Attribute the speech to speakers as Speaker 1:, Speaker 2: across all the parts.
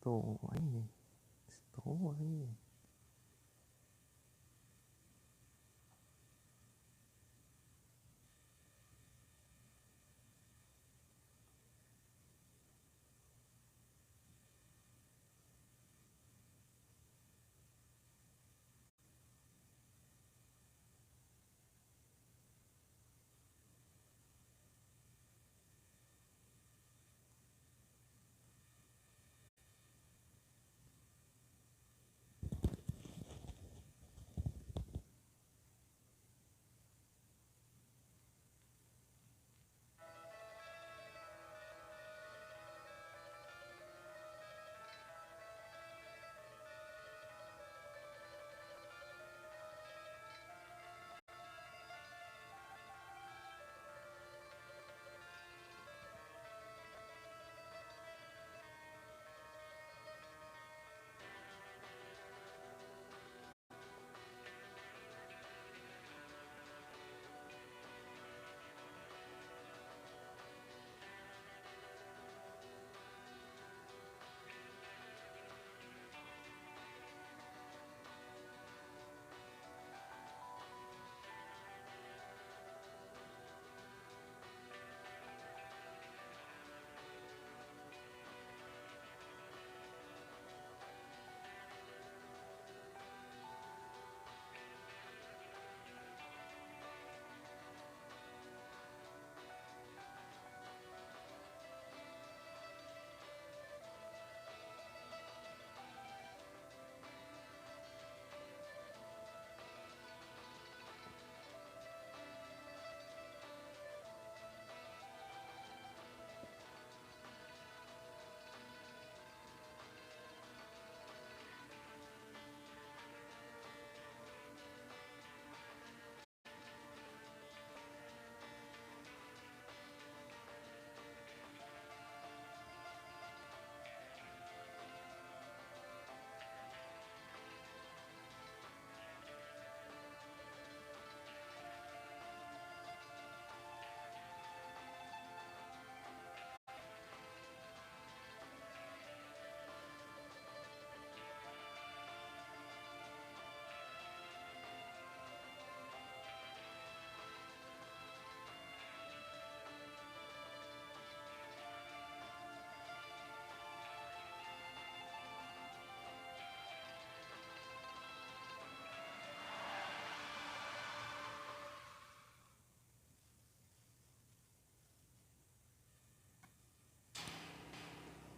Speaker 1: Estou aí. Estou aí.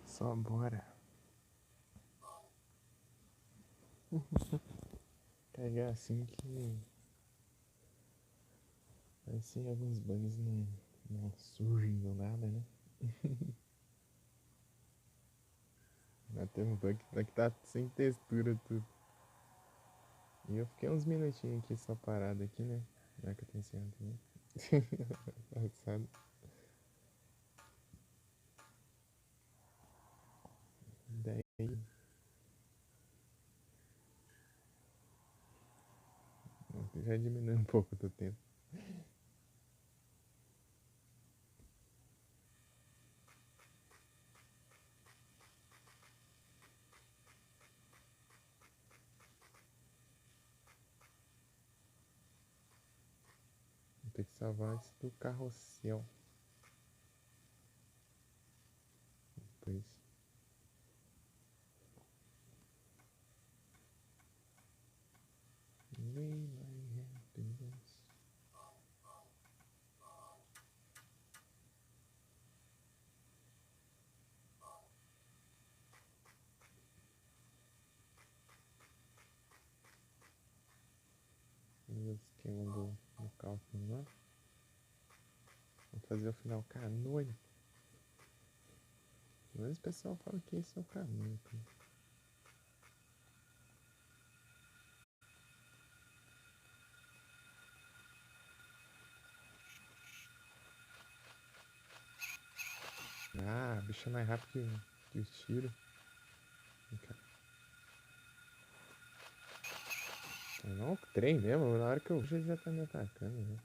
Speaker 1: Só bora. Pegar assim que vai ser alguns bugs não surgem do nada, né? Vai ter um bug que tá sem textura tudo. E eu fiquei uns minutinhos aqui só parado aqui, né? Não é que eu tenho certo, né? Sabe? Daí já diminui um pouco do tempo. Vou ter que salvar esse do carrossel. Depois. May my happiness. O esquema do cálculo, né? Vou fazer o final canônico. Mas o pessoal fala que esse é o caminho. Ah, a bicha é mais rápido que o tiro. Não, o trem mesmo, na hora que eu vejo ele já tá me atacando, né?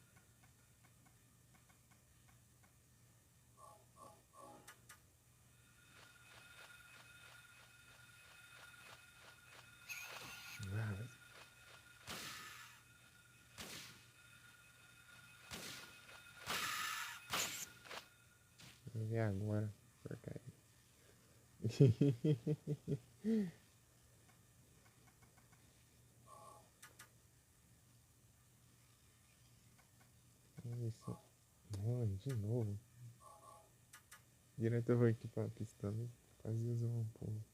Speaker 1: ver agora. Porcaria. Isso. Não, de novo. Direto eu vou equipar a pistola. Quase uso um pulo.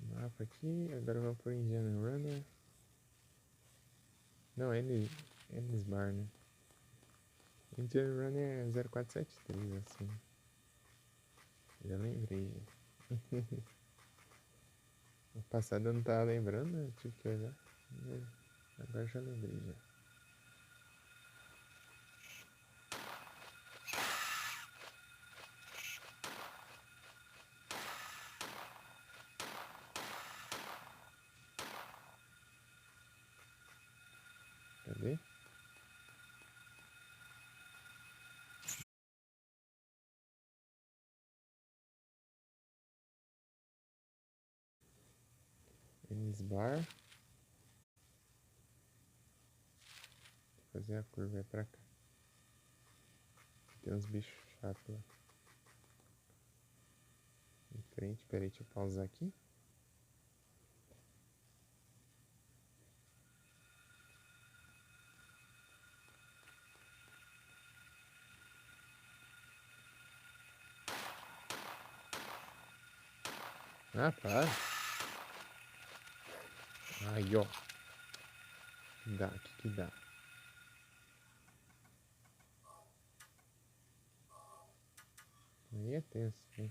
Speaker 1: Mapa aqui. Agora vamos pro Indiana Runner. Não, Ennis Bar, né? Indiana Runner é 0473, assim. Já lembrei. No passado eu não tava lembrando, né? Tive que olhar. Agora já lembrei já. Cadê? Ennis Bar. Vou fazer a curva aí pra cá. Tem uns bichos chatos lá. Em frente, peraí, deixa eu pausar aqui. Ah, para. Aí, ó. Dá, o que dá? Aí é tenso, né?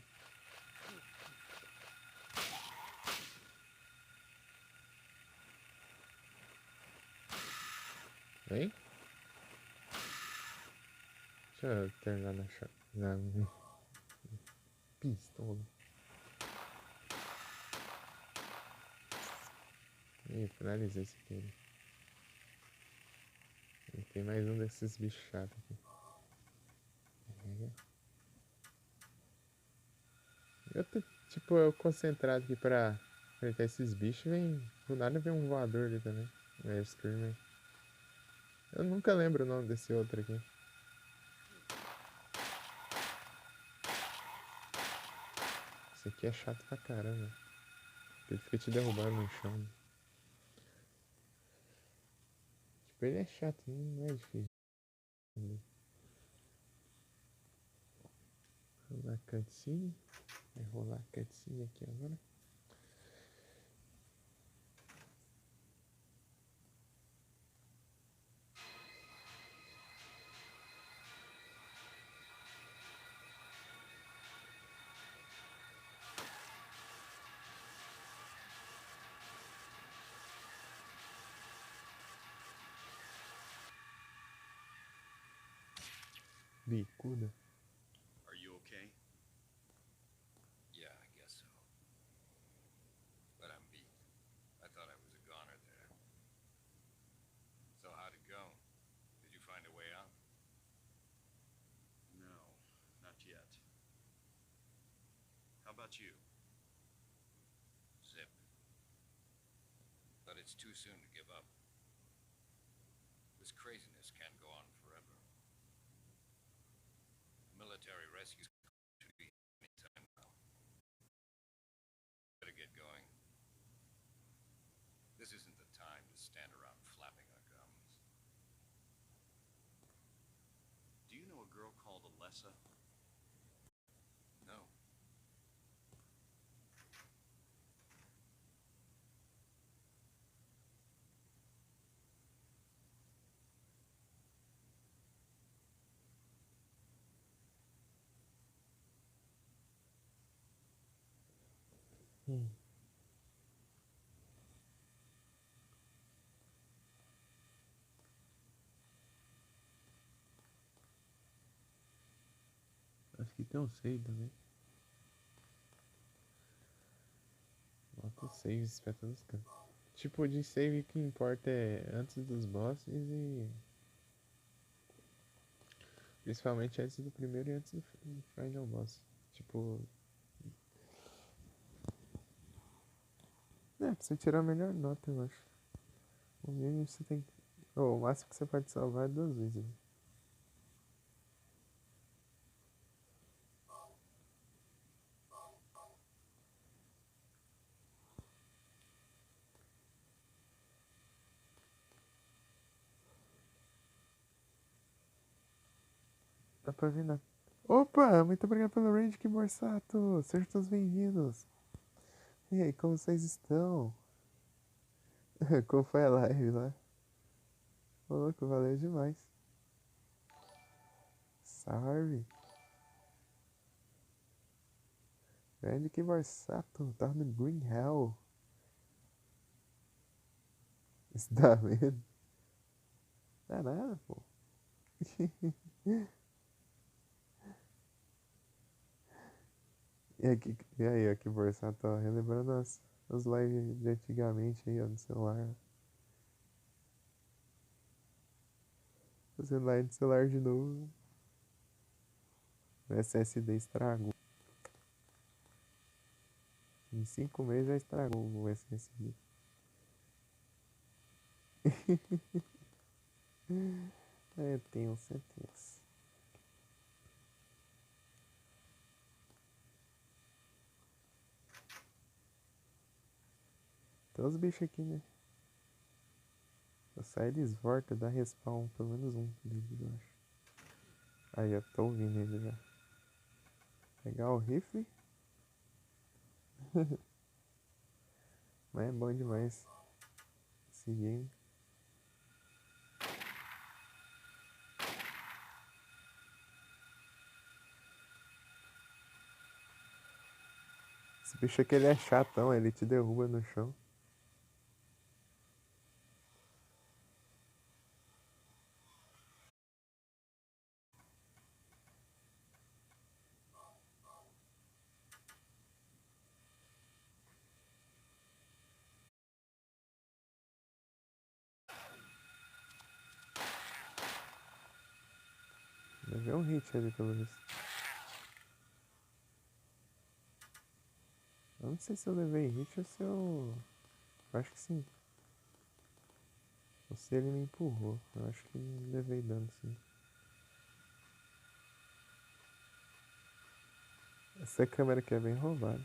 Speaker 1: Vem? Deixa eu terminar na pistola. Ih, finalizei esse aqui. E tem mais um desses bichos chatos aqui. Eu tô, tipo, eu concentrado aqui pra enfrentar esses bichos, vem. Do nada vem um voador ali também. Um Screamer. Eu nunca lembro o nome desse outro aqui. Esse aqui é chato pra caramba. Ele fica te derrubando no chão. Tipo, ele é chato, não é difícil. Rolar cutscene. Vai rolar cutscene aqui agora. Bicuda.
Speaker 2: Are you okay?
Speaker 3: Yeah, I guess so. But I'm beat. I thought I was a goner there. So how'd it go? Did you find a way out?
Speaker 2: No, not yet. How about you?
Speaker 3: Zip. But it's too soon to give up. This craziness can't go on forever. Military rescues should be any time now. Better get going. This isn't the time to stand around flapping our gums.
Speaker 2: Do you know a girl called Alessa?
Speaker 3: No.
Speaker 1: Acho que tem um save também. Bota o save pra todos os cantos. Tipo, de save que importa é antes dos bosses e. Principalmente antes do primeiro e antes do final boss. Tipo. É, pra você tirar a melhor nota, eu acho. O mínimo você tem. Oh, o máximo que você pode salvar é 2 vezes. Dá pra ver na... Opa, muito obrigado pelo raid, que Borsato. Sejam todos bem-vindos. E aí, como vocês estão? Como foi a live lá? Ô, louco, valeu demais. Salve. Grande que Borsato, tá no Green Hell. Isso dá medo? Dá nada, pô. E aí, ó, que Borsato, ó, relembrando as lives de antigamente aí, ó, no celular. Fazendo live no celular de novo. O SSD estragou. Em 5 meses já estragou o SSD. Eu tenho certeza. Tem uns bichos aqui, né? Eu saio eles voltam, dá respawn, pelo menos um deles, eu acho. Aí, eu tô ouvindo ele já. Pegar o rifle. Mas é bom demais esse game. Esse bicho aqui ele é chatão, ele te derruba no chão. Levei um hit ali pelo visto. Eu não sei se eu levei hit ou se eu. Eu acho que sim. Ou se ele me empurrou. Eu acho que levei dano sim. Essa câmera aqui é bem roubada.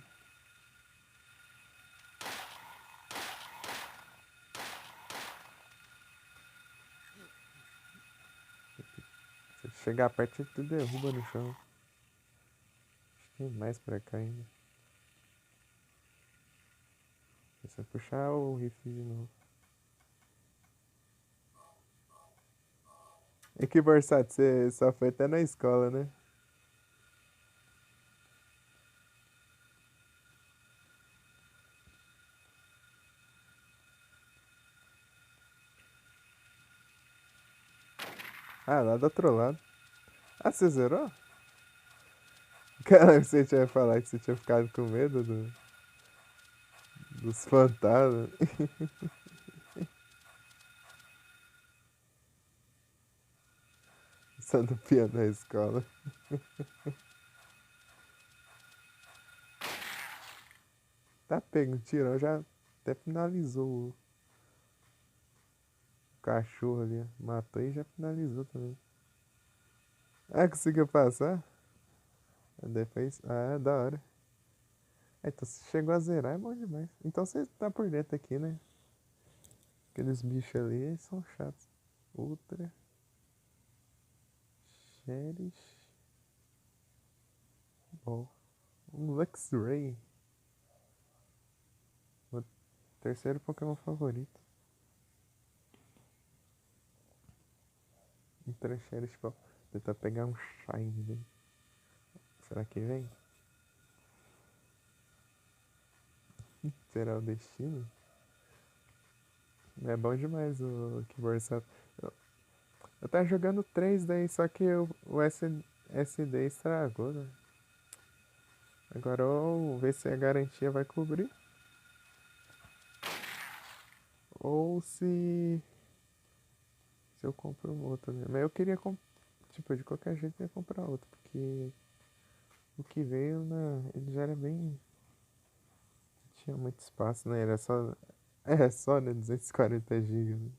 Speaker 1: Se chegar perto, ele te derruba no chão. Acho que tem mais pra cá ainda. É só puxar o rifle de novo. E que Borsato, você só foi até na escola, né? Ah, lá do outro lado. Ah, você zerou? Caramba, você tinha falado que você tinha ficado com medo dos fantasmas. Só do piano na escola. Tá pego, tirou, já até finalizou o cachorro ali. Matou e já finalizou também. Ah, conseguiu passar? Depois. Ah, é da hora. Ah, então você chegou a zerar, é bom demais. Então você tá por dentro aqui, né? Aqueles bichos ali eles são chatos. Ultra. Cherish. Bom. Um Luxray. O terceiro Pokémon favorito. Ultra Cherish. Bom. Tentar pegar um Shine dele. Será que vem? Será o destino? É bom demais o Keyboard Sap. Eu tava jogando 3 daí, só que o SD estragou, né? Agora ou ver se a garantia vai cobrir. Ou se eu compro um outro, né? Mas eu queria, tipo, de qualquer jeito eu ia comprar outro, porque o que veio, né, ele já era bem... Tinha muito espaço, né? Era só... É, só, né? 240 GB. Né?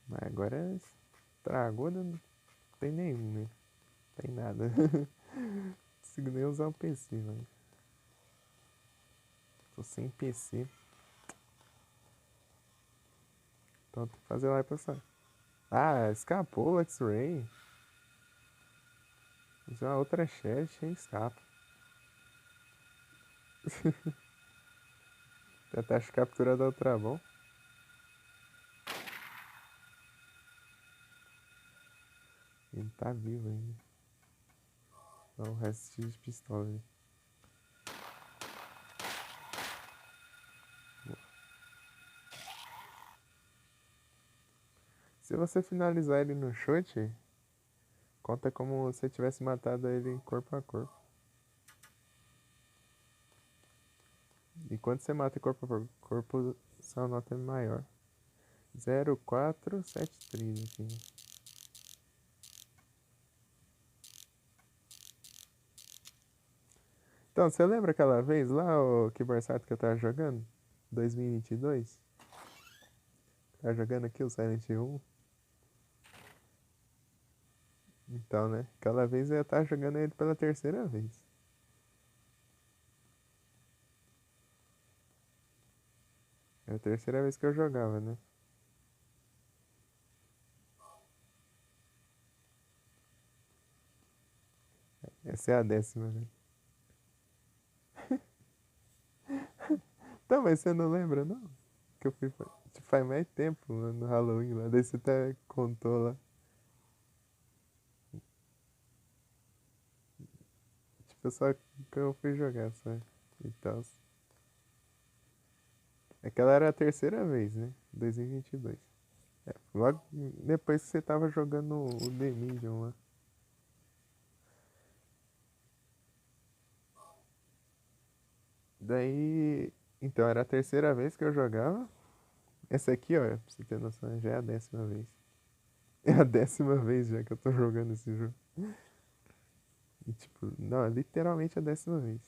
Speaker 1: Mas agora estragou, né? Não tem nenhum, né? Tem nada. Não consigo nem usar o PC, mano. Tô sem PC. Então tem que fazer lá pra passar. Ah, escapou o X-Ray. Usou uma outra chat e escapa. Tentaste capturar da outra mão. Ele tá vivo ainda. Olha o resto de pistola ali. Se você finalizar ele no chute, conta como se você tivesse matado ele corpo a corpo. E quando você mata corpo a corpo, sua nota é maior. 0473 aqui. Então, você lembra aquela vez lá, o Kibarsato que eu tava jogando? 2022? Tava jogando aqui o Silent Hill. Então, né? Aquela vez eu tava jogando ele pela terceira vez. É a terceira vez que eu jogava, né? Essa é a 10ª, né? Então, mas você não lembra, não? Que eu fui. Tipo, faz mais tempo no Halloween lá. Daí você até contou lá. Tipo, só que eu fui jogar só. E tal. Aquela era a terceira vez, né? 2022. É, logo depois que você tava jogando o The Medium lá. Daí. Então, era a terceira vez que eu jogava. Essa aqui, ó, pra você ter noção, já é a 10ª vez. É a 10ª vez já que eu tô jogando esse jogo. E, tipo, não, é literalmente a 10ª vez.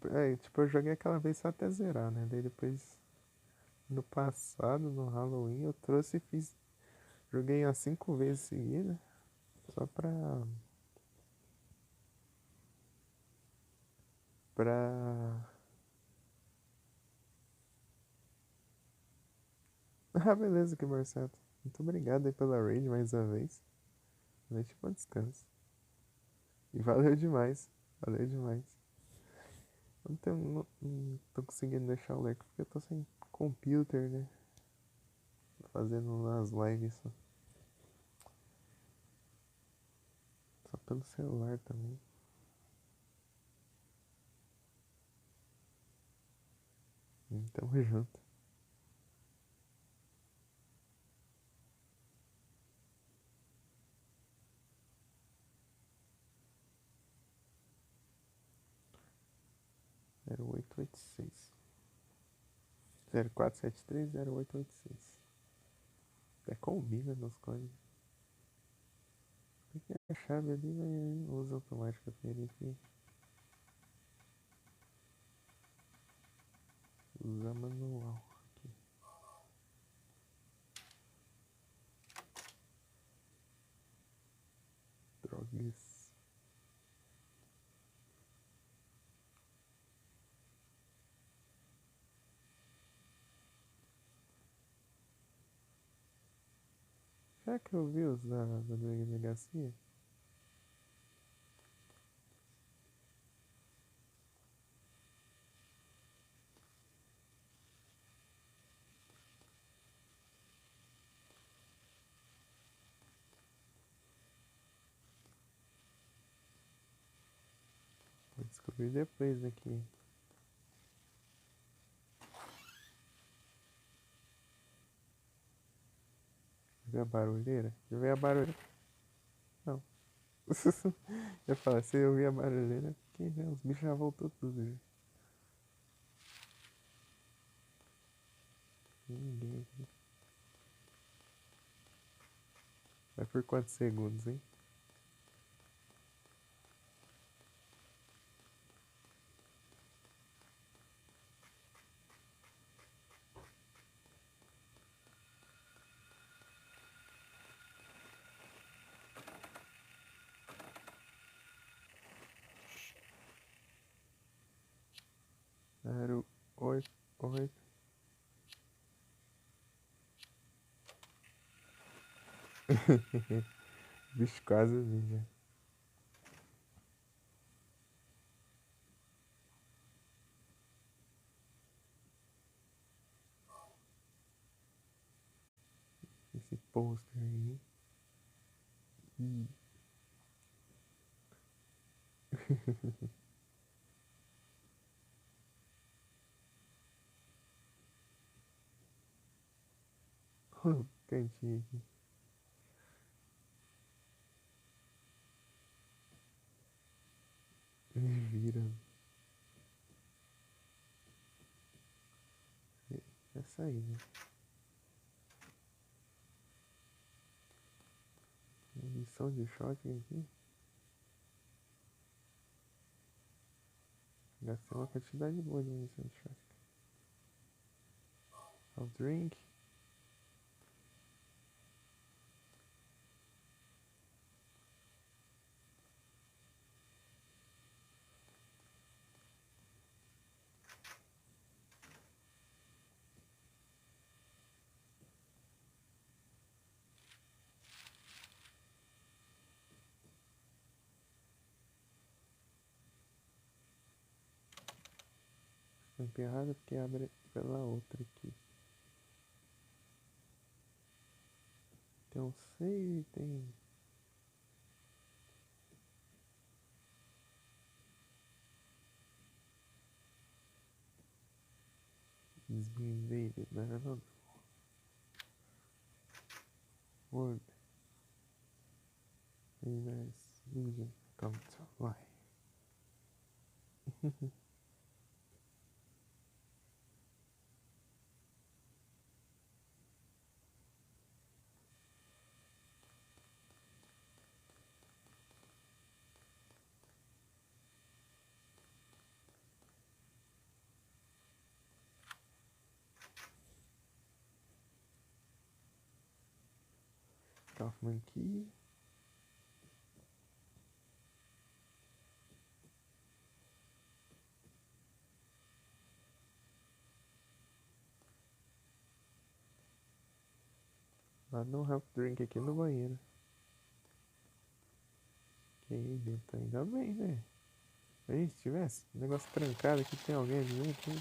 Speaker 1: É, tipo, eu joguei aquela vez só até zerar, né? Daí depois, no passado, no Halloween, eu trouxe e fiz. Joguei umas 5 vezes seguidas. Só pra. Ah, beleza, que Marcelo. Muito obrigado aí pela raid mais uma vez. Noite bom descanso. E valeu demais. Valeu demais. Não tô conseguindo deixar o like porque eu tô sem computer, né? Tô fazendo umas lives só pelo celular também. Tamo junto. Zero oito oito seis 0473-0886. Até combina nos códigos. Tem que a chave ali, mas usa automática dele aqui. Usa manual aqui. Drogas. Será que eu vi os da delegacia? Vou descobrir depois aqui. Ver a barulheira? Eu vi a barulheira. Não. Eu falo, se eu vi a barulheira, porque né, os bichos já voltou tudo já. Ninguém aqui. Vai por quantos segundos, hein? Bicho quase ali já. Esse pôster aí. Ih. Olha o cantinho aqui. Ele vira. Essa aí, né? Munição de shotgun aqui. Gastei uma quantidade boa de munição de shotgun. I'll drink. Tampa errada porque abre pela outra aqui. Tem um save, tem. Is being invaded, but I don't. Word. Nice vision come to life. Kaufman Key. Lá no health drink aqui no banheiro. Que aí dentro, ainda bem, né? Aí se tivesse um negócio trancado aqui, tem alguém ali dentro. Hein?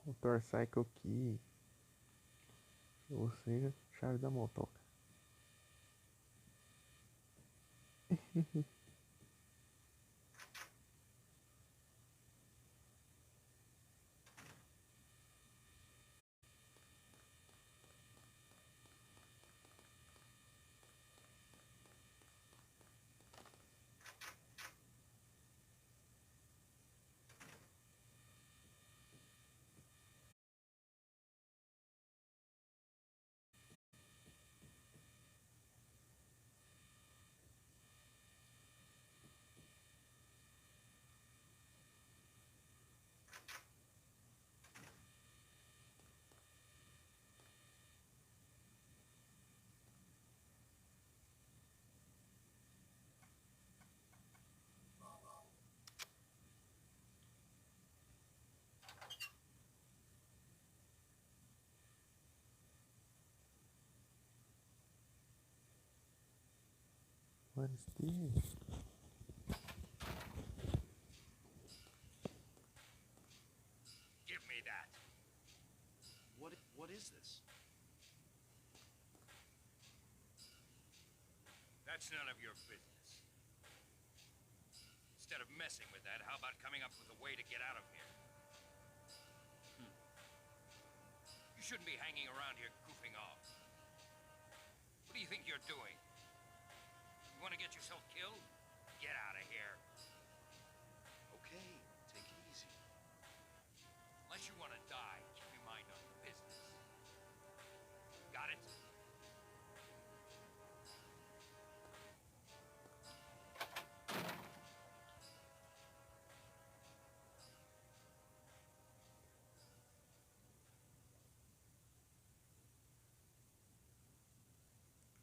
Speaker 1: Motorcycle Key. Ou seja, chave da motoca. What is this?
Speaker 3: Give me that.
Speaker 2: What is this?
Speaker 3: That's none of your business. Instead of messing with that, how about coming up with a way to get out of here? You shouldn't be hanging around here goofing off. What do you think you're doing? You want to get yourself killed? Get out of here.
Speaker 2: Okay, take it easy.
Speaker 3: Unless you want to die, keep your mind on business. Got it?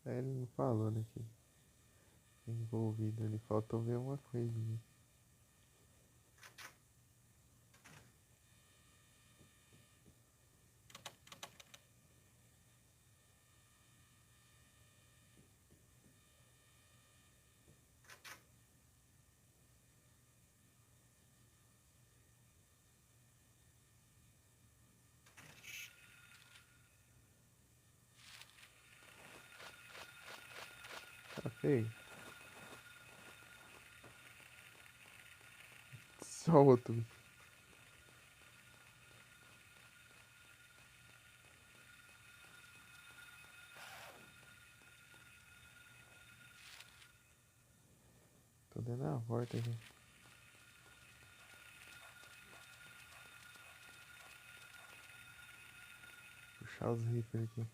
Speaker 1: É, ele não falou, né, que é envolvido ali. Faltou ver uma coisinha. Tá feio. Só outro. Tô dando a volta aqui. Puxar os rifles aqui.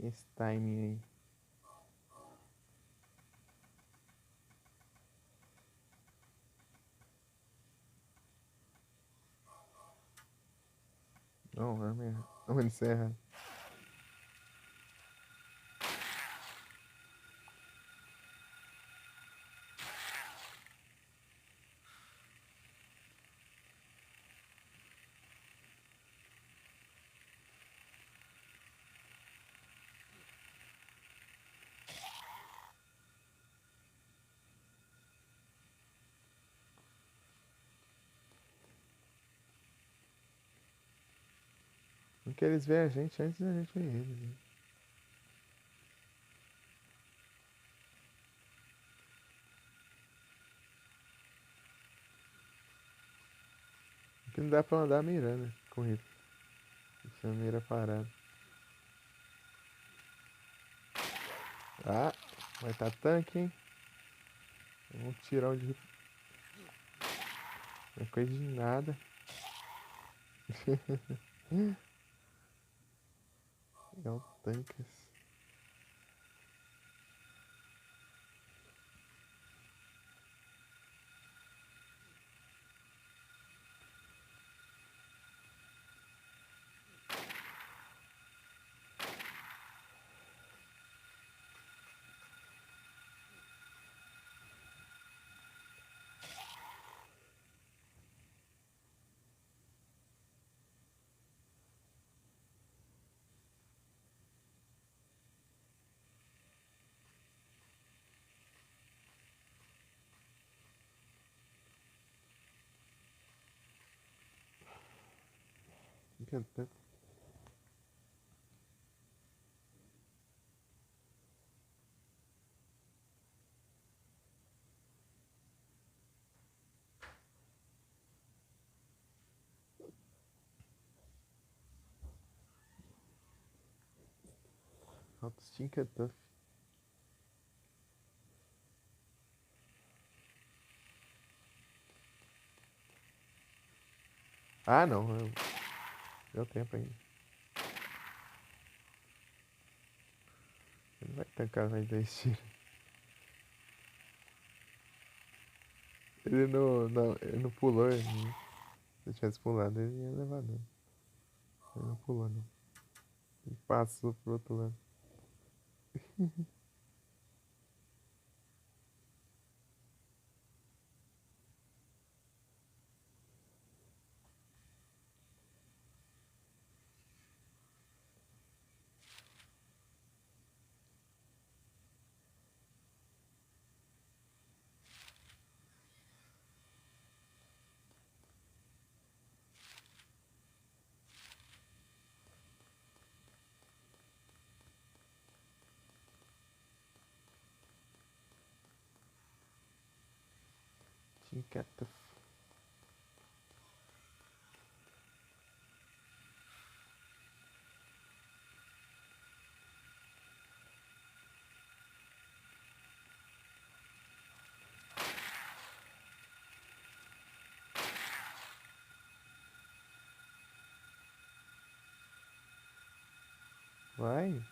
Speaker 1: Esse timing aí. Não, arma encerra. Porque eles veem a gente antes da gente ver eles, né? Porque não dá pra andar mirando com rifle. Deixa a mira parada. Ah, mas tá tanque, hein? Vamos tirar o de rifle. Não é coisa de nada. É o tanque. Fica tanto. Autostinca tough. Ah, não. Deu tempo ainda. Ele vai tancar mais 10 tiros. Ele não pulou. Se eu tivesse pulado, ele ia levar dano. Ele não pulou, não. Ele passou pro outro lado. Tinca tough. online?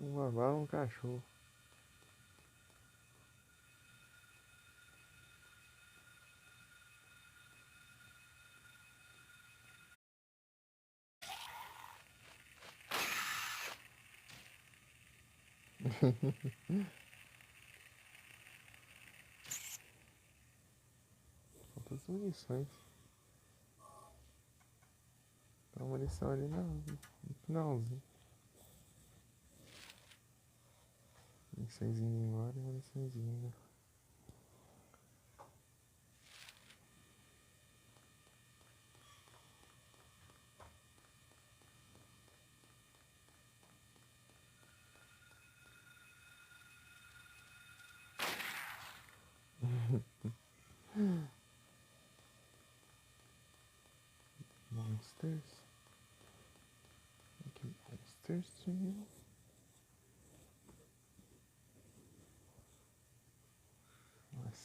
Speaker 1: Uma bala, um cachorro. Faltam as munições. Tem uma munição ali no finalzinho. Munições indo embora e munições indo. Monsters. Aqui, monsters to you.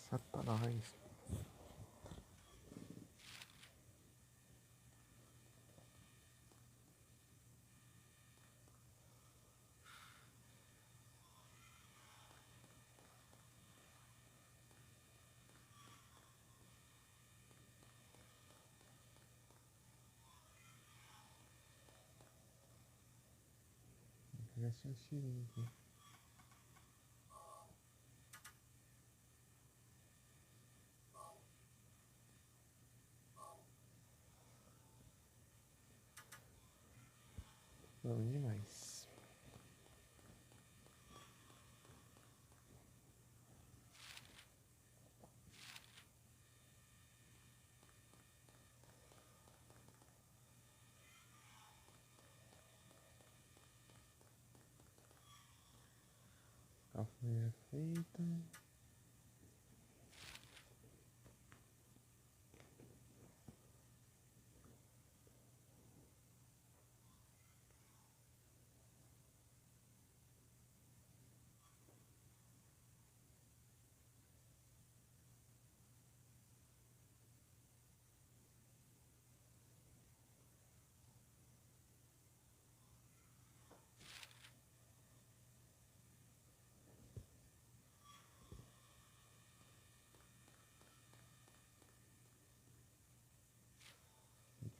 Speaker 1: Satanás. Já tinha um cheirinho aqui. Bom demais. A folha feita.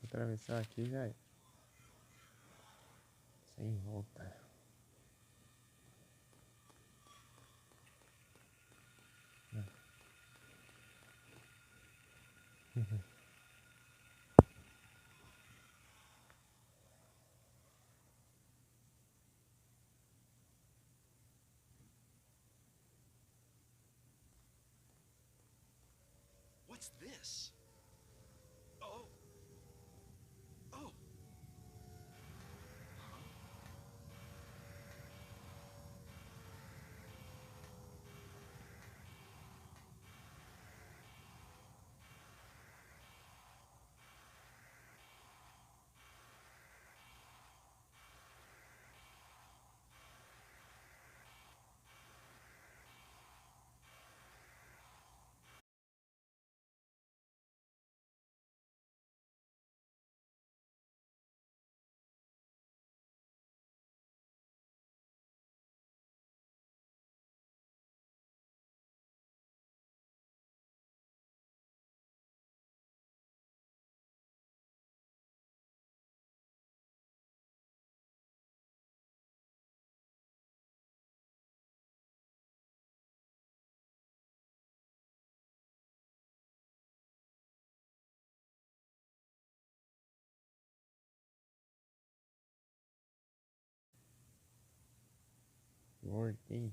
Speaker 1: Vou atravessar aqui já é. Sem volta.
Speaker 2: What's this? Oh. Oh.
Speaker 1: Voltei.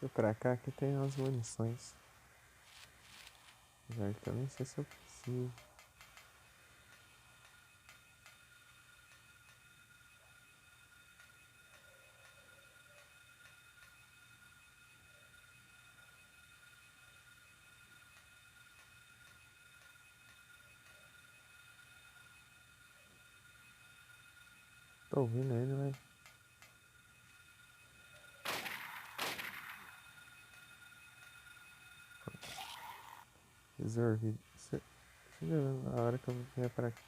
Speaker 1: Fui pra cá que tem umas munições. Já que eu nem sei se eu preciso. Tô ouvindo ele, velho. Resolvido. Você viu na hora que eu vier pra cá.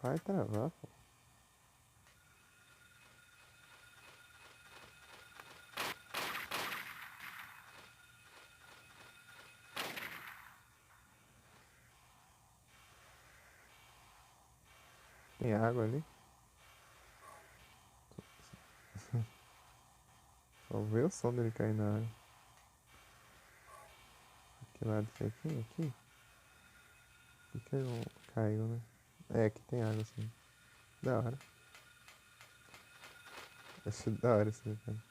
Speaker 1: Vai travar, pô. Tem água ali. Só vê o som dele cair na água. Que lado que é aqui? Aqui? Aqui que não caiu, né? É, aqui tem água sim. Da hora. Acho da hora isso aí, cara.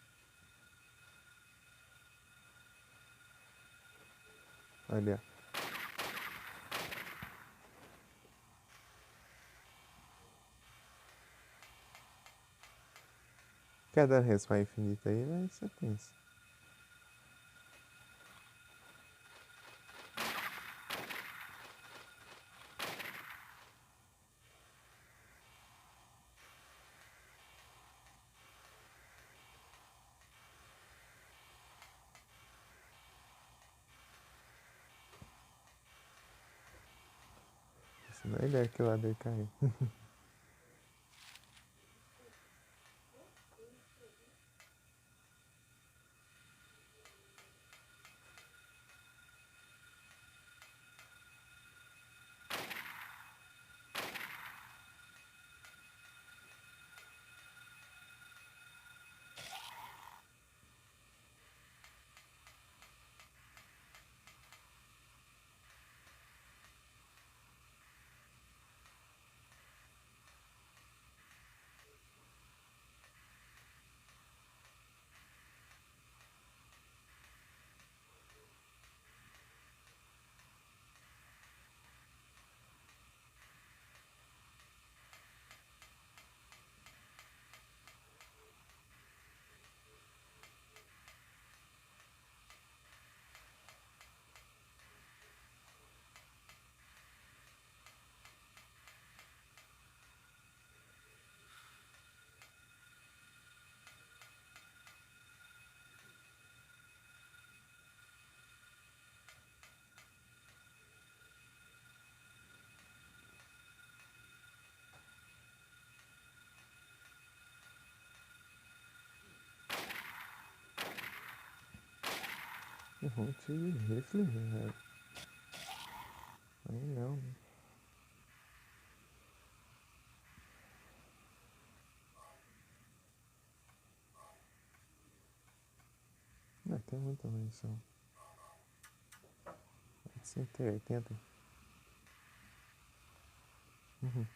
Speaker 1: Olha. Quer dar respawn infinito aí, né? Você pensa. Isso não é ideia que o lado dele caiu. Um tiro de rifle, velho. Aí não, né? Não, tem muita munição. 180. Uhum.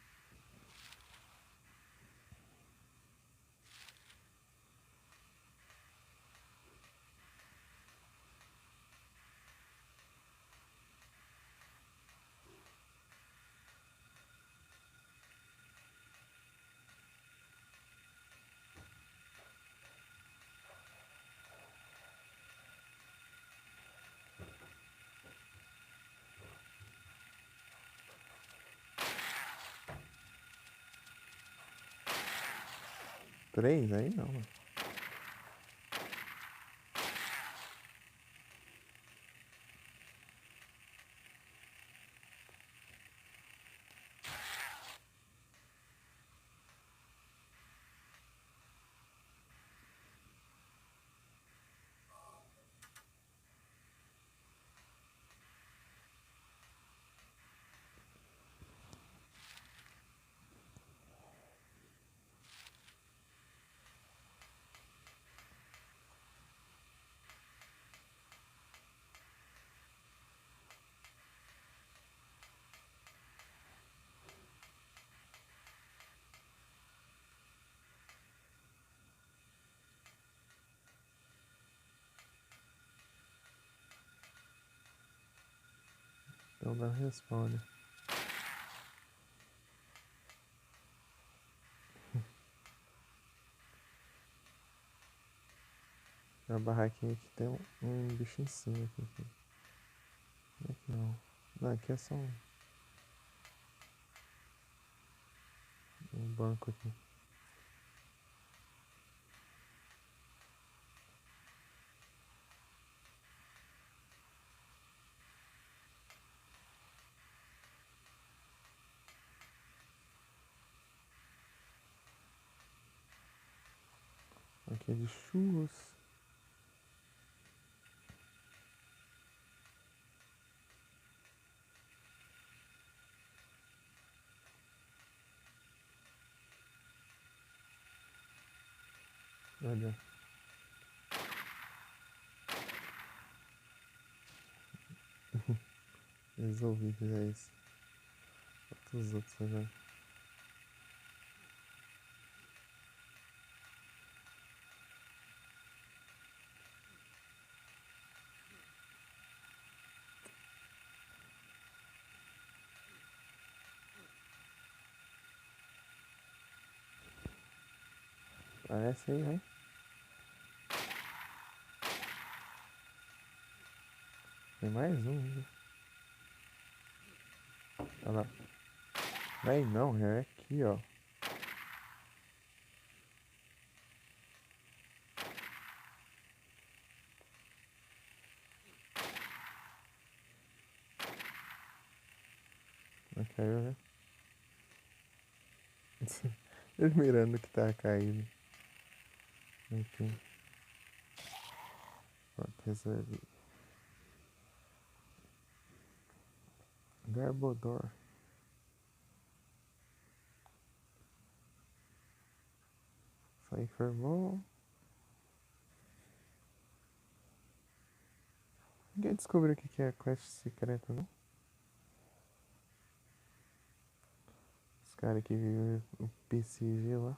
Speaker 1: Três? Aí não, mano. Não dá respawn, né? A barraquinha aqui tem um bicho em cima aqui. Aqui não. Não, aqui é só um banco aqui. Aqui é de churros. Olha. Resolvi fazer isso. Falta os outros agora. Parece aí, vai. Tem mais um, né? Olha lá. Vai não, é aqui, ó. Não caiu, né? Ele mirando que tá caído. Enfim. Pronto, resolvi. Garbodor. Só informou. Ninguém descobriu o que é quest secreta, não? Os caras que vivem o PCG lá.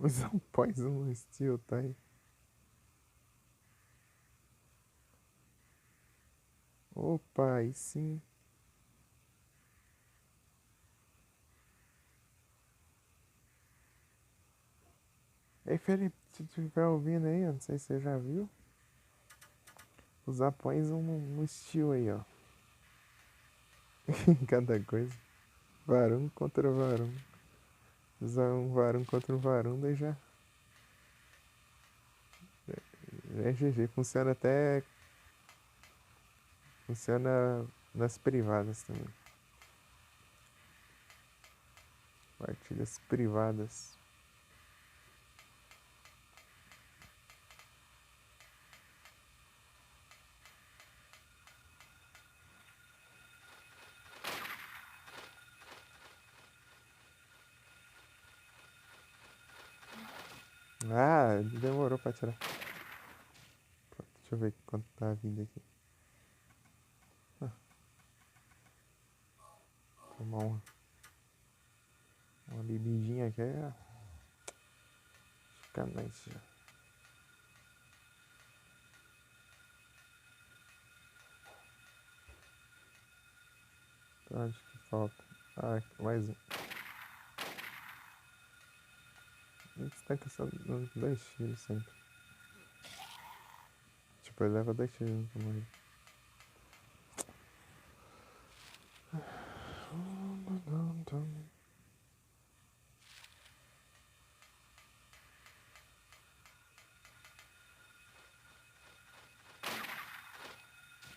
Speaker 1: Usar um Poison no Steel, tá aí. Opa, aí sim. Ei, Felipe, se tu estiver ouvindo aí, eu não sei se você já viu. Usar Poison no Steel aí, ó. Cada coisa. Varum contra Varum. Usar um Varum contra um Varum, daí já é GG. Funciona até. Funciona nas privadas também. Partidas privadas. Ah, demorou pra tirar. Pronto, deixa eu ver quanto tá vindo aqui. Tomar uma bebidinha aqui é. Fica nice já. Então, acho que falta. Ah, mais um. A gente tanca só 2 tiros sempre. Tipo, ele leva 2 tiros pra morrer.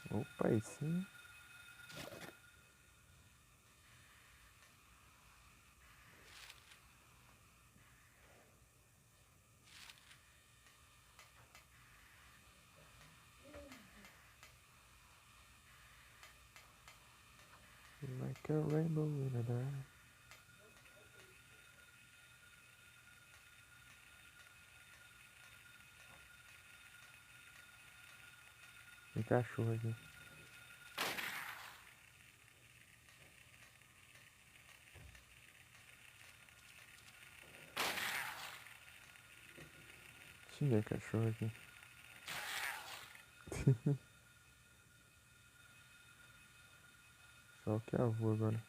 Speaker 1: Opa, aí sim. like a rainbow in the dark. Tem cachorro aqui. Tinha cachorro aqui. Só que avô agora.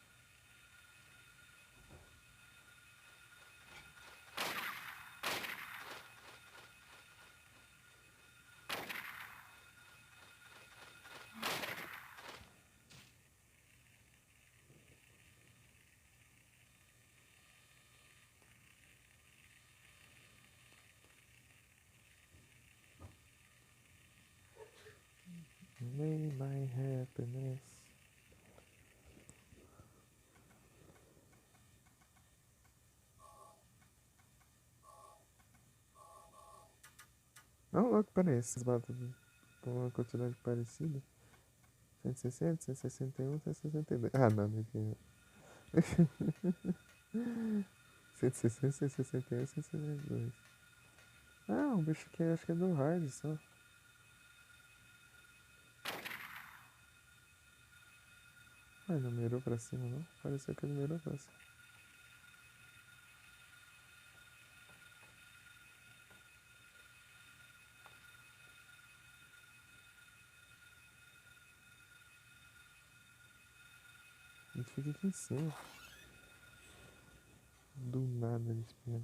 Speaker 1: May my happiness. Não, louco, peraí. Essas batas com uma quantidade parecida. 160, 161, 162. Ah, não, não tem. 160, 161, 162. Ah, um bicho que acho que é do hard só. Mas não mirou pra cima, não? Pareceu que ele mirou pra cima. A gente fica aqui em cima. Do nada ele espera.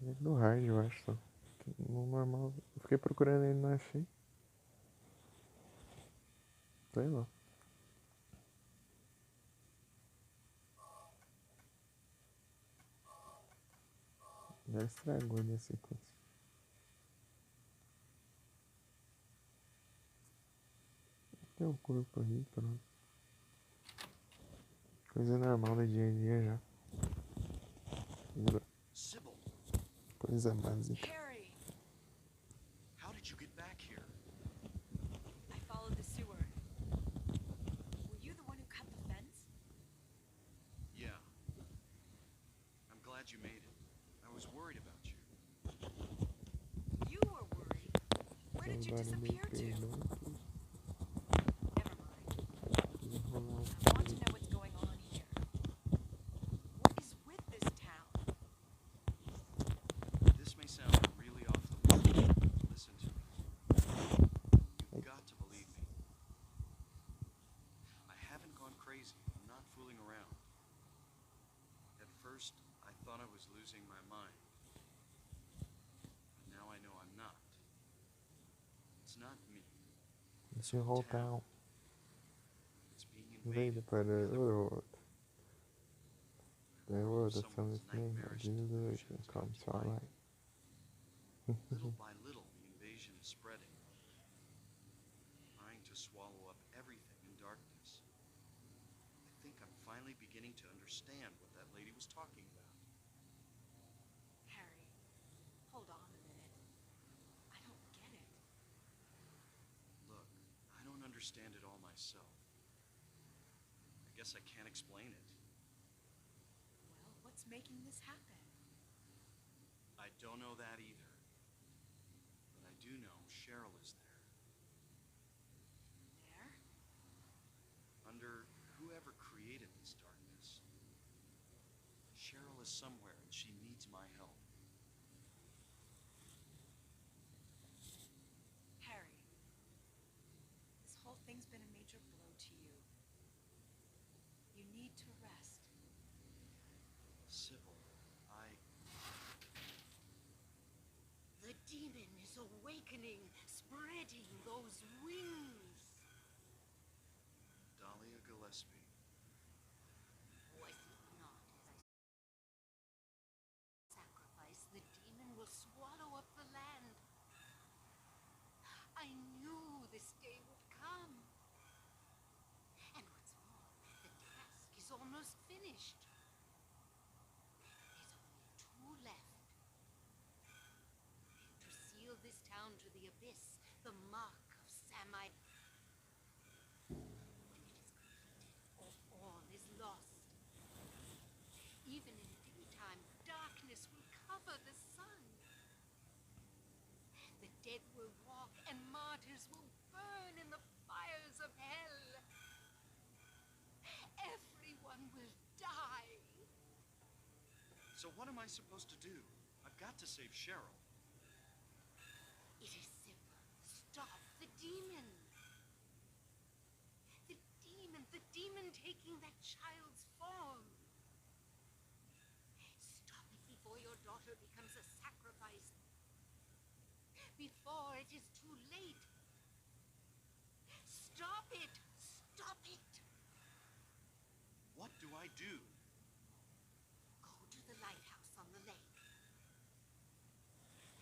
Speaker 1: Ele é do hard, eu acho só. No normal. Eu fiquei procurando ele e não achei. Sei lá. Já estragou a minha sequência. Tem um corpo ali, pronto. Coisa normal do dia a dia já.
Speaker 2: Sybil,
Speaker 1: Coisa básica.
Speaker 4: Harry,
Speaker 2: how did you get back here?
Speaker 4: I followed the sewer. Were you the one who cut the fence?
Speaker 2: Yeah. I'm glad you made it. I was worried about you.
Speaker 4: You were worried. Where did you disappear to? Never mind. I want to know what's going on here. What is with this town?
Speaker 2: This may sound really off the wall. Listen to me. You've got to believe me. I haven't gone crazy. I'm not fooling around. At first, I thought I was losing my mind. But now I know I'm not. It's not me.
Speaker 1: It's your whole town.
Speaker 2: It's being
Speaker 1: Veio
Speaker 2: invaded
Speaker 1: para
Speaker 2: from the other
Speaker 1: o
Speaker 2: world.
Speaker 1: outro. The world of someone's name. Jesus, come to our life.
Speaker 2: Little by little, the invasion is spreading, trying to swallow up everything in darkness. I think I'm finally beginning to understand what that lady was talking about.
Speaker 4: Harry, hold on a minute. I don't get it.
Speaker 2: Look, I don't understand it all myself. I guess I can't explain it.
Speaker 4: Well, what's making this happen?
Speaker 2: I don't know that either. But I do know Cheryl is there.
Speaker 4: There?
Speaker 2: Under whoever created this darkness. Cheryl is somewhere and she needs my help.
Speaker 4: Harry, this whole thing's been a major blow to you. You need to rest.
Speaker 2: Sybil,
Speaker 5: The demon is awakening, spreading those wings.
Speaker 2: Dahlia Gillespie.
Speaker 5: Was it not as I sacrifice, the demon will swallow up the land. I knew this day would come. And what's more, the task is almost finished. There's only two left. To seal this town to the abyss, the mark of Samite. When it is completed, dead will walk, and martyrs will burn in the fires of hell. Everyone will die.
Speaker 2: So what am I supposed to do? I've got to save Cheryl.
Speaker 5: It is simple. Stop the demon. The demon taking that child's form. Stop it before your daughter becomes a sacrifice. Before it is too late. Stop it! Stop it!
Speaker 2: What do I do?
Speaker 5: Go to the lighthouse on the lake.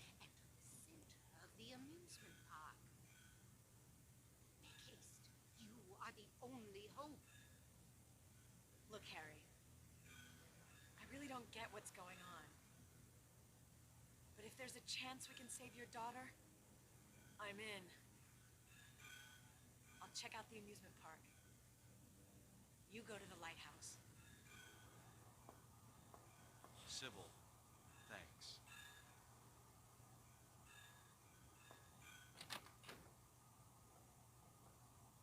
Speaker 5: And to the center of the amusement park. Make haste. You are the only hope.
Speaker 4: Look, Harry. I really don't get what's going on. But if there's a chance we can save your daughter, I'm in. I'll check out the amusement park. You go to the lighthouse.
Speaker 2: Sybil, thanks.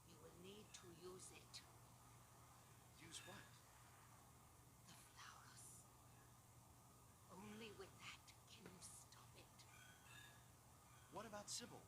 Speaker 5: You will need to use it.
Speaker 2: Use what?
Speaker 5: The flowers. Only with that can you stop it.
Speaker 2: What about Sybil?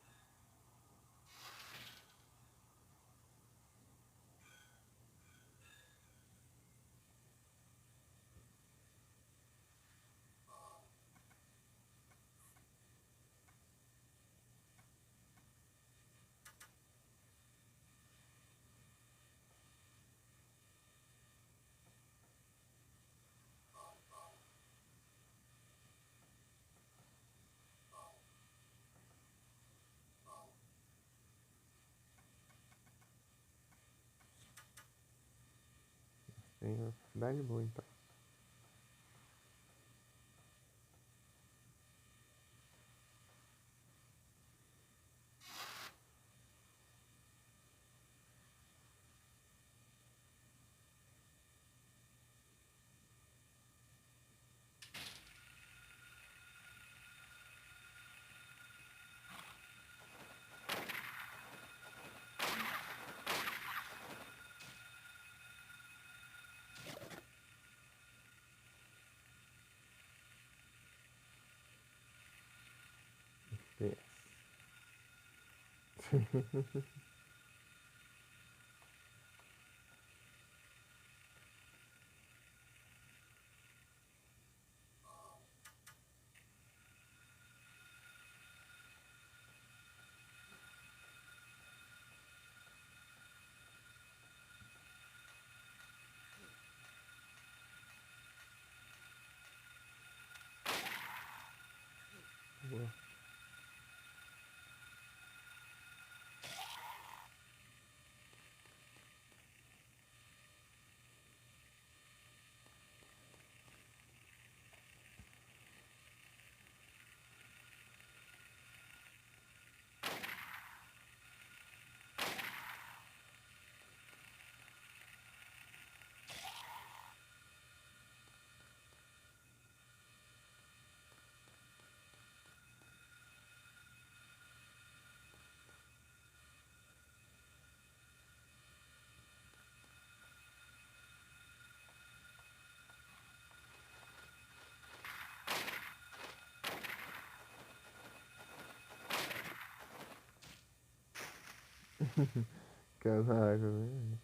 Speaker 1: Dá de boa então. Yes. Boa. Caraca, velho.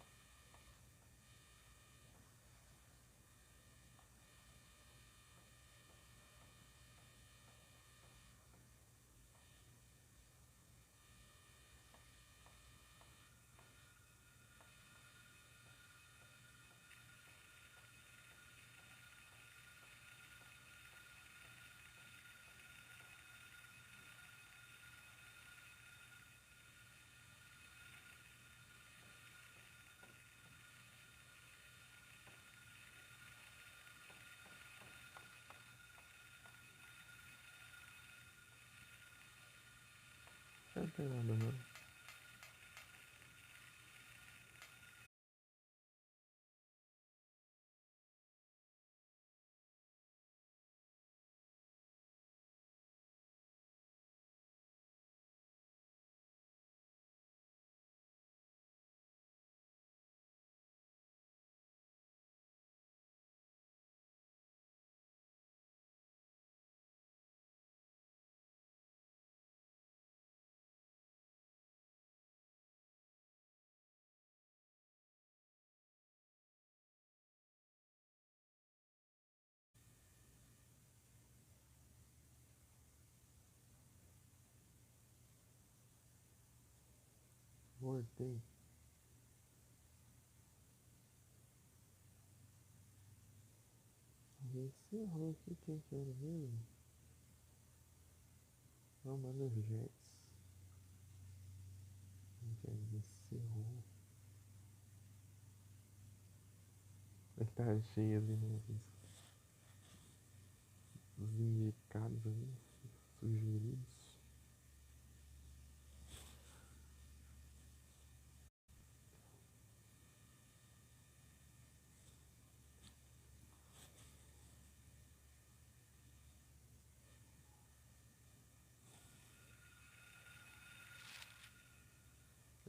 Speaker 1: Não tem nada, não. Voltei. Encerrou. O que é que era mesmo? Não, mano, Jets. Já encerrou. É que tá cheio ali, né? Os indicados ali. Sugeridos.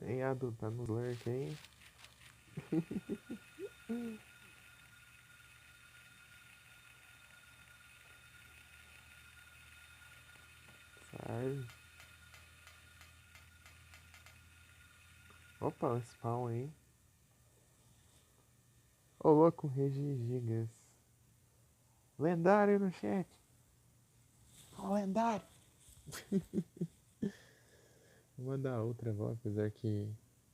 Speaker 1: Ei, Ado, tá no lurk aí? Sabe? Opa, o spawn aí. Ô, louco, Regi Gigas. Lendário no chat. Ó, lendário. Vou mandar outra voz, apesar que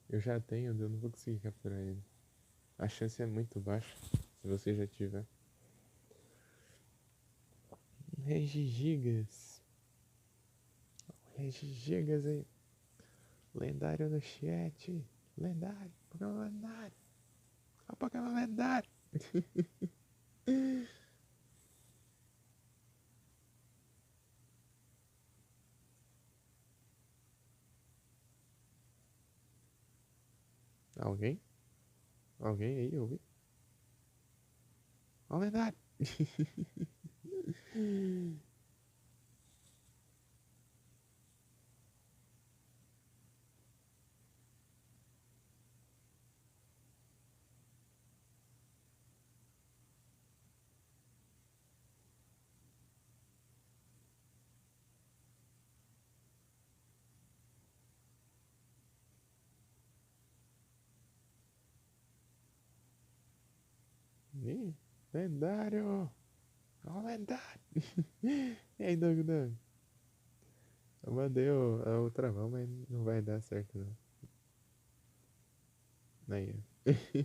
Speaker 1: eu já tenho, eu não vou conseguir capturar ele. A chance é muito baixa, se você já tiver. Regigigas. Regigigas aí. Lendário no chat. Lendário. Pokémon lendário. Ó, Pokémon lendário. Alguém? Alguém aí, ouvi? Ó, lendário. Ih, lendário. Ó, lendário. E aí, Doug Doug? Eu mandei a outra mão, mas não vai dar certo não. Aí, ó.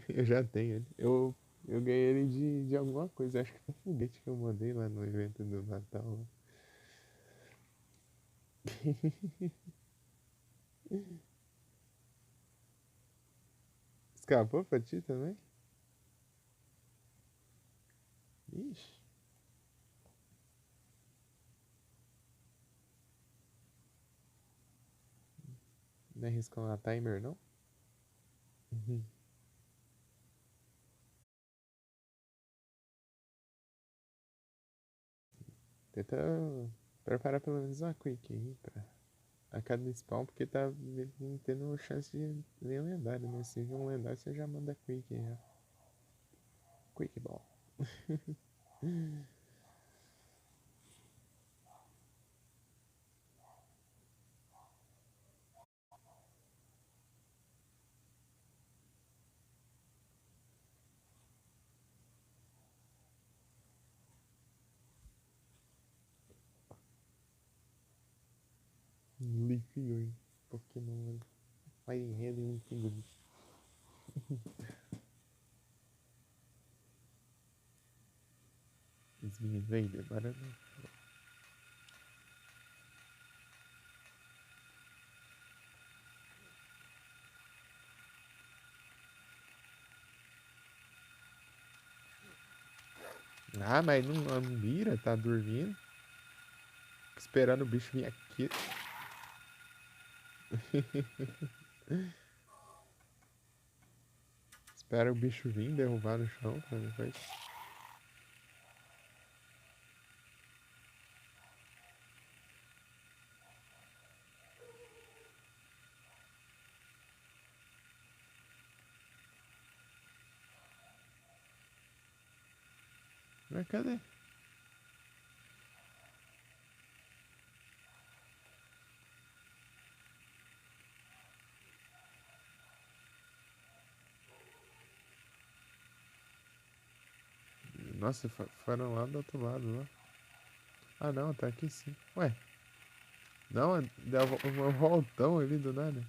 Speaker 1: Eu já tenho ele. Eu ganhei ele de alguma coisa. Acho que foi um foguete que eu mandei lá no evento do Natal. Escapou pra ti também? Ixi. Não arriscou uma timer, não? Uhum. Tenta preparar pelo menos uma quick aí pra a cada spawn, porque tá tendo chance de vir lendário, né? Se vir um lendário, você já manda quick aí, ó. Quick ball. Leaf Green. Pokémon Fighting Head e Leaf Green. Smin Invader, agora não. Ah, mas não mira, tá dormindo. Esperando o bicho vir aqui. Espera o bicho vir, derrubar no chão pra depois. Mas cadê? Nossa, foram lá do outro lado, lá. Ah, não, tá aqui sim. Ué. Não, deu um voltão ali do nada.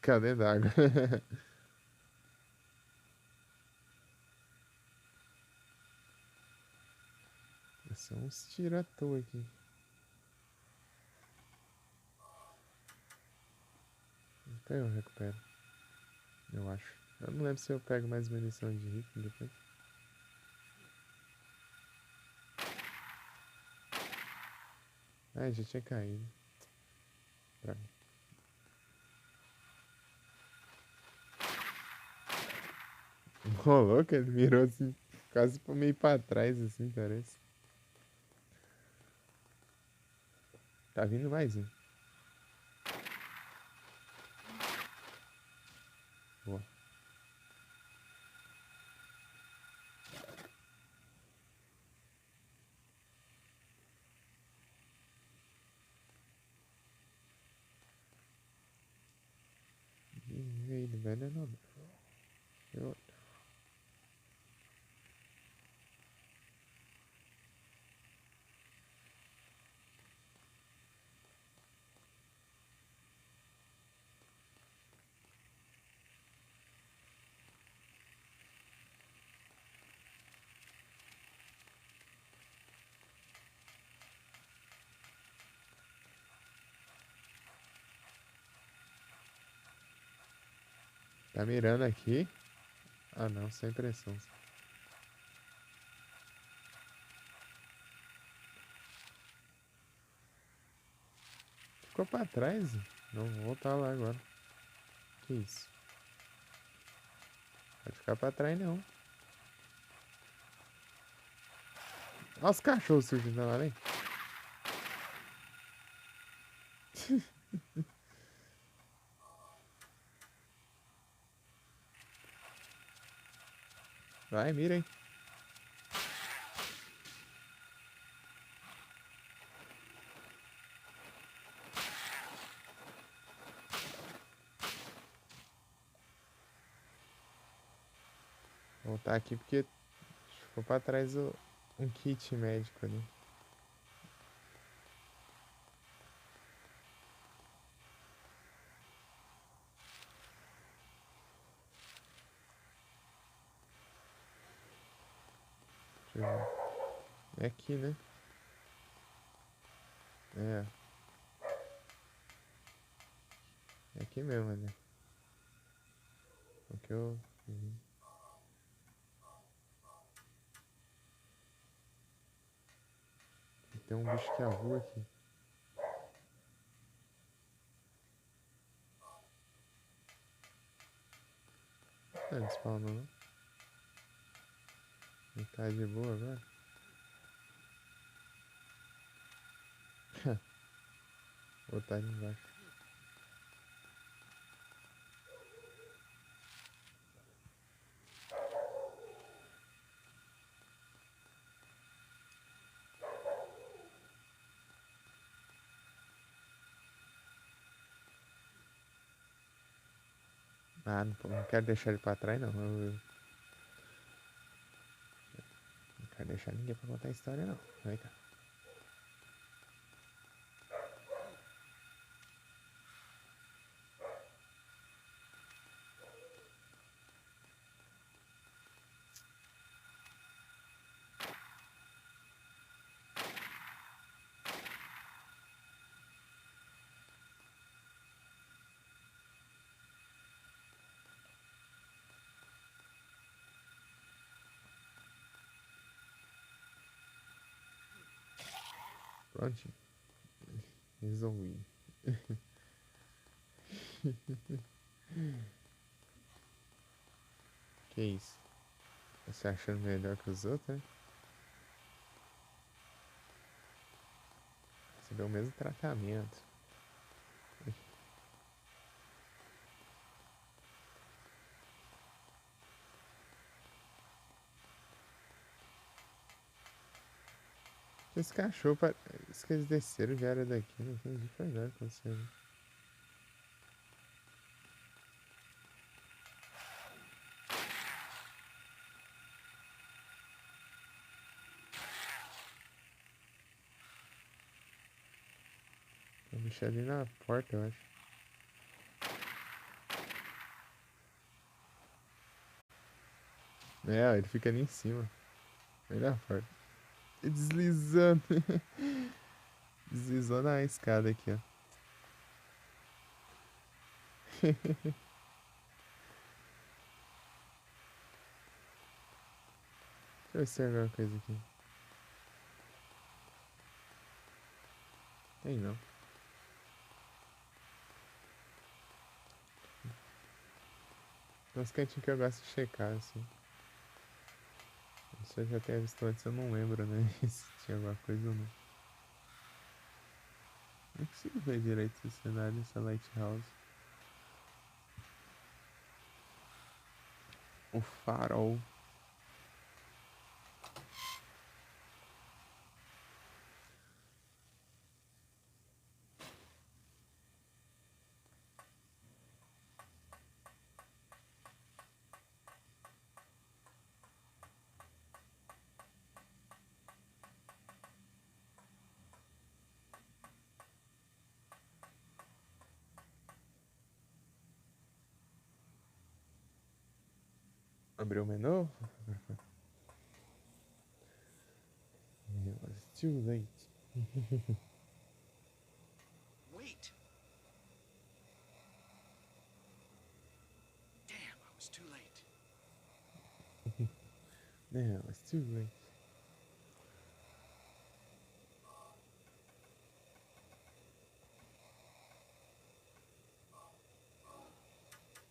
Speaker 1: ficar dentro d'água. São uns tiros à toa aqui. Até eu recupero. Eu acho. Eu não lembro se eu pego mais munição de rico depois. Ah, já tinha caído. Droga. Ô, louco, ele mirou assim, quase meio pra trás, assim, parece. Tá vindo mais um. Boa. Ih, ele velho não. Eu... Tá mirando aqui. Ah não, sem pressão. Ficou pra trás? Não vou voltar lá agora. Que isso? Pode ficar pra trás não. Olha os cachorros surgindo lá, né? Vai, mira aí. Vou voltar aqui porque ficou pra trás um kit médico ali. Deixa eu ver. É aqui, né? É. É aqui mesmo, né? O que eu... Tem um bicho que avua aqui. Não despawnou não. Ele tá de boa agora. Vou botar ali embaixo. Ah, não quero deixar ele pra trás não. Eu não quero deixar ninguém pra contar a história não. Vem cá. Pronto. Resolvi. Que isso? Tá se achando melhor que os outros, né? Você deu o mesmo tratamento. Esse cachorro, parece que eles desceram já era daqui. Não entendi, foi nada acontecendo. Tem um bicho ali na porta, eu acho. É, ele fica ali em cima. Melhor parte. E deslizando. Deslizou na escada aqui, ó. Deixa eu ver se tem alguma coisa aqui. Tem não. Tem uns cantinhos que eu gosto de checar, assim. Se eu já tenha visto antes, eu não lembro, né? Se tinha alguma coisa ou não. Não consigo ver direito esse cenário, essa lighthouse. O farol. Abriu o menu? It's too late.
Speaker 2: Wait! Damn, I was too late.
Speaker 1: Now it's too late.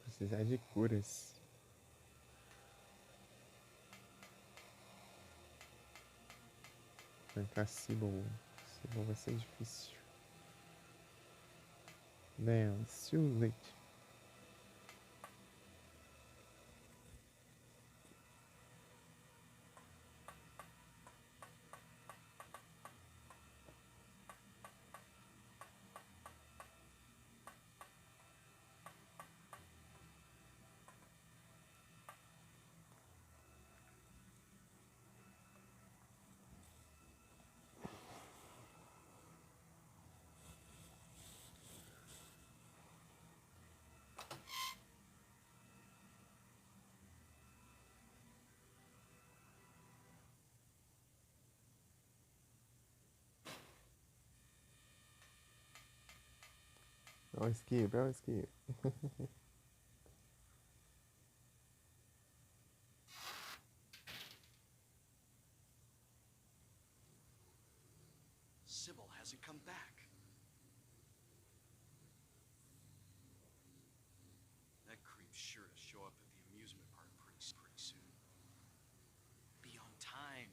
Speaker 1: Precisar de curas. Trancar Sybil. Sybil vai ser difícil. Now it's too late. É um esquiva, é um esquiva.
Speaker 2: Sybil hasn't come back. That creep's sure to show up at the amusement park pretty soon. Be on time.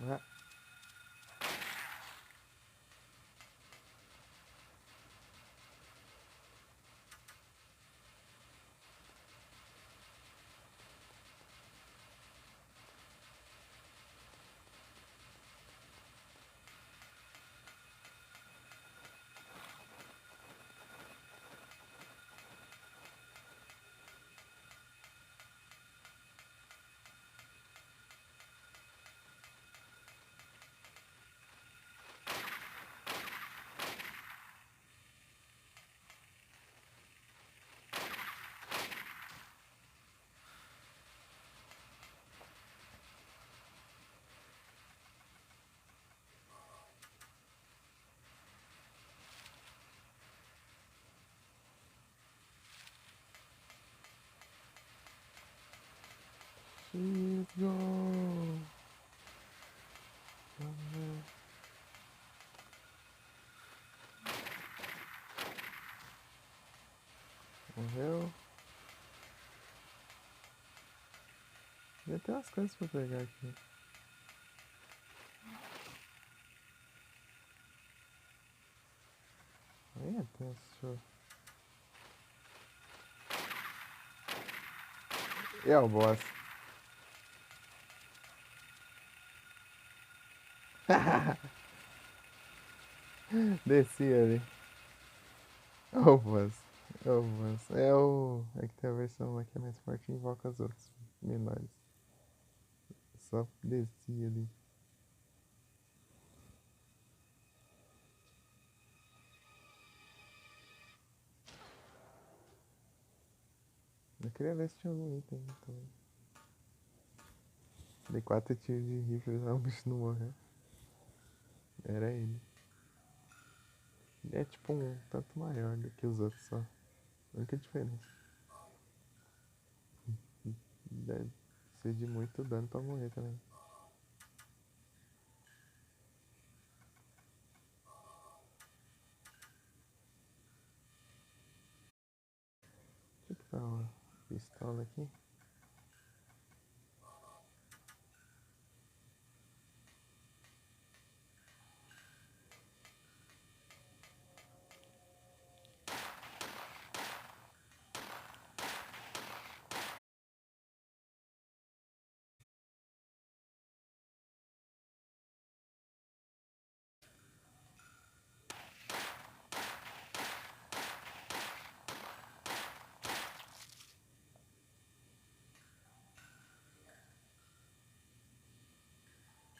Speaker 1: Ah, Morreu. Já tem umas coisas pra pegar aqui. Aí é tenso, show. E é o boss. Desci ali. O boss. O boss. É que tem a versão lá que é mais forte e invoca as outras menores. Só desci ali. Eu queria ver se tinha algum item também. Dei 4 tiros de rifle e o bicho não morreu. Era ele. Ele é tipo um tanto maior do que os outros só. A única diferença. Deve ser de muito dano pra morrer também. Deixa eu pegar uma pistola aqui.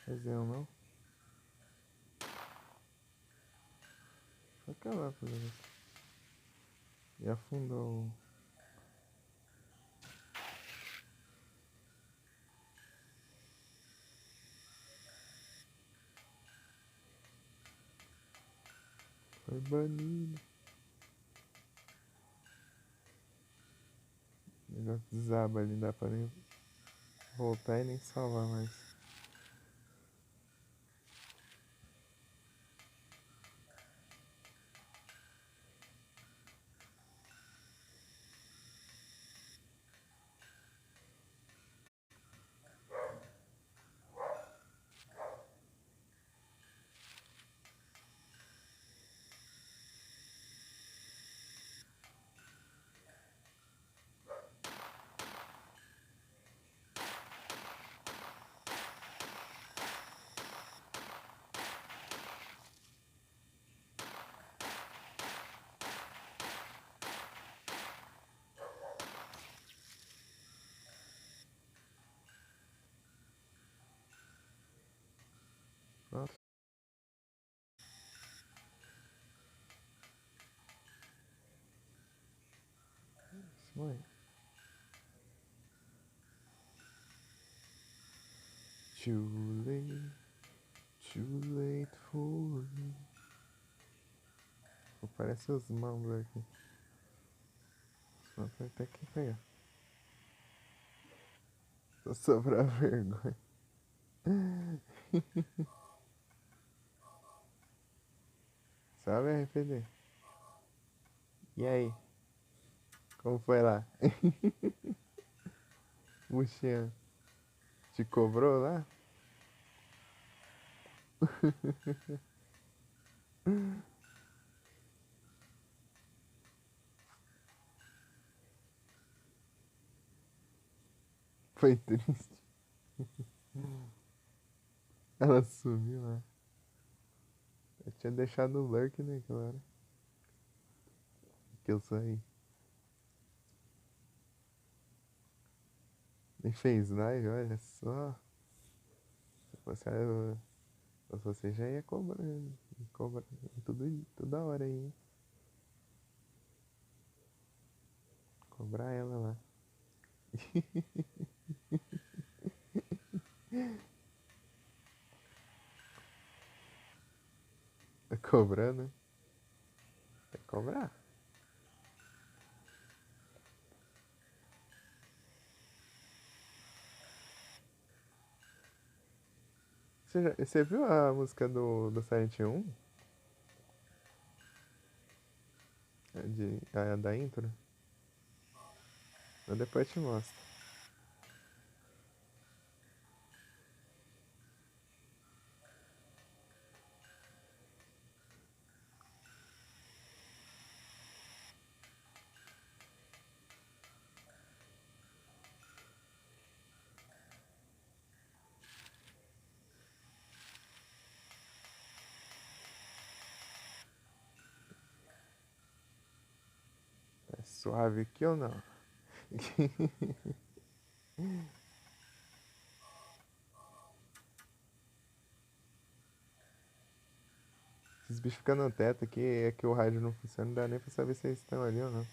Speaker 1: Fazer um não. Só que lá fazendo isso. E afundou o. Foi banido. O negócio desaba ali, não dá pra nem voltar e nem salvar mais. Pronto. Isso aí. Too late for me. Pô, parece os mambos aqui. Senão vai ter que pegar. Só sobrar vergonha. Salve, RPD. E aí? Como foi lá? O Xian te cobrou lá? Foi triste. Ela sumiu lá. Eu tinha deixado o lurk, né, claro. Que eu saí. Nem fez live, olha só. Se fosse você já ia cobrando. Cobra toda hora aí, hein? Cobrar ela lá. Tá cobrando? Tem que cobrar. Você viu a música do Silent Hill 1? A da intro? Eu depois te mostro. É suave aqui ou não? Esses bichos ficam no teto aqui, é que o rádio não funciona, não dá nem pra saber se eles estão ali ou não.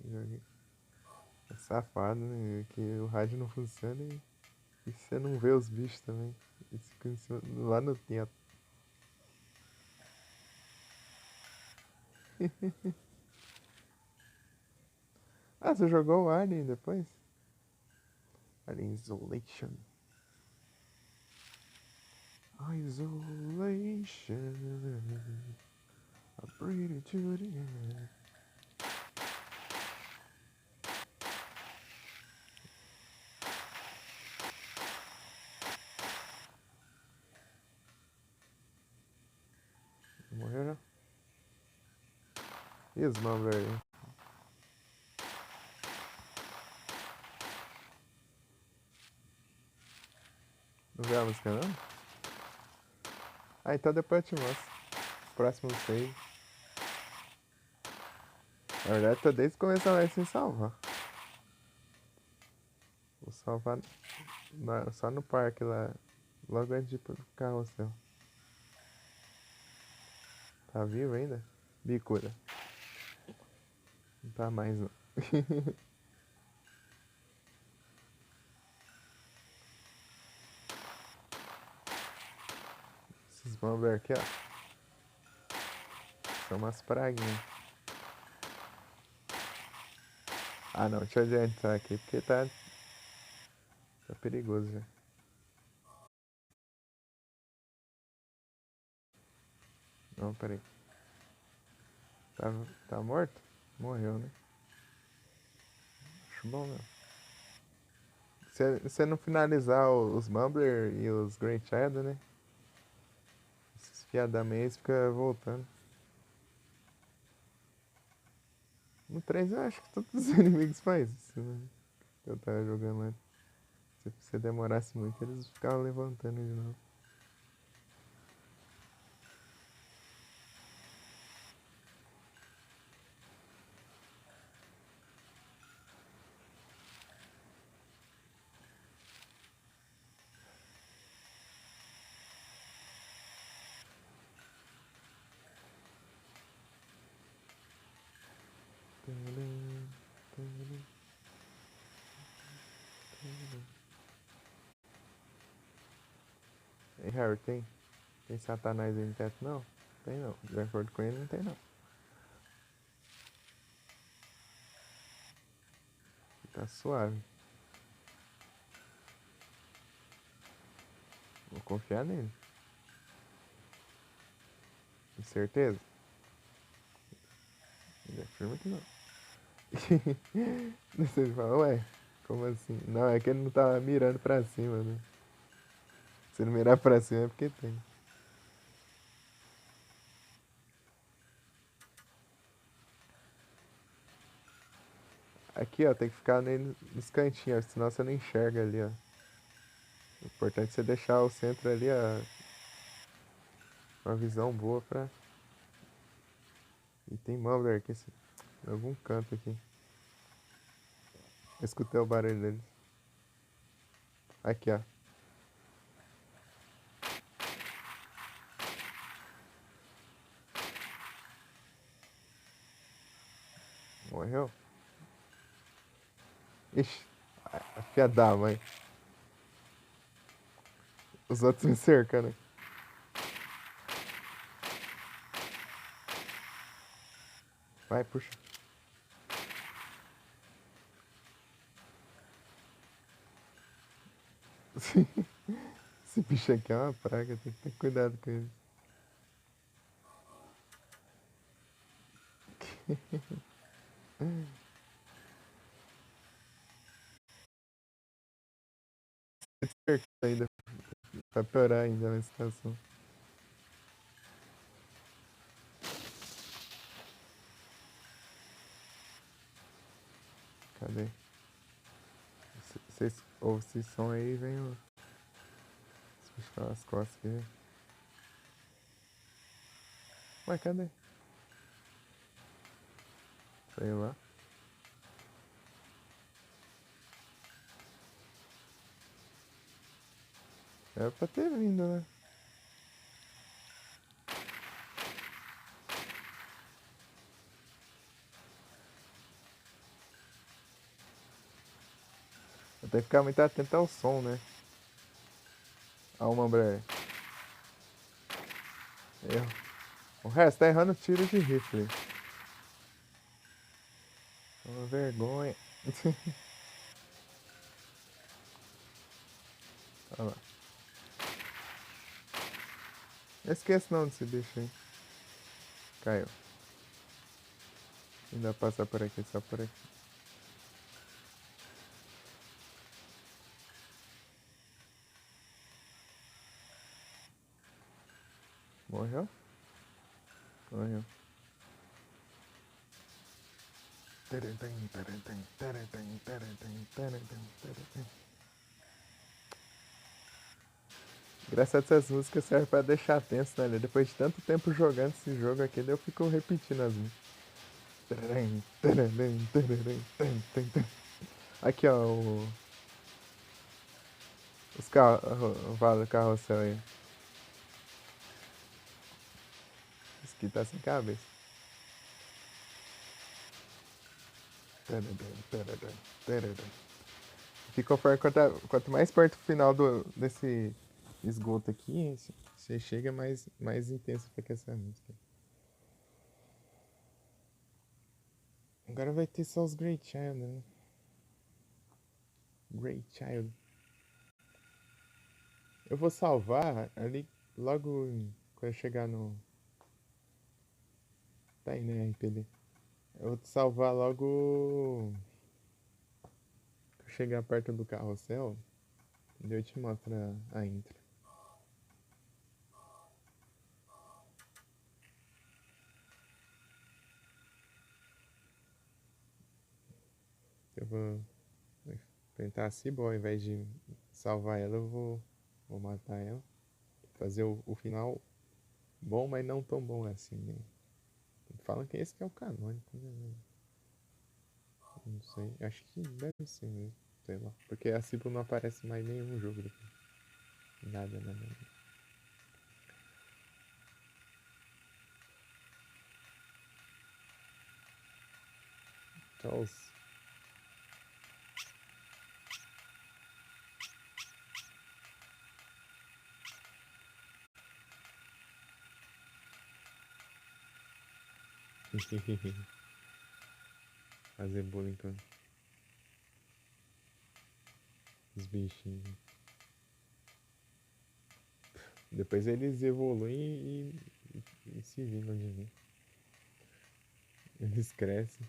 Speaker 1: Joguei. É safado, né? Que o rádio não funciona e você não vê os bichos também. Eles ficam em cima, lá no teto. Ah, você jogou o Alien depois? Alien Isolation. Isolation. I breathe it to the end. Morreu já? E os Mumbler aí? Não vê a música não? Ah, então depois eu te mostro. Próximo save. Na verdade, tô desde o começo da live sem salvar. Vou salvar só no parque lá. Logo antes de ir pro carrossel. Tá vivo ainda? Bicuda. Não tá mais não. Esses Mumbler aqui, ó. São umas praguinhas. Ah não, deixa eu adiantar aqui porque tá perigoso já. Não, peraí. Tá morto? Morreu, né? Acho bom mesmo. Se você não finalizar os Mumbler e os Great Shadow, né? Esses fiadamente fica voltando. No 3 eu acho que todos os inimigos fazem isso, né? Eu tava jogando lá. Se você demorasse muito, eles ficavam levantando de novo. Ei, Harry, tem Satanás aí no teto? Não, tem não. De acordo com ele, não tem não. Tá suave. Vou confiar nele. Com certeza? Ele afirma que não. Você fala, ué, como assim? Não, é que ele não tava mirando pra cima, né? Se ele mirar pra cima é porque tem. Aqui, ó, tem que ficar nele nos cantinhos, senão você não enxerga ali, ó. O importante é você deixar o centro ali, ó, uma visão boa pra... E tem Mumbler aqui, em algum canto aqui. Eu escutei o barulho dele. Aqui, ó. Morreu? Ixi, a filha da mãe. Os outros me cercando. Vai, puxa. Esse bicho aqui é uma praga, tem que ter cuidado com ele. Ainda pra piorar ainda a situação. Cadê? Vocês ouvem esse som aí, vem o. Os bichos pelas costas aqui. Ué, cadê? Sei lá. Era pra ter vindo, né? Eu tenho que ficar muito atento ao som, né? Ó, uma breve. Erro. O resto tá errando tiro de rifle. Uma vergonha. Olha lá. Não esqueça não desse bicho aí. Caiu. Ainda passar por aqui, só por aqui. Morreu? Morreu. Graças a essas músicas serve pra deixar tenso, né? Depois de tanto tempo jogando esse jogo aqui, eu fico repetindo as músicas. Aqui, ó, os carros, o vale do carrossel aí. Esse aqui tá sem cabeça. Aqui, conforme quanto mais perto do final desse esgoto aqui, você chega, mais intenso fica essa música. Agora vai ter só os Great Child, né? Great Child. Eu vou salvar ali logo quando eu chegar no. Tá aí, né, RPD? Eu vou salvar logo. Quando eu chegar perto do carrossel, daí eu te mostro a intro. Eu vou enfrentar a Cibo, ao invés de salvar ela, eu vou matar ela. Fazer o final bom, mas não tão bom assim, né? Falam que esse que é o canônico, né? Não sei, acho que deve ser mesmo, sei lá. Porque a Cibo não aparece mais em nenhum jogo depois. Nada, nada, nada. Só os. Fazer bullying com os bichinhos. Depois eles evoluem e se vingam de mim. Eles crescem.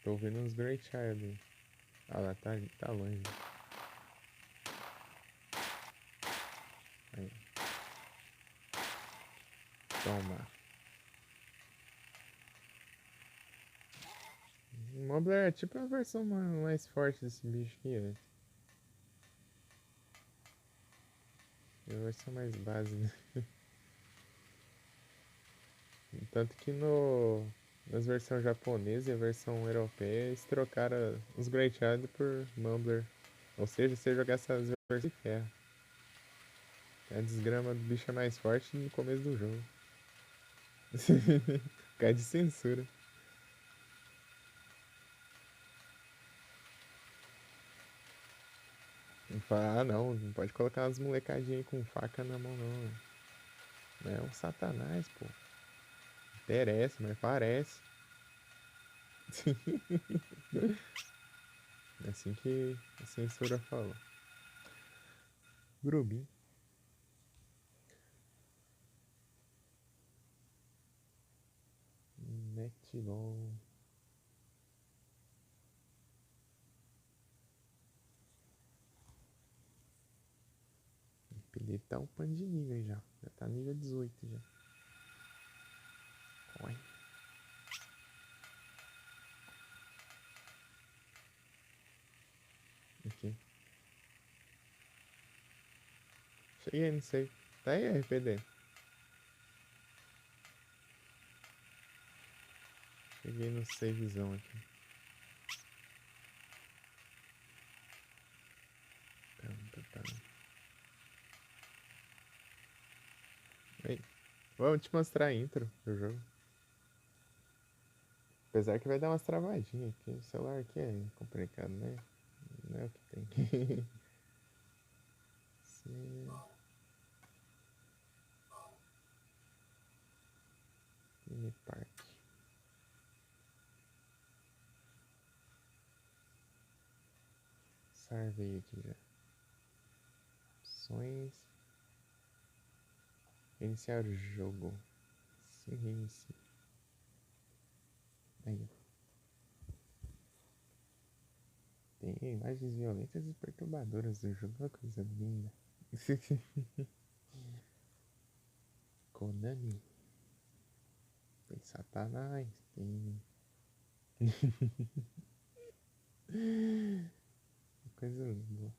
Speaker 1: Tô vendo uns Great Child. Ah lá, tá longe. Aí. Toma. O Mobler é tipo a versão mais forte desse bicho aqui, velho. É a versão mais básica. Tanto que nas versões japonesa e a versão europeia, eles trocaram os Great Child por Mumbler. Ou seja, se você jogar essas versões de ferro. A desgrama do bicho é mais forte no começo do jogo. Cai de censura. Fala, ah não pode colocar umas molecadinhas aí com faca na mão não. É um satanás, pô. Interessa, mas parece. É assim que a censura falou. Grubinho. Metilol. O apelido tá upando de nível já. Já tá nível 18 já. Corre. Aqui. Cheguei, não sei. Tá aí, RPD. Cheguei no savezão aqui. Aí. Vamos te mostrar a intro do jogo. Apesar que vai dar umas travadinhas aqui. O celular aqui é complicado, né? Não é o que tem. Sim. Mini Park. Salvei aqui já. Opções. Iniciar o jogo. Sim, reinicia. Aí. Tem imagens violentas e perturbadoras do jogo. Uma coisa linda. Konami. Tem Satanás. Tem. Coisa boa.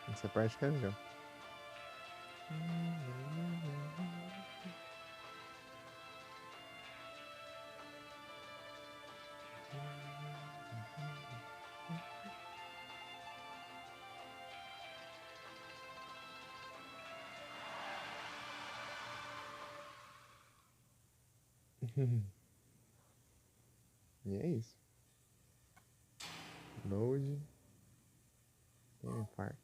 Speaker 1: Essa parte que é legal. E é isso. Load. Game Park.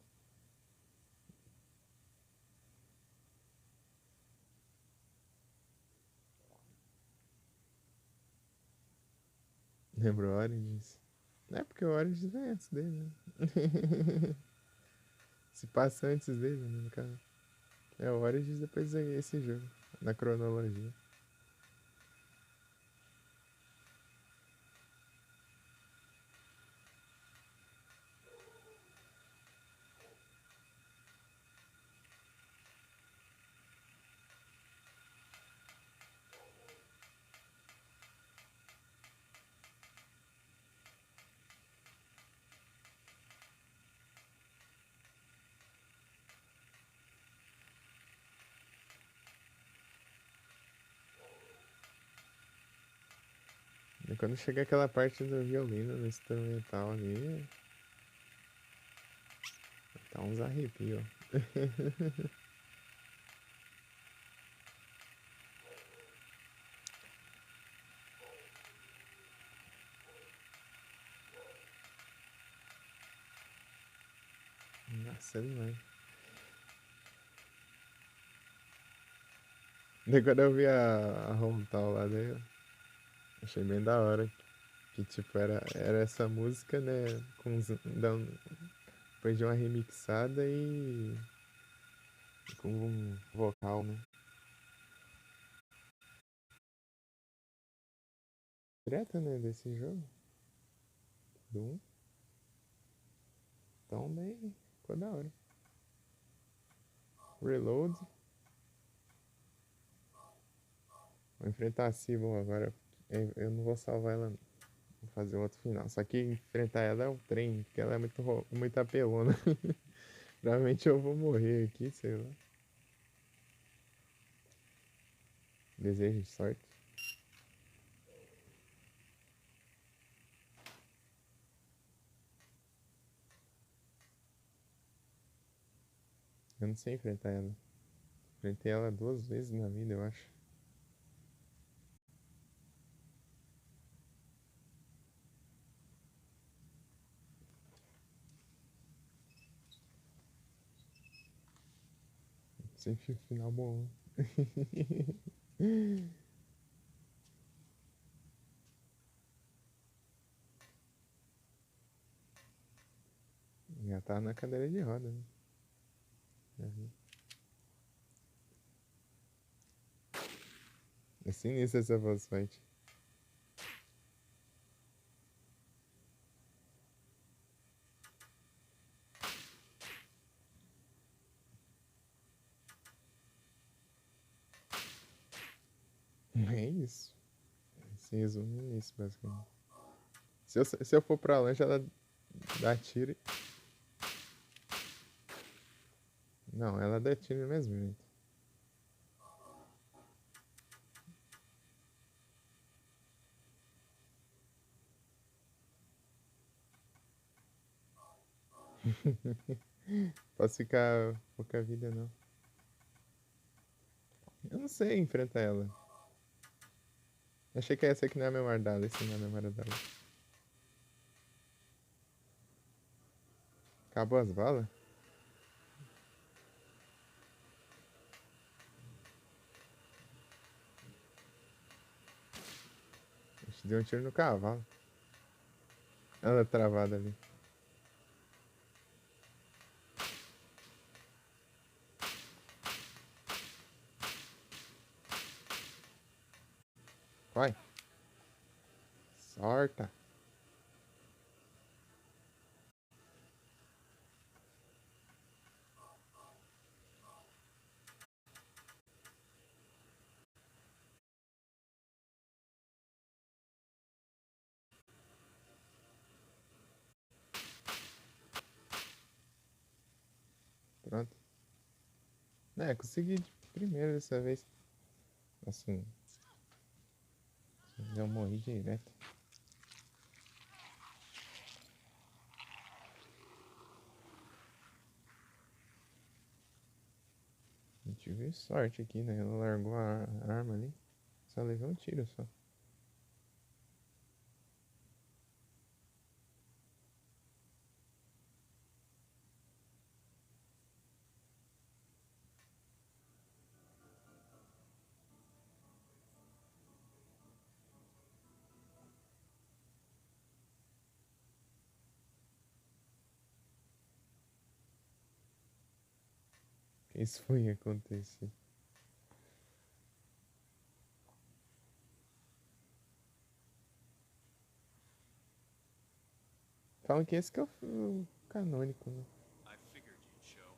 Speaker 1: Lembrou Origins? Não é porque o Origins é antes dele, né? Se passa antes dele, né, no caso. É o Origins depois é esse jogo. Na cronologia. E quando chega aquela parte do violino, no instrumental ali, tá uns arrepios, ó. Nossa, demais. Daí quando eu vi a Hometown lá, daí eu achei bem da hora. Que tipo, era essa música, né? Depois de uma remixada e com um vocal, né? Direto, né? Desse jogo. Do 1. Então, bem, ficou da hora. Reload. Vou enfrentar a Sibon agora. Eu não vou salvar ela, não. Vou fazer outro final. Só que enfrentar ela é um trem, porque ela é muito apelona. Provavelmente eu vou morrer aqui, sei lá. Desejo de sorte. Eu não sei enfrentar ela. Enfrentei ela 2 vezes na vida, eu acho. Sempre final bom. Já tá na cadeira de roda, né? Uhum. É sinistra essa boss fight. É isso. Se resume nisso, basicamente. Se eu for pra lanche, ela dá tiro. Não, ela dá tiro mesmo, gente. Posso ficar pouca vida, não. Eu não sei enfrentar ela. Achei que essa aqui não é a memória dela. Esse não é a memória dela. Acabou as balas? A gente deu um tiro no cavalo. Ela é travada ali. Vai. Sorta. Pronto. É, consegui de primeiro dessa vez. Assim, eu morri direto. Eu tive sorte aqui, né? Ela largou a arma ali. Só levei um tiro só. Isso foi acontecer. Falam que esse que é o canônico, né?
Speaker 2: I figured you'd show.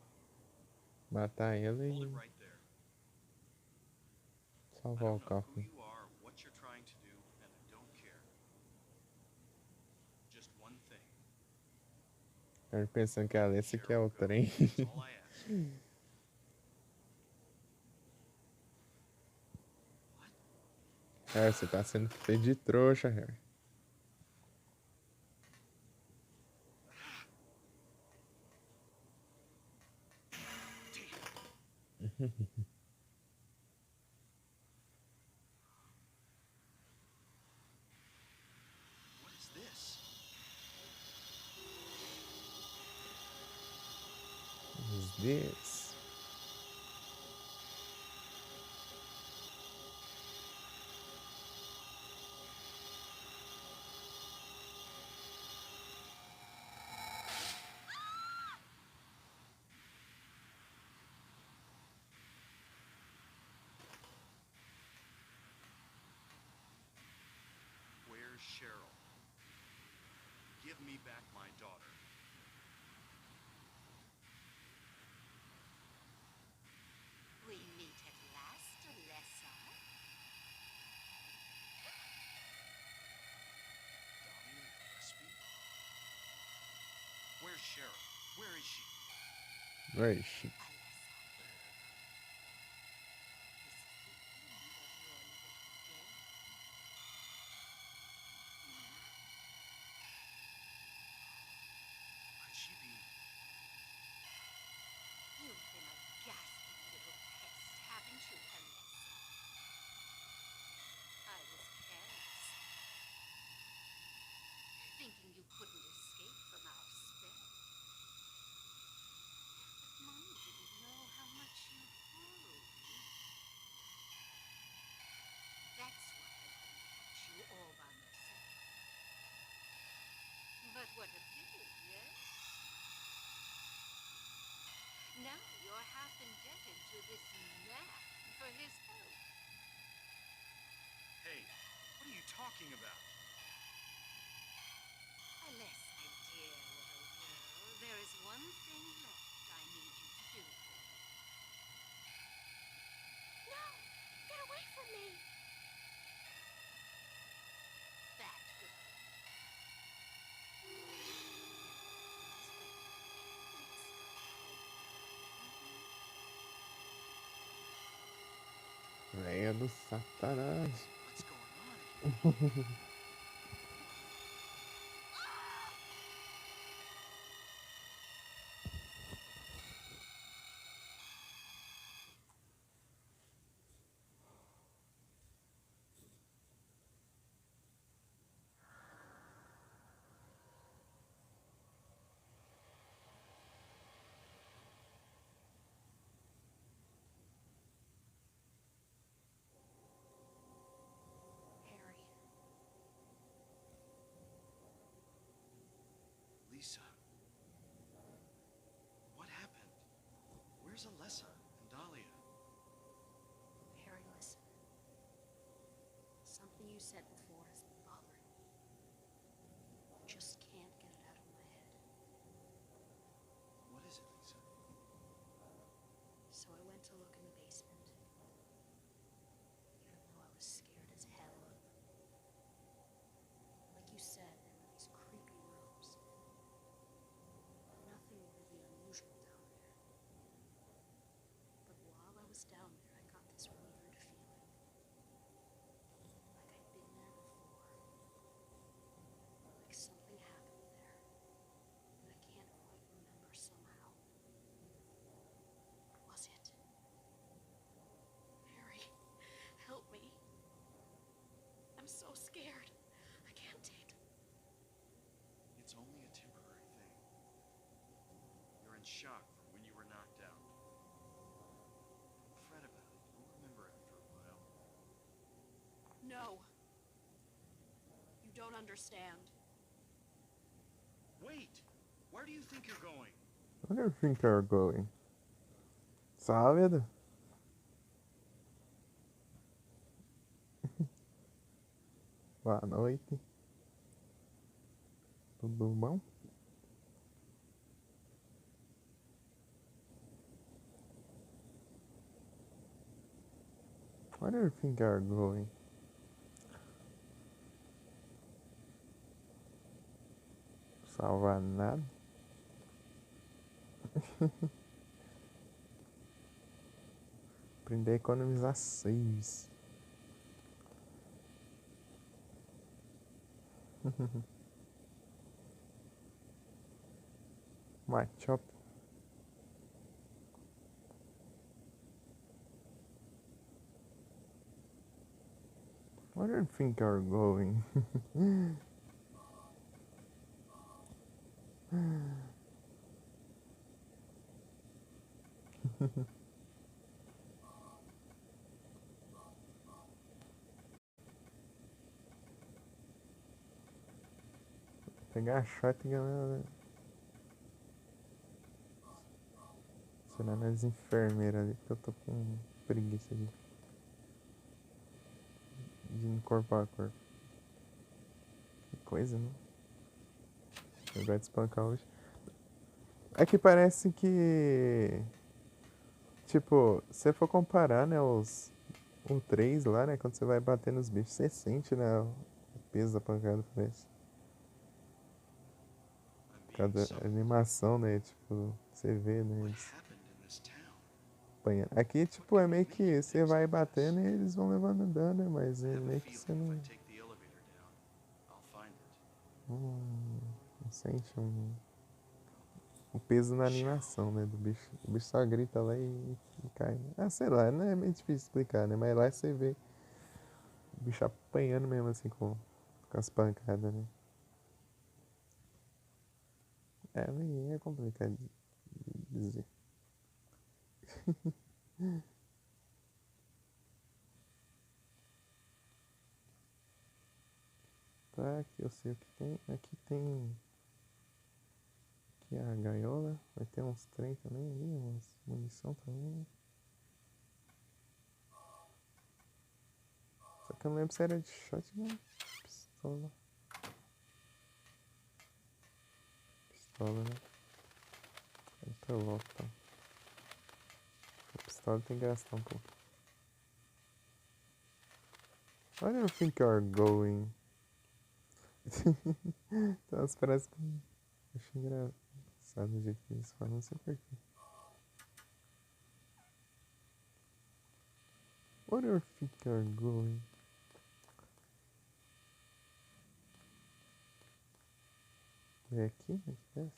Speaker 1: Matar ela
Speaker 2: Hold
Speaker 1: e
Speaker 2: it right there. I
Speaker 1: salvar o
Speaker 2: don't know who
Speaker 1: Kaufman.
Speaker 2: you are, what you're trying to do, and I don't care. Just one thing.
Speaker 1: Eu pensando que esse aqui é
Speaker 2: Cheryl
Speaker 1: o
Speaker 2: go.
Speaker 1: trem.
Speaker 2: That's all I ask.
Speaker 1: Harry, você tá sendo feito de trouxa, Harry.
Speaker 2: What is this?
Speaker 1: What is this?
Speaker 2: Where's Cheryl? Give me back my daughter.
Speaker 5: We meet at last, Alessa.
Speaker 2: Dahlia Gillespie? Where's Cheryl? Where is she?
Speaker 1: Where is she?
Speaker 5: Alessa.
Speaker 2: Could she be?
Speaker 5: You've been a ghastly little pest, haven't you, Alessa? I was careless, thinking you couldn't escape from our spell. But Mommy didn't know how much you grew. That's why I couldn't catch you all by myself. But what a pity, yes? Now you're half indebted to this man for his help.
Speaker 2: Hey, what are you talking about?
Speaker 5: Unless, my dear little girl, there is one thing left I need you to do for me.
Speaker 4: No! Get away from me!
Speaker 5: That girl.
Speaker 1: Véia do Satanás.
Speaker 2: What's going on here?
Speaker 4: Harry.
Speaker 2: Lisa. What happened? Where's Alessa and Dahlia?
Speaker 4: Harry, listen. Something you said before has been bothering me. Just can't get it out of my head.
Speaker 2: What is it, Lisa?
Speaker 4: So I went to look in the basement. Even though I was scared as hell. Like you said, there were these creepy rooms. Nothing really unusual down there. But while I was down there, I got this weird feeling. Like I'd been there before. Like something happened there. But I can't quite remember somehow. What was it? Harry, help me. I'm so scared. I can't take it.
Speaker 2: It's only a temporary thing. You're in shock from when you were knocked out. Don't fret about it. You'll remember after a while.
Speaker 4: No. You don't understand.
Speaker 2: Wait! Where do you think you're going?
Speaker 1: Where do you think you're going? Sálvida? Boa noite. Tudo bom? Where do you think you're going? Salvar nada. Aprender a economizar saves. Machop. do you think you're going? Pegar a shotgun lá. Será nas enfermeiras ali, porque eu tô com preguiça de ir corpo a corpo. Que coisa, né? Eu gosto de espancar hoje. É que parece que. Tipo, se você for comparar, né, o 3 lá, né, quando você vai bater nos bichos, você sente, né, o peso da pancada, parece.
Speaker 2: I'm being
Speaker 1: Cada
Speaker 2: so.
Speaker 1: animação, né, tipo, você vê, né,
Speaker 2: What
Speaker 1: eles
Speaker 2: happened in this town?
Speaker 1: apanhando. Aqui, tipo, é meio que você vai batendo e eles vão levando dano, né, mas
Speaker 2: I
Speaker 1: é
Speaker 2: have a
Speaker 1: meio que você
Speaker 2: feeling if I
Speaker 1: não,
Speaker 2: take the elevator down, I'll find it.
Speaker 1: não, não sente o peso na animação, né, do bicho. O bicho só grita lá e cai. Ah, sei lá, não é meio difícil explicar, né, mas lá você vê o bicho apanhando mesmo, assim, com as pancadas, né. É, meio é complicado de dizer. Tá, aqui eu sei o que tem. Aqui tem. Aqui é a gaiola. Vai ter uns trem também ali, umas munição também. Só que eu não lembro se era de shotgun ou pistola. Pistola, né? Então volta. A pistola tem que gastar um pouco. Where do you think you're going? Então elas parecem que. Acho engraçado o jeito que eles falam, não sei porquê. Where do you think you're going? É aqui? Aqui desce?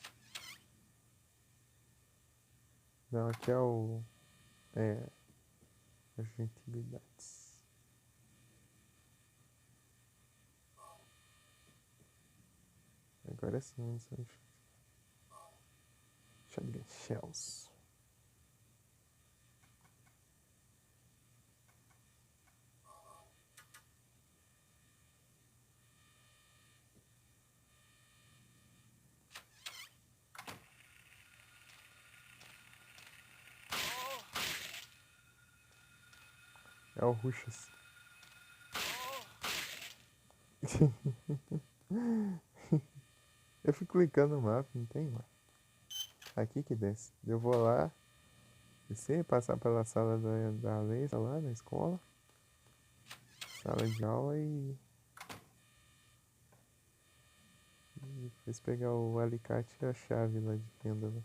Speaker 1: Não, aqui é o. É. Agentibilidades. Agora sim, munição de shotgun shells. É o Ruxas. Eu fico clicando no mapa, não tem lá. Aqui que desce. Eu vou lá, descer, passar pela sala da Leisa lá na escola. Sala de aula e depois pegar o alicate e a chave lá de fenda. Né?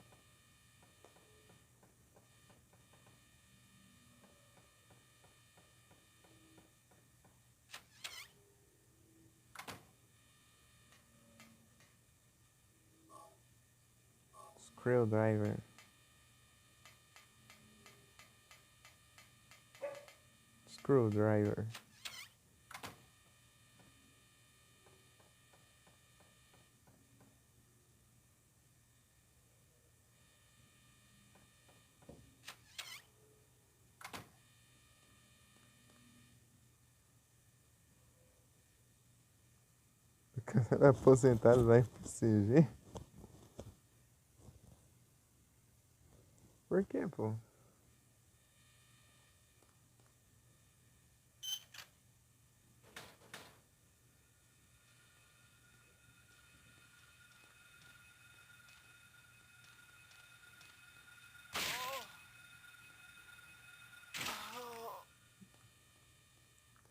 Speaker 1: Screwdriver. Screwdriver. Aposentado lá em PCG. Por quê, pô?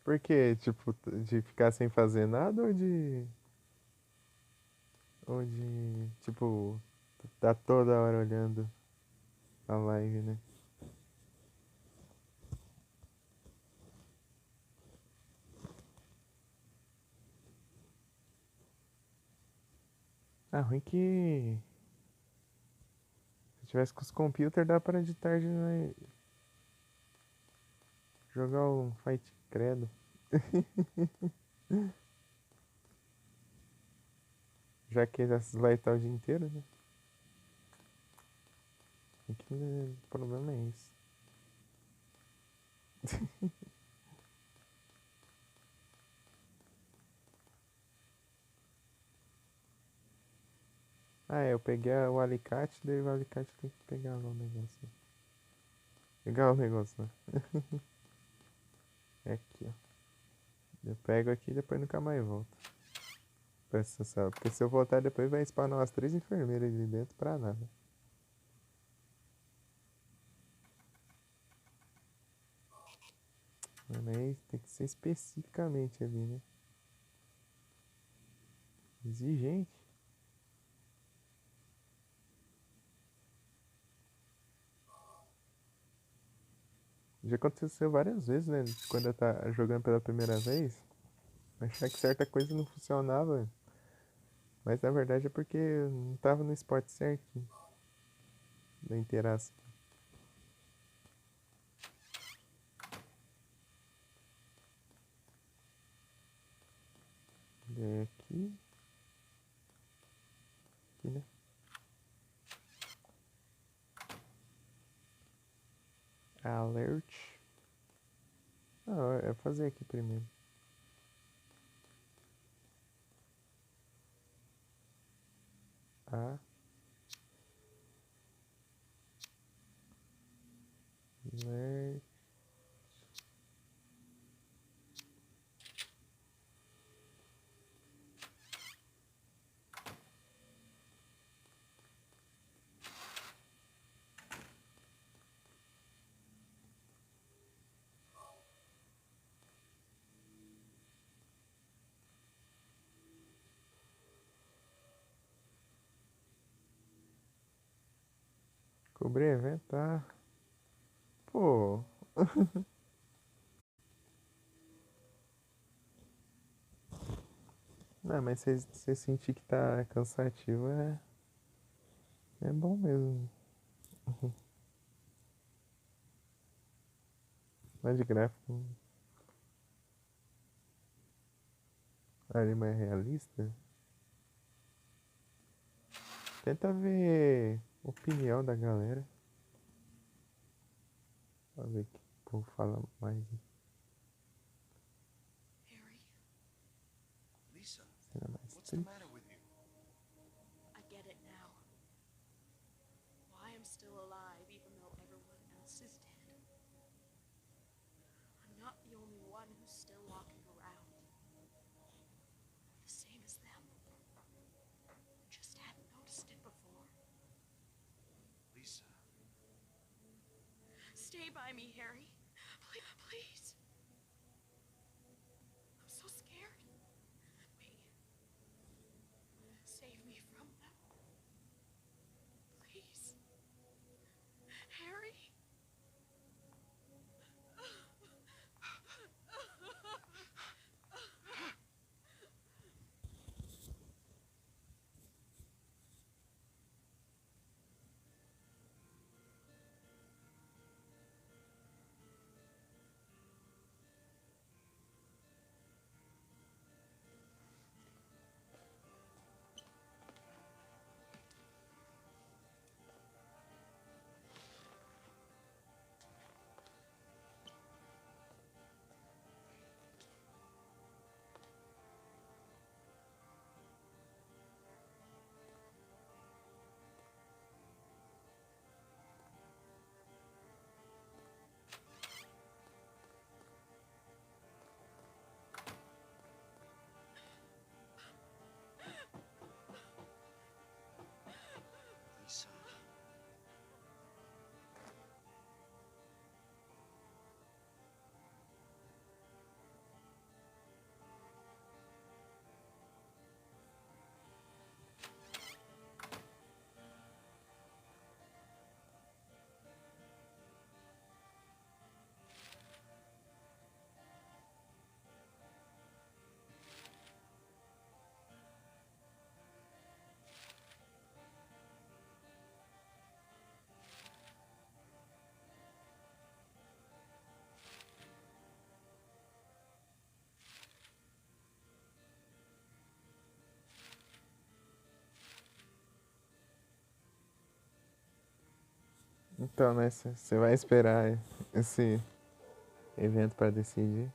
Speaker 1: Por quê? Tipo, de ficar sem fazer nada ou de. Ou de. Tipo, tá toda hora olhando a live, né? Ah, ruim que. Se tivesse com os computers, dá para de tarde, né? Jogar um Fight Credo. já que vai estar o dia inteiro, né? Aqui, né, o problema é isso. Ah, eu peguei o alicate, daí o alicate tem que pegar lá o negócio. Pegar o negócio, né? É aqui, ó. Eu pego aqui e depois nunca mais volto. Porque se eu voltar depois vai spawnar umas 3 enfermeiras ali dentro pra nada. Mano, aí tem que ser especificamente ali, né? Exigente. Já aconteceu várias vezes, né? Quando eu tava jogando pela primeira vez, achar que certa coisa não funcionava. Mas na verdade é porque eu não tava no esporte certo da interação. É aqui. Aqui, né? Alert. Ah, é fazer aqui primeiro. A. Alert. Cobrir evento, tá? Pô. Não, mas se você sentir que tá cansativo, é bom mesmo. Mas de gráfico, ali mais realista. Tenta ver opinião da galera. Pra ver o que o povo fala mais.
Speaker 2: Harry, Lisa,
Speaker 1: Cena mais
Speaker 2: what's the
Speaker 1: triste.
Speaker 2: matter with you?
Speaker 4: I get it now. Why I'm still alive even though everyone else is dead. I'm not the only one who's still walking around. The same as them. Just hadn't noticed it before.
Speaker 2: Lisa,
Speaker 4: Stay by me, Harry. Please. I'm so scared. Save me from them. Please. Harry?
Speaker 1: Então, né? Você vai esperar esse evento pra decidir?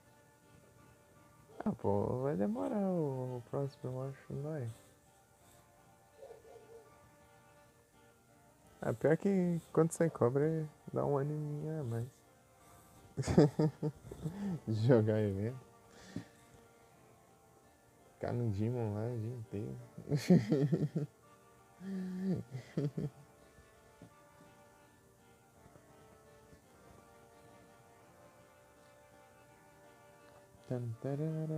Speaker 1: Ah, pô, vai demorar o próximo, eu acho, não vai? Ah, pior que quando você cobra, dá um animinho a mais. De jogar evento. Ficar no Demon lá o dia inteiro. Tan, tararara.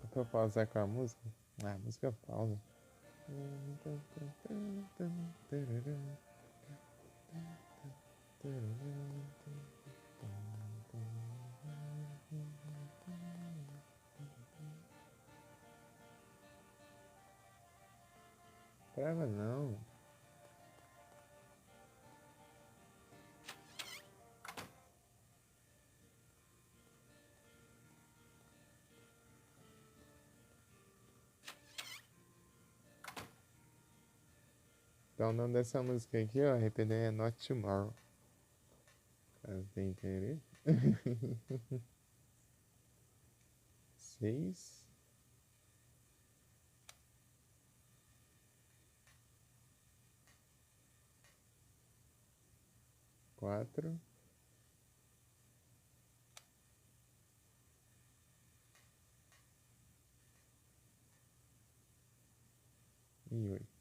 Speaker 1: Dá pra pausar com a música? Ah, a música pausa. Trava não. Então o nome dessa música aqui, ó, RPD é Not Tomorrow. Caso tenha interesse. 6. 4. E 8.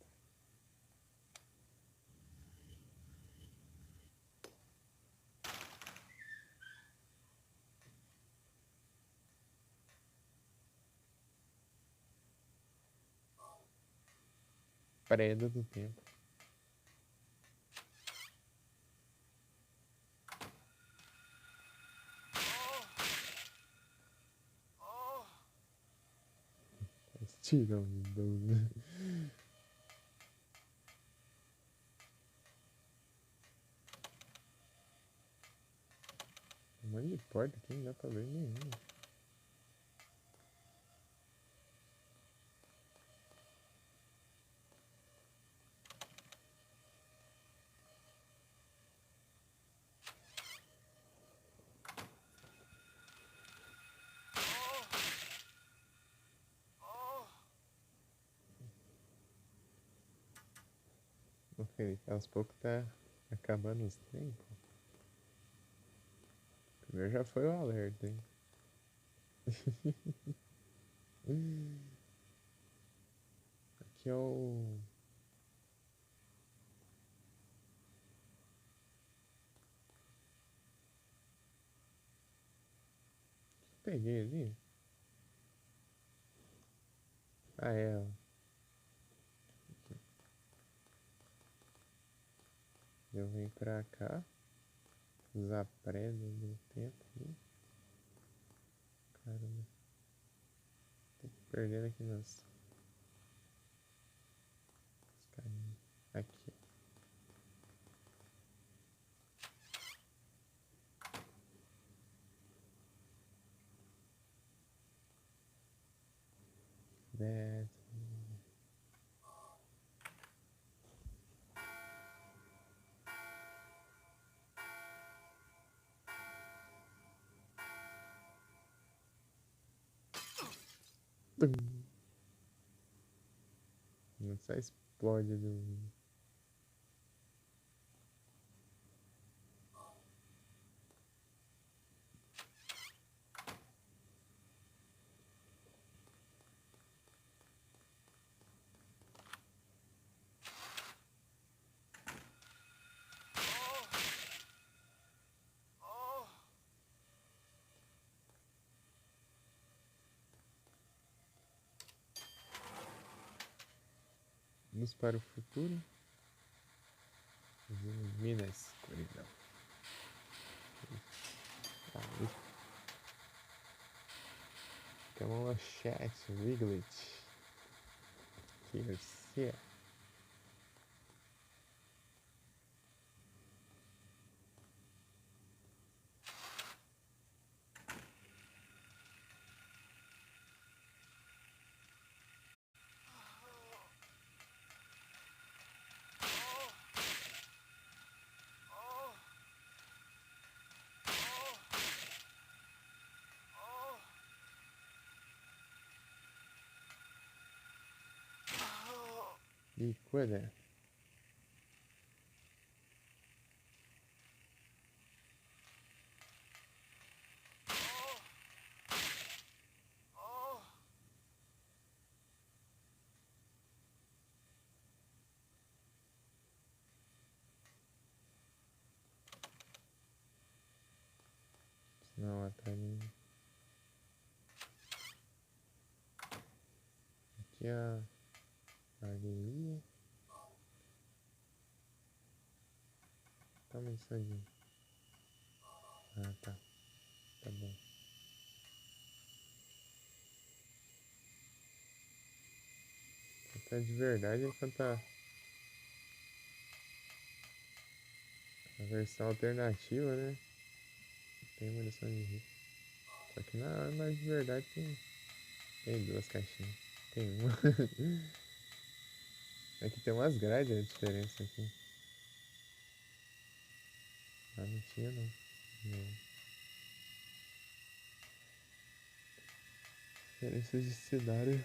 Speaker 1: Preda do tempo. Estirão do... Um monte de porta aqui, não dá pra ver nenhuma. Ok, aos poucos tá acabando os tempos. Primeiro já foi o alerta, hein? Aqui é o... Peguei ali? Ah, é, ó. Eu venho pra cá. Usar a presa do tempo ali. Caramba. Tô perdendo aqui nos caminhos. Aqui. Desce. Tum. Não só explode do... Luz para o futuro. Ilumina a escuridão. Aí. Camalochete, Wiglet. Garcia. E coisa. Não, tá ali. Aqui a areia. Tá mensagem. Ah, tá. Tá bom. Tá de verdade enquanto a versão alternativa, né? Tem munição de risco. Só que na arma de verdade tem duas caixinhas. Tem uma. Aqui tem umas grades a diferença aqui. Ah, não tinha não. Não. Diferenças de cenário.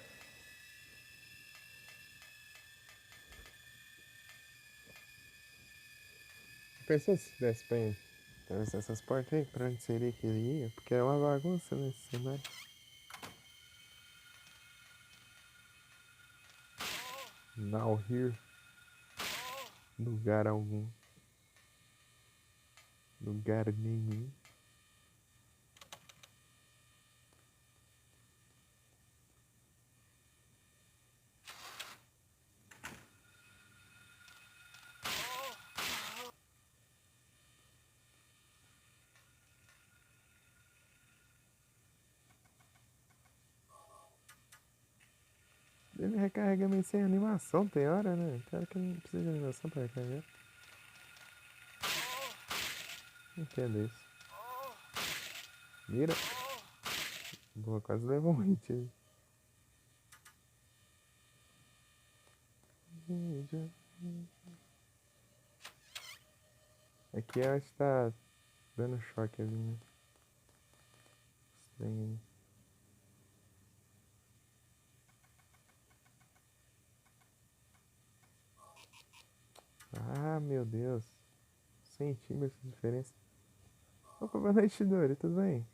Speaker 1: Pensou se desse pra atravessar essas portas aí? Pra onde seria que ele ia? Porque é uma bagunça nesse cenário. Now here. Lugar algum. Lugar nenhum. Ele recarrega meio sem animação, tem hora, né? Tem hora que não precisa de animação pra recarregar. Não entendo isso. Mira. Boa, quase levou um hit aí. Aqui eu acho que tá dando choque ali, né? Estranho. Ah, meu Deus. Centímetros de diferença. Opa, boa noite, Dori, tudo bem?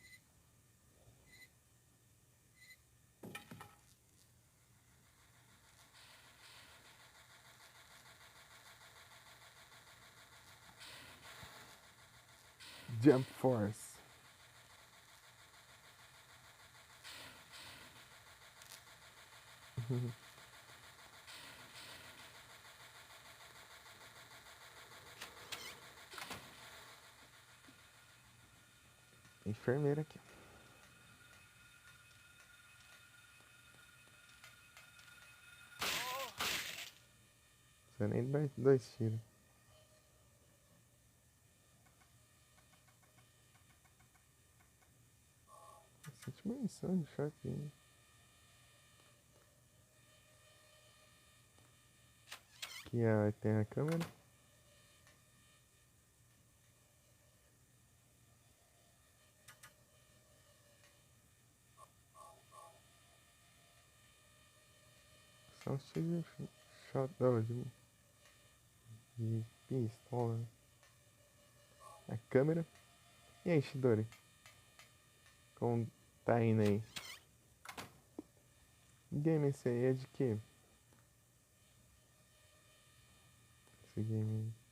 Speaker 1: Jump Force. Enfermeira aqui. Você nem dois tiros. Sente munição de choque. Aqui tem a câmera. São os tiros de shot, não, de pistola. Né? A câmera. E aí, Shidori? Como tá indo aí? Que game esse aí é de quê? Esse game aí.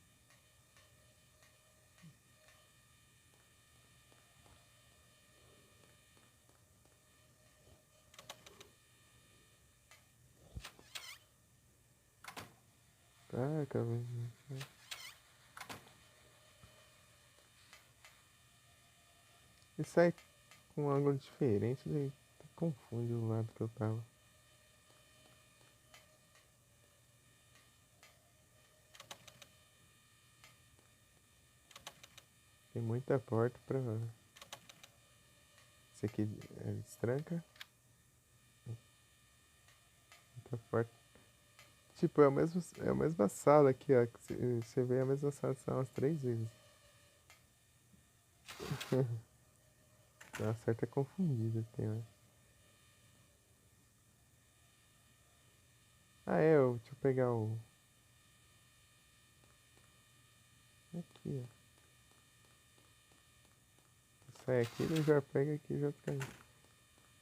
Speaker 1: Ah, acabei. E sai com um ângulo diferente, daí confunde o lado que eu tava. Tem muita porta pra. Esse aqui destranca. Muita porta. Tipo, é a mesma sala aqui, ó. Você vê a mesma sala umas 3 vezes. Dá uma certa confundida, tem, né? Ah, deixa eu pegar o. Aqui, ó. Sai aqui, ele já pega aqui e já fica aí.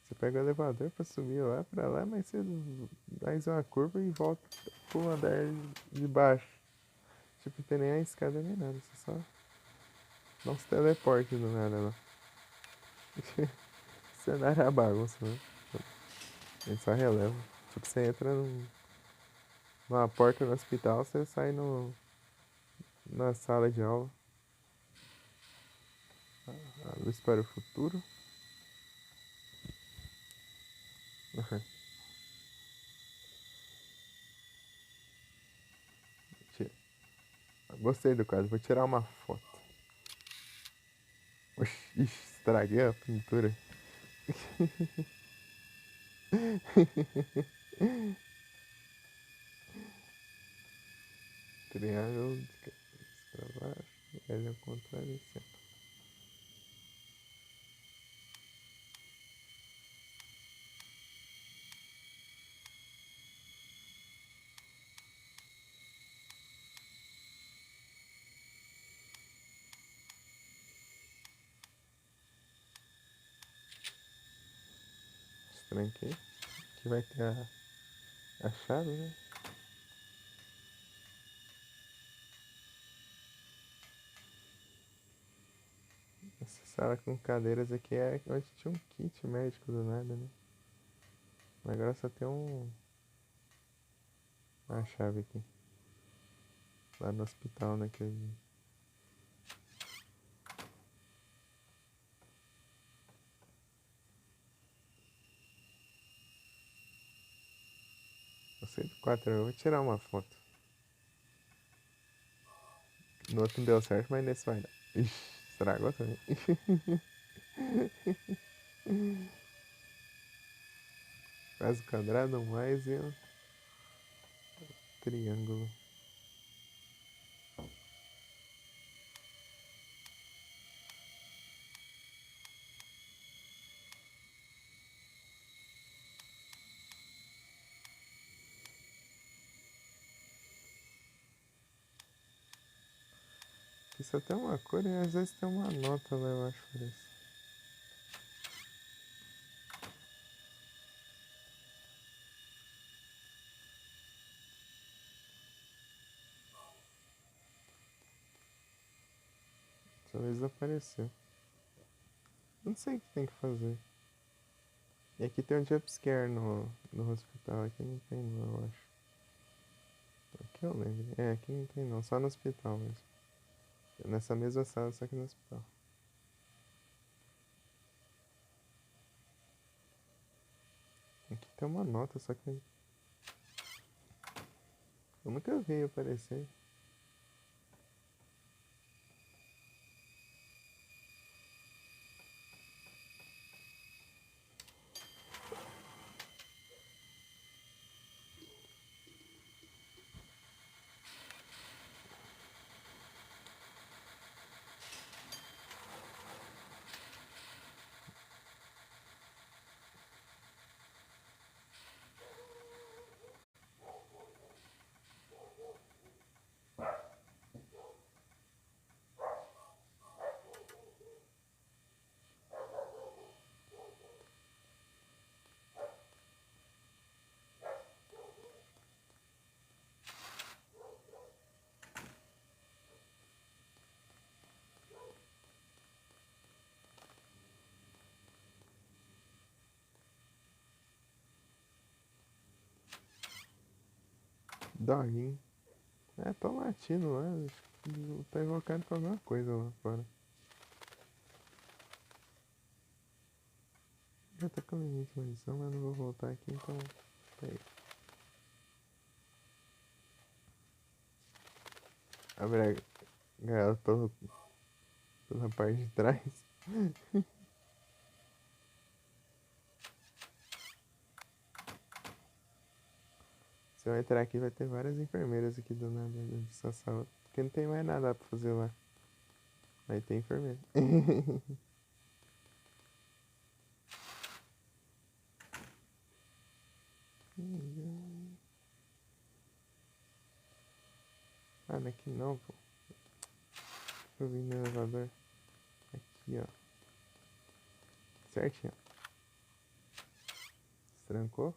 Speaker 1: Você pega o elevador pra subir lá pra lá, mas você faz uma curva e volta pro andar de baixo. Tipo, não tem nem a escada nem nada, você só dá uns teleportes do nada lá. Cenário é a bagunça, né? Ele só releva. Tipo, você entra numa porta no hospital, você sai na sala de aula. A luz para o futuro. Gostei do quadro, vou tirar uma foto. Oxi, estraguei a pintura. Triângulo de cabeça para baixo, L ao contrário e centro. Tranquei. Aqui vai ter a chave, né? Essa sala com cadeiras aqui é onde tinha um kit médico do nada, né? Mas agora só tem uma chave aqui. Lá no hospital, né? Que eu vi. Gostei do 4, eu vou tirar uma foto. No outro não deu certo, mas nesse vai dar. Ixi, estragou também. Faz o quadrado mais e o triângulo. Aqui só tem uma cor e às vezes tem uma nota lá, eu acho, por isso. Talvez apareceu. Não sei o que tem que fazer. E aqui tem um jumpscare no hospital. Aqui não tem não, eu acho. Aqui eu lembro. É, aqui não tem não. Só no hospital mesmo. Nessa mesma sala, só que no hospital. Aqui tem uma nota, só que eu nunca vi aparecer. Doguinho. É, tô latindo lá. Acho que tá invocado pra alguma coisa lá fora. Já tá com limite de munição, mas não vou voltar aqui, então. Peraí. Abre a gaiola pela parte de trás. Se eu entrar aqui, vai ter várias enfermeiras aqui do nada dessa sala. Porque não tem mais nada pra fazer lá. Aí tem enfermeira. Ah, não é aqui não, pô. Eu vim no elevador. Aqui, ó. Certinho. Trancou?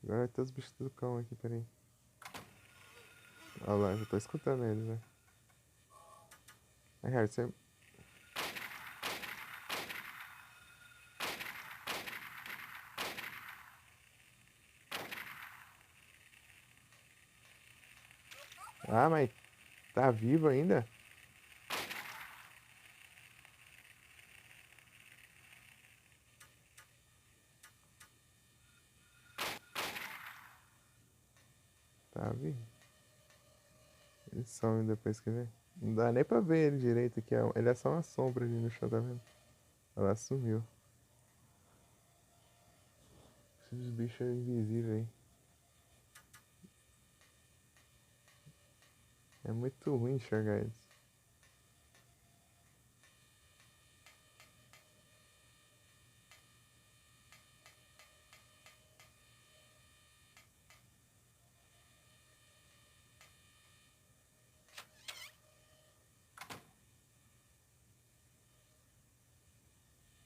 Speaker 1: Agora vai ter os bichos do cão aqui, peraí. Olha lá, eu tô escutando eles, né? Aí, Harry, você... Ah, mas tá vivo ainda? Tá vivo. Ele some depois que vê. Não dá nem pra ver ele direito aqui. Ele é só uma sombra ali no chão, tá vendo? Ela sumiu. Esses bichos é invisível aí. É muito ruim enxergar eles.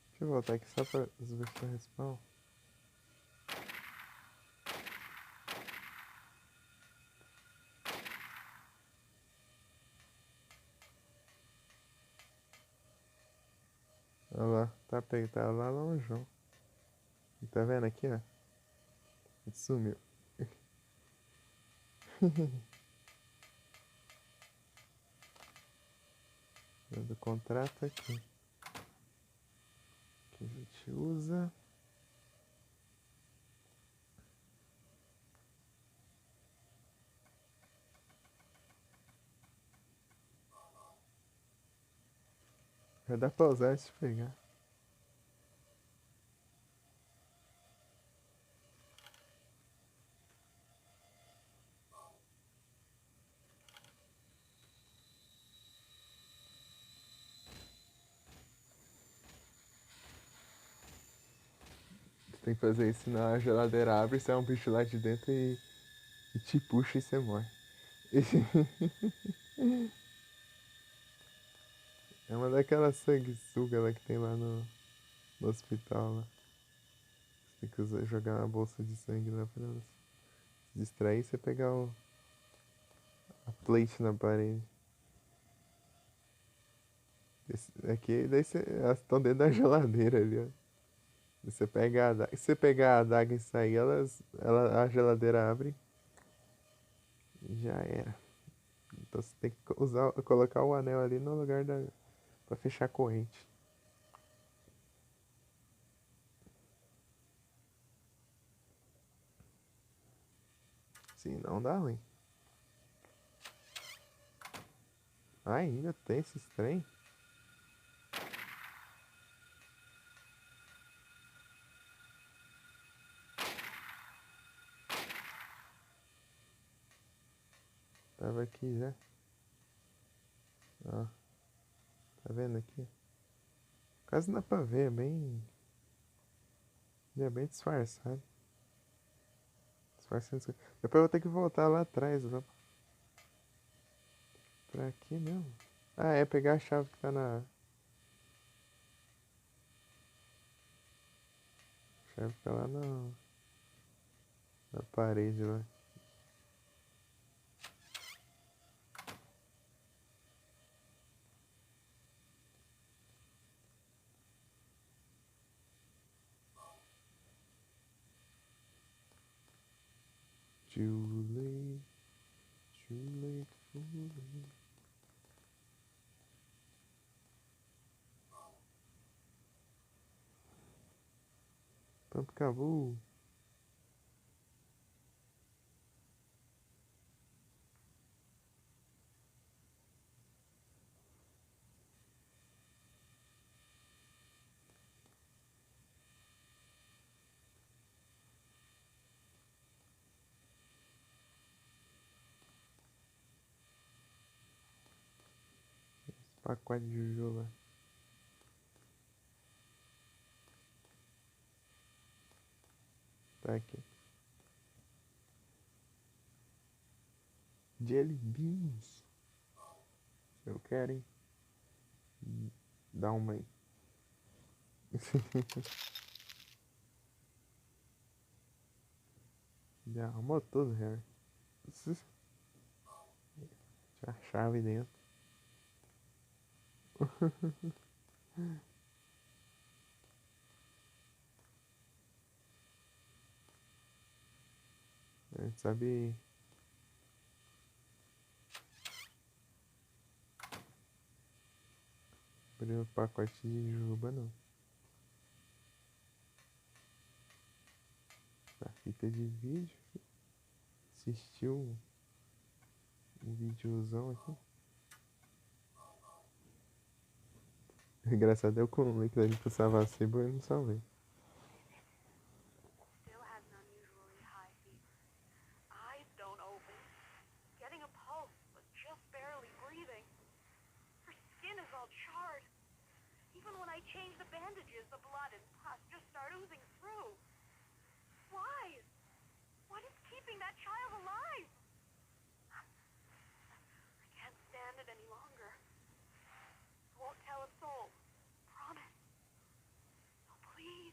Speaker 1: Deixa eu voltar aqui só pra os bichos respawn. Olha lá, tá lá longe. Tá vendo aqui, ó? Ele sumiu. Do contrato aqui. Que a gente usa. Já dá pra usar antes de pegar. Você tem que fazer isso na geladeira abre, sai um bicho lá de dentro e te puxa e você morre. É uma daquelas sanguessugas lá que tem lá no hospital lá. Você tem que jogar uma bolsa de sangue lá pra se distrair e você pegar a plate na parede. Aqui, daí elas estão dentro da geladeira ali, ó. Você pega a adaga, se você pegar a adaga e sair, a geladeira abre e já era. Então você tem que colocar o anel ali no lugar pra fechar a corrente. Senão dá ruim. Ah, ainda tem esses trem? Tava aqui já. Ó, tá vendo aqui? Quase não dá pra ver, é bem. Ele é bem disfarçado. Disfarçado. Depois eu vou ter que voltar lá atrás, lá pra aqui mesmo. Ah, é pegar a chave que tá na. A chave que tá lá na parede lá. Too late, too late for me. Pronto, acabou. Esse pacote de Juju lá. Tá aqui. Jelly beans. Eu quero, hein? Dá uma aí. Já arrumou tudo, Harry. Tinha a chave dentro. A gente sabe. Abrir o pacote de juba, não. A fita de vídeo. Assistiu um videozão aqui. Engraçado, eu com o link da gente pro Savacebo e não salvei.
Speaker 6: Still has an unusually high fever. Eyes don't open. Getting a pulse, but just barely breathing. Her skin is all charred. Even when I change the bandages, the blood and pus just start oozing through. Why? What is keeping that child alive? I can't stand it any longer. Won't tell a soul. Promise. Oh, please.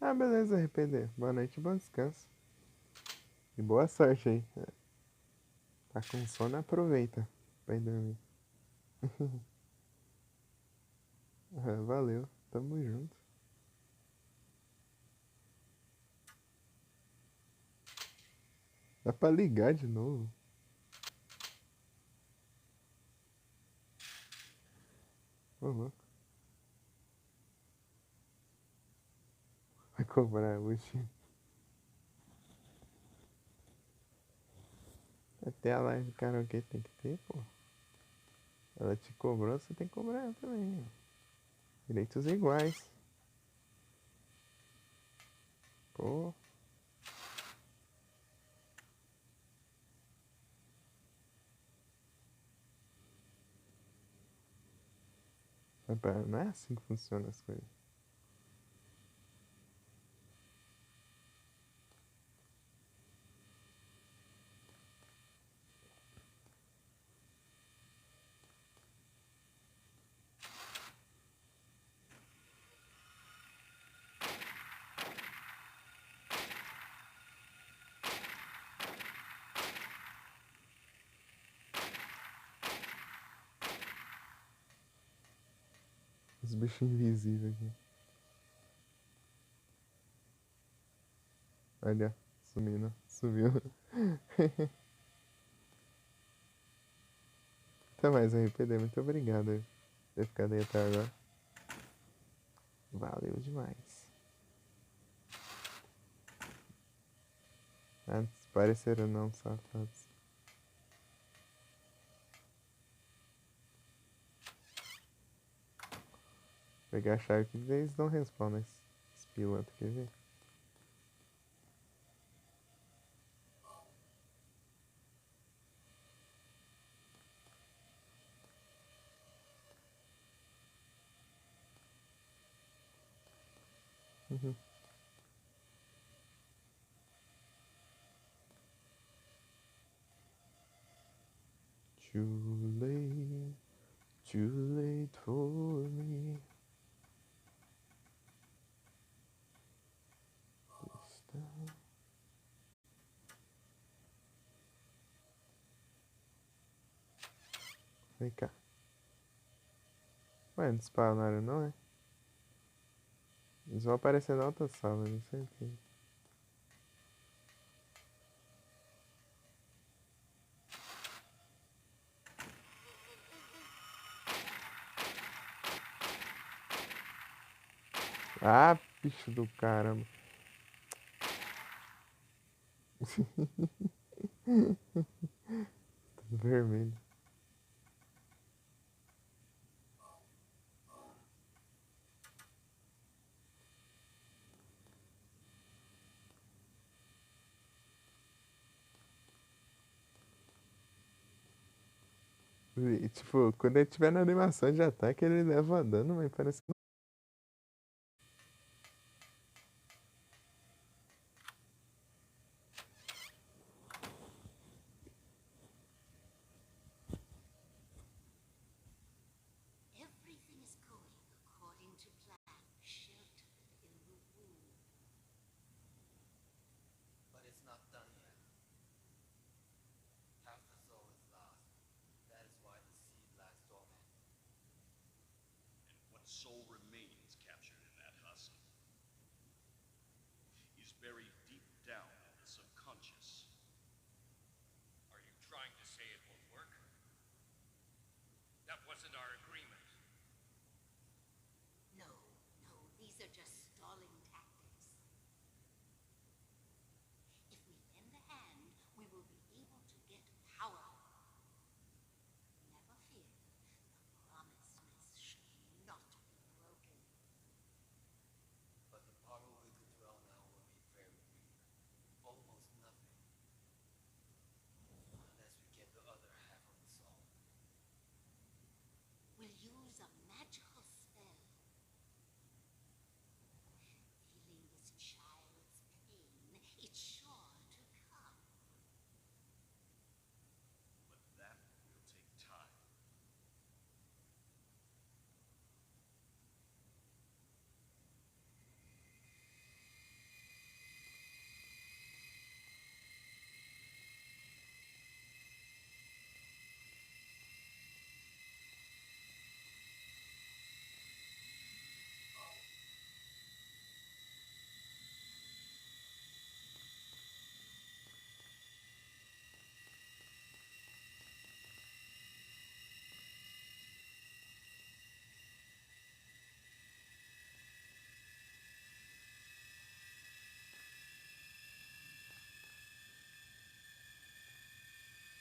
Speaker 1: Ah, beleza, RPD. Boa noite e bom descanso. E boa sorte aí. Tá com sono, aproveita pra ir dormir. Valeu, tamo junto. Dá pra ligar de novo? Ô, louco. Vai cobrar o bichinho. Até a live do karaokê tem que ter, pô. Ela te cobrou, você tem que cobrar ela também. Direitos iguais. Pô. Não é assim que funcionam as coisas. Os bichos invisíveis aqui. Olha, sumindo. Sumiu. Até mais, RPD. Muito obrigado por ter ficado aí até agora. Valeu demais. Antes pareceram não, safados. Pegar a chave que eles não respondem. Esse piloto, quer ver? Too late for me. Vem cá. Ué, não spawnaram não, é? Eles vão aparecer na outra sala, não sei o que. Ah, bicho do caramba. Tudo vermelho. E, tipo, quando ele tiver na animação de ataque, ele leva dano, mas parece que
Speaker 5: Everything is going according to plan, sheltered in the womb.
Speaker 7: But it's not done yet. Half the soul is lost. That is why the seed lies dormant.
Speaker 2: And what soul remains captured in that husk is buried deep down in the subconscious.
Speaker 3: Are you trying to say it won't work? That wasn't our agreement.
Speaker 5: No, these are just stalling tactics. If we lend a hand, we will be able to get power. Never fear, the promise shall not be broken.
Speaker 7: But the power we could dwell now will be very brief. Almost nothing. Unless we get the other half of the soul.
Speaker 5: We'll use a magical spell. Feeling this child's pain, it's sure to come.
Speaker 2: But that will take time.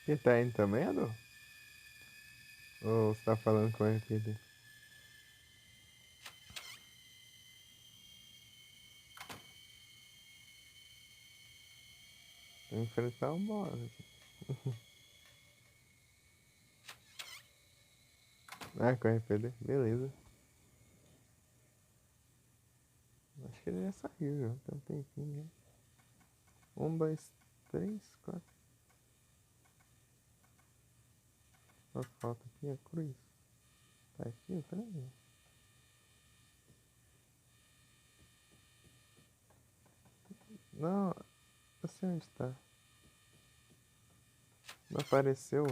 Speaker 1: ele tá indo também, Adu? Ou você tá falando com o RPD? Tem que enfrentar um boss. Ah, com o RPD? Beleza. Acho que ele já saiu, já. Tem um tempinho, né? 1, 2, 3, 4. Só falta aqui a cruz. Tá aqui o trem? Não, eu sei onde tá. Não apareceu.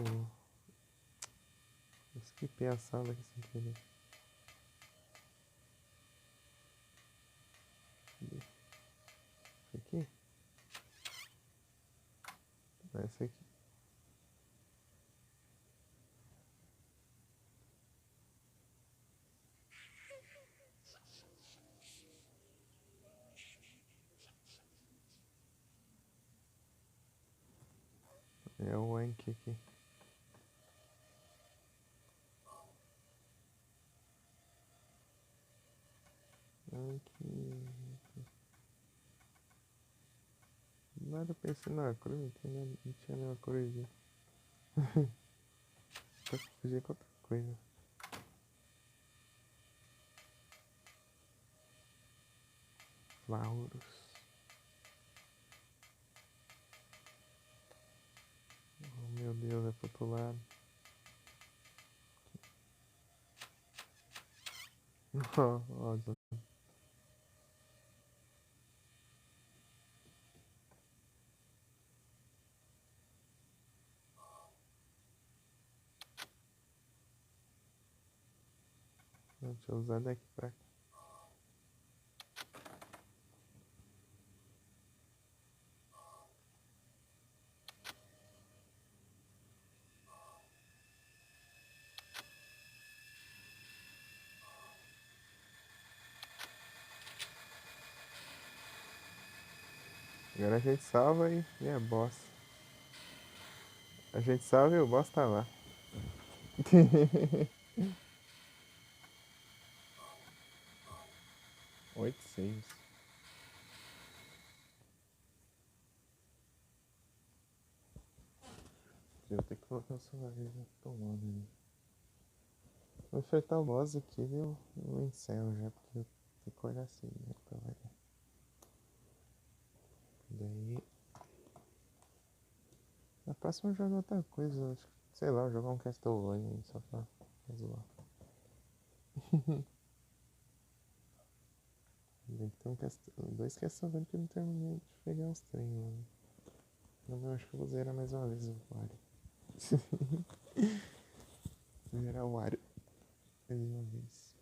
Speaker 1: Eu skipei a sala aqui sem querer. Cadê? Esse aqui? Não, esse aqui. É o Anki aqui. Anki. Nada pra ensinar a cruz, não tinha nenhuma cruzinha. Tô fugindo com outra coisa. Lauros. Oh meu Deus, é pro outro lado. Ó, deixa eu usar daqui pra cá. Agora a gente salva e é boss. A gente salva e o boss tá lá. 8-6. Eu vou ter que colocar o celular na tomada, né? Vou enfrentar o boss aqui e eu encerro já, porque eu tenho que olhar assim, né? Pra variar. Daí. Na próxima eu jogo outra coisa, acho que, sei lá, eu jogar um Castlevania aí só pra zoar. Tem dois Castlevania que eu não terminei de pegar os trem, mano. Mas eu acho que eu vou zerar mais uma vez o Wario. Zerar o Wario mais uma vez.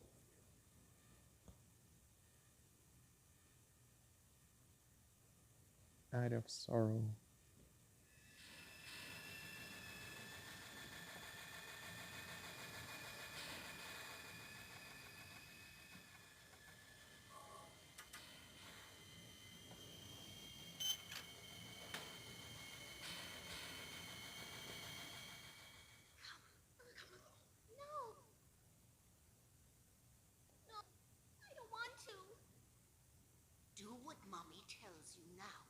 Speaker 1: Area of Sorrow.
Speaker 5: No! No, I don't want to. Do what Mommy tells you now.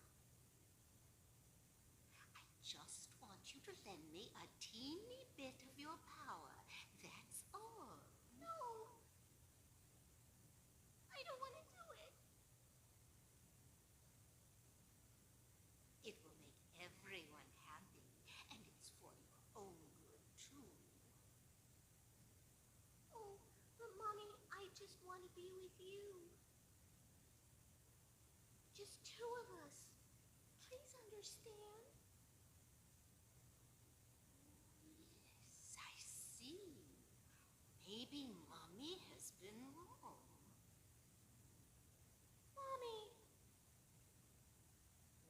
Speaker 5: I just want you to lend me a teeny bit of your power. That's all. No! I don't want to do it. It will make everyone happy, and it's for your own good, too. Oh, but Mommy, I just want to be with you. Just two of us. Please understand. Yes, I see. Maybe Mommy has been wrong. Mommy!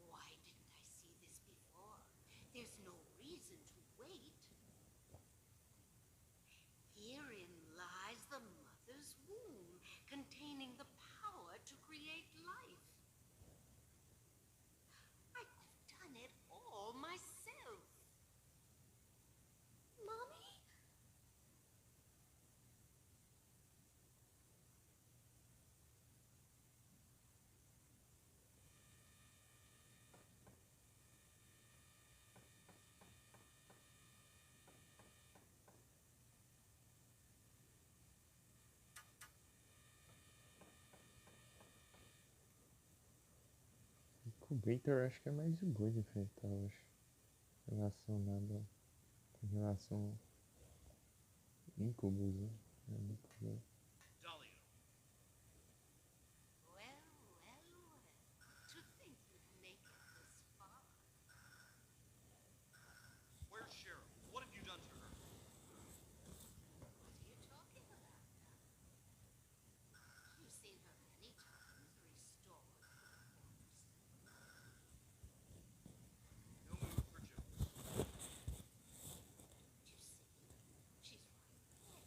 Speaker 5: Why didn't I see this before? There's no reason to wait. Herein lies the mother's womb, containing the power to create life. I could have done it all myself. Mommy?
Speaker 1: Incubator acho que é mais de boa de enfrentar, eu acho. Relacionado com relação a Incubus, né?
Speaker 2: Dahlia,
Speaker 5: Well, well, well. To think you'd make it this far.
Speaker 2: where's Cheryl? What have you done to her?
Speaker 5: What are you talking about now? You've seen her many times restored to the corpse.
Speaker 2: No mood for jokes.
Speaker 5: You see, she's right there.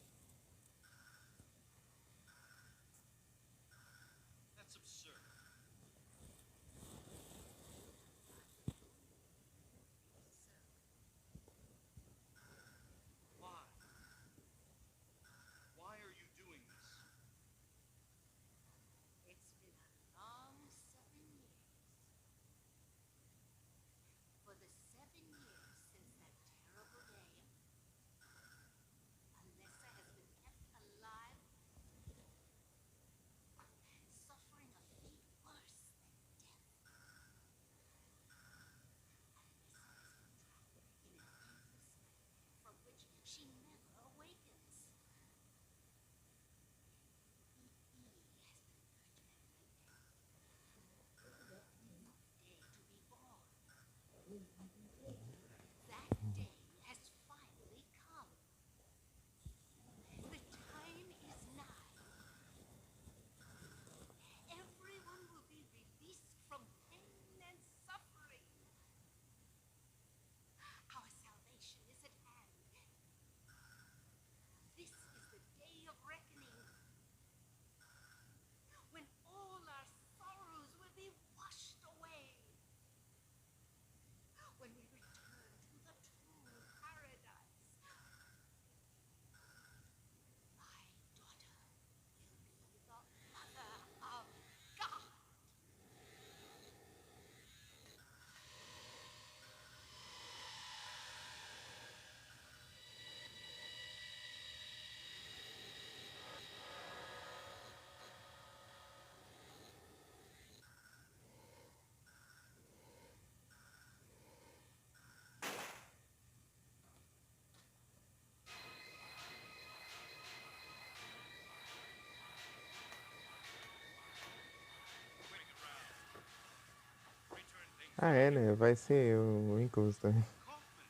Speaker 1: Ah, é, né? Vai ser o encosto.
Speaker 3: Kaufman!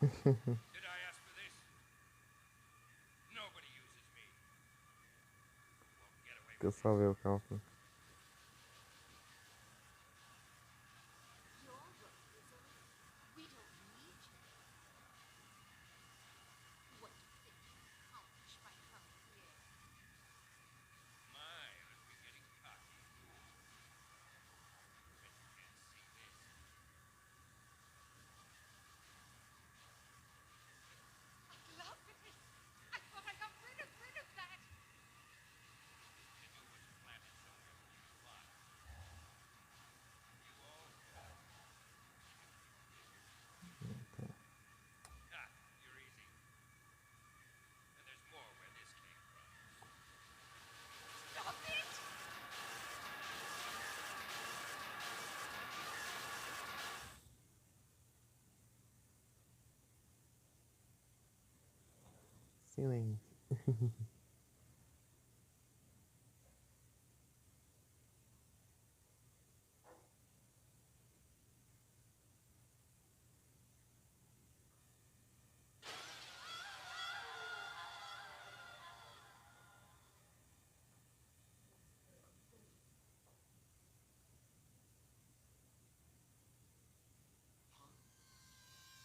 Speaker 3: Did I ask for this? Nobody uses me. Won't get away
Speaker 1: Que eu
Speaker 3: with
Speaker 1: salvei o
Speaker 3: this.
Speaker 1: cálculo.
Speaker 5: Your role is over. We don't need you. What do you think you accomplish by coming here?
Speaker 3: My, aren't we getting cocky? Bet you can't see this.
Speaker 5: I love this. I thought I got rid of that.
Speaker 3: If it was planted somewhere where you fly. You all have. Ha! You're easy. And there's more where this came from.
Speaker 5: Stop it!
Speaker 1: Silêncio.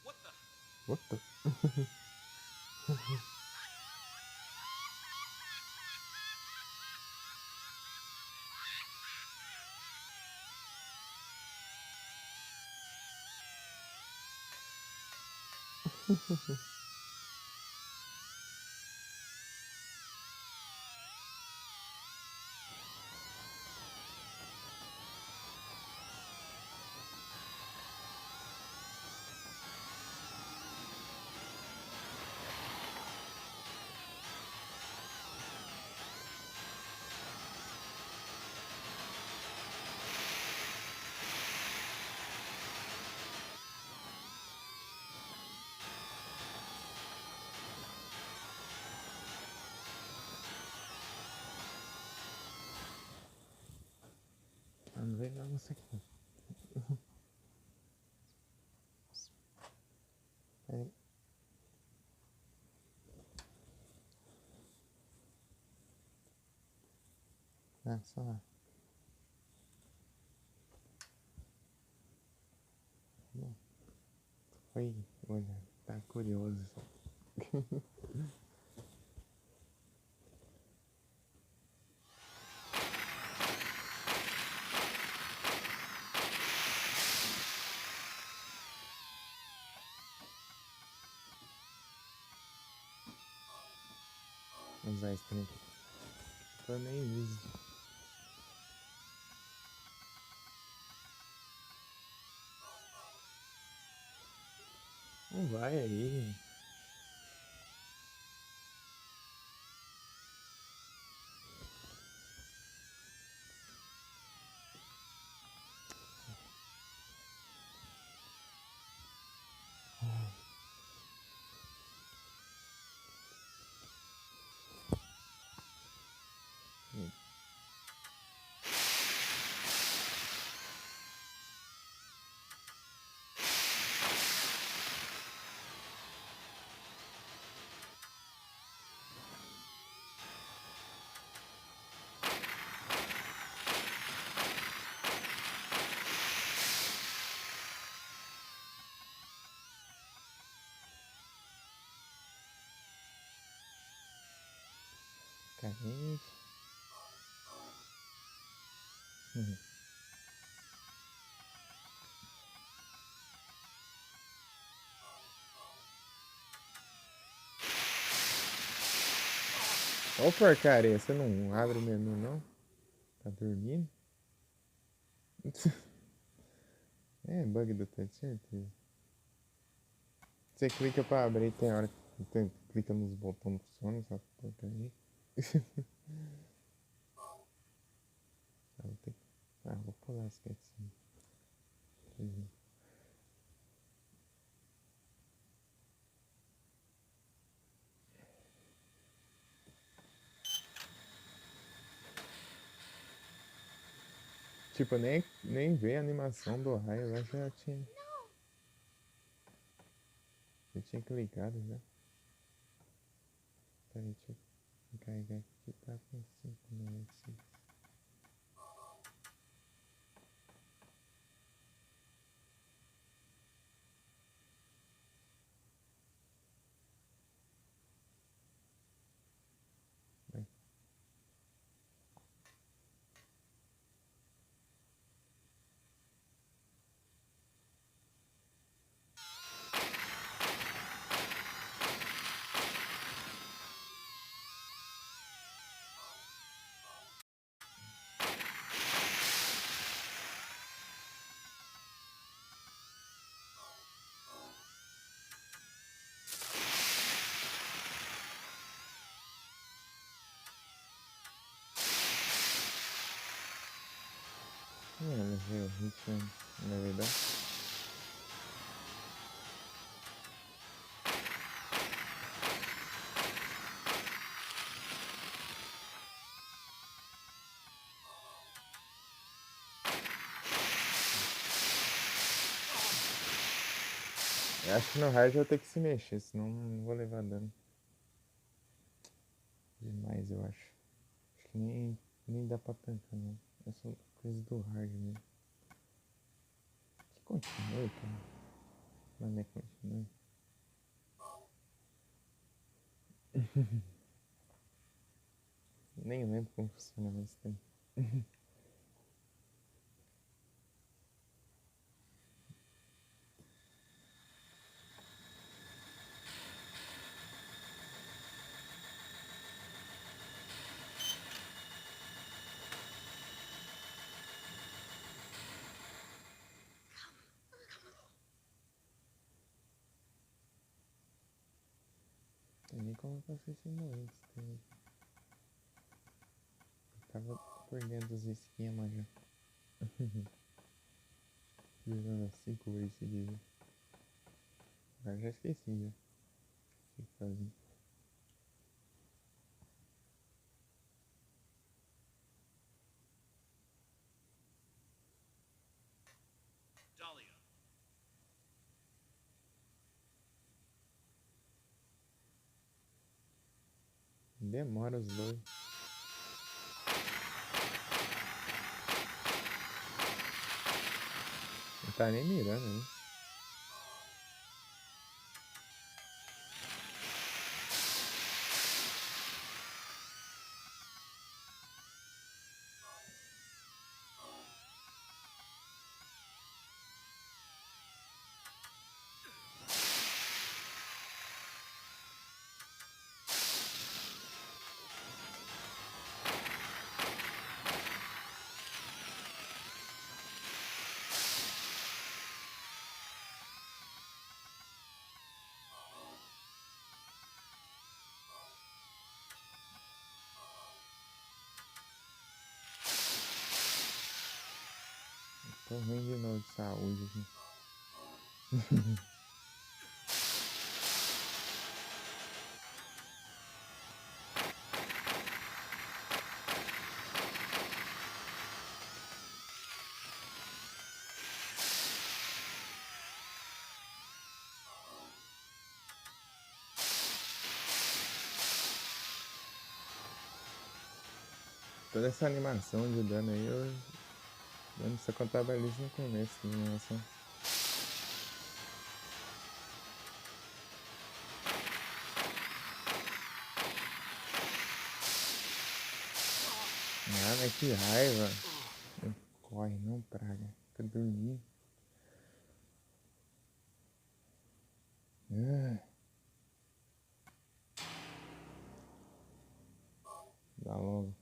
Speaker 2: What the?
Speaker 1: What the? Vamos ver isso aqui. Peraí. Ah, só lá. Bom, foi olhar. Tá curioso. Vamos usar esse trem. Eu nem uso. Não vai aí. Carente. Ô porcaria, você não abre o menu não? Tá dormindo? É bug do touch, certeza. Você clica pra abrir, tem hora que você clica nos botões, não funciona essa porcaria. Vou pular as quietinho. Tipo, nem ver a animação do raio lá já tinha. Já tinha clicado já. Peraí, deixa eu carregar aqui. Tá com 5 minutos. Ela veio o ritmo, na verdade. Eu acho que no raio eu vou ter que se mexer, senão não vou levar dano. Demais, eu acho. Acho que nem dá pra tancar, não. É só coisa do hard mesmo. Que continue, cara. Mas não é continue. Nem lembro como funciona mais tempo. Tem nem como eu passei sem morrer esse tempo. Eu tava por dentro dos esquemas já. Jogando 5 vezes seguidas. Agora já esqueci já. O que fazer?
Speaker 2: Dahlia.
Speaker 1: Demora os dois. Não tá nem mirando, né? Tô ruim de novo de saúde aqui. Toda essa animação de dano aí, eu não só contabilizo no começo da animação. Ah, mas que raiva. Não corre, não, praga. Fica dormindo. Ah. Dá logo.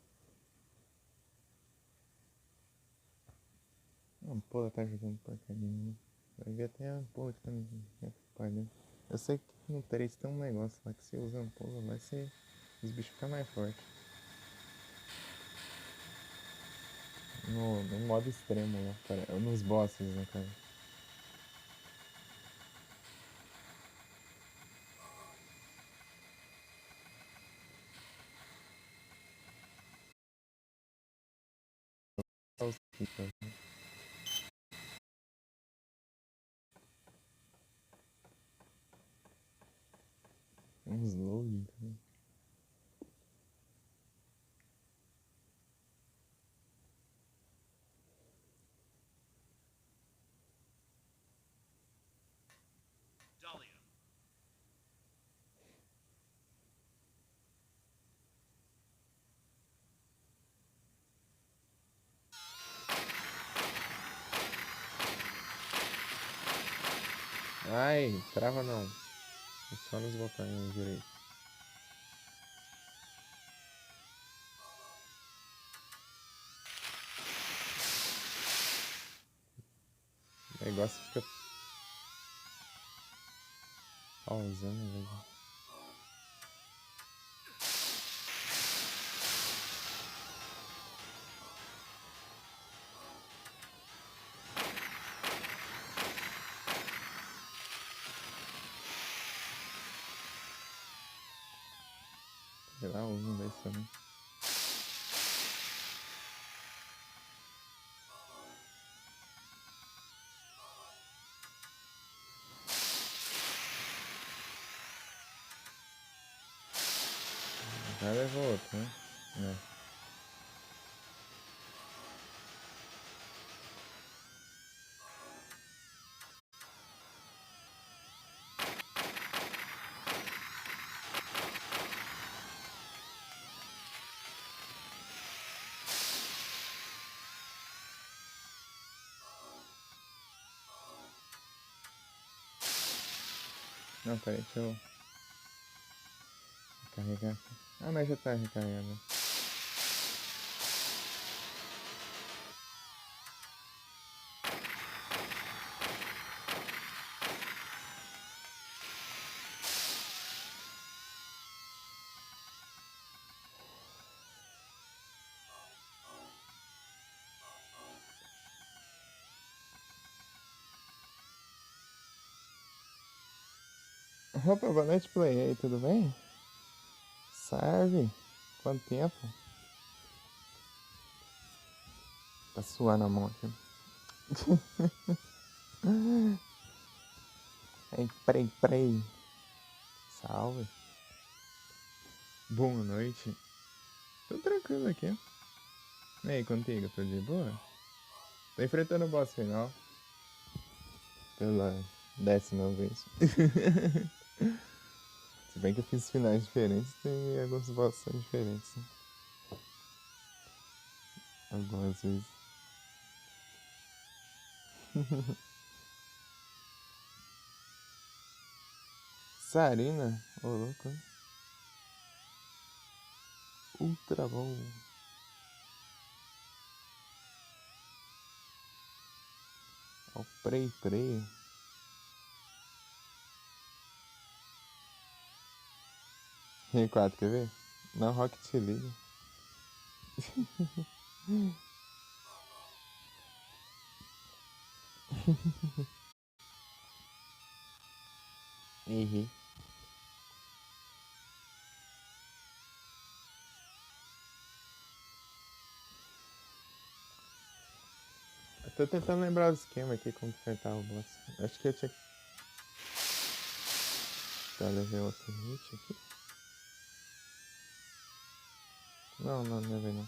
Speaker 1: A ampola tá jogando porcaria, né? Vai ver até a ampola que tá me atrapalhando. Eu sei que no 3 tem um negócio lá que se usa ampola, vai ser. Os bichos ficam mais fortes. No modo extremo lá, nos bosses, né, cara? os kits. Uns log.
Speaker 2: Dahlia.
Speaker 1: Ai, trava não. Só nos botões direito. O negócio fica pausando, velho. Sei lá, um desse também. Já levou outro, né? É. Não, peraí, deixa eu carregar aqui. Ah, mas já tá recarregado. Opa, boa noite, Play. E aí, tudo bem? Serve? Quanto tempo? Tá suando a mão aqui. Ei, peraí. Salve. Boa noite. Tô tranquilo aqui. E aí, contigo, tudo de boa? Tô enfrentando o boss final. Pela 10ª vez. Se bem que eu fiz finais diferentes, tem alguns bosses são diferentes. Né? Algumas vezes. Sarina? Ô, louco. Hein? Ultra bom. Ó, o Prey. R4, quer ver? Não, Rocket League. Errei. Eu tô tentando lembrar o esquema aqui, como enfrentar o boss. Acho que eu tinha que... Tá, levei outro hit aqui. Não levei não.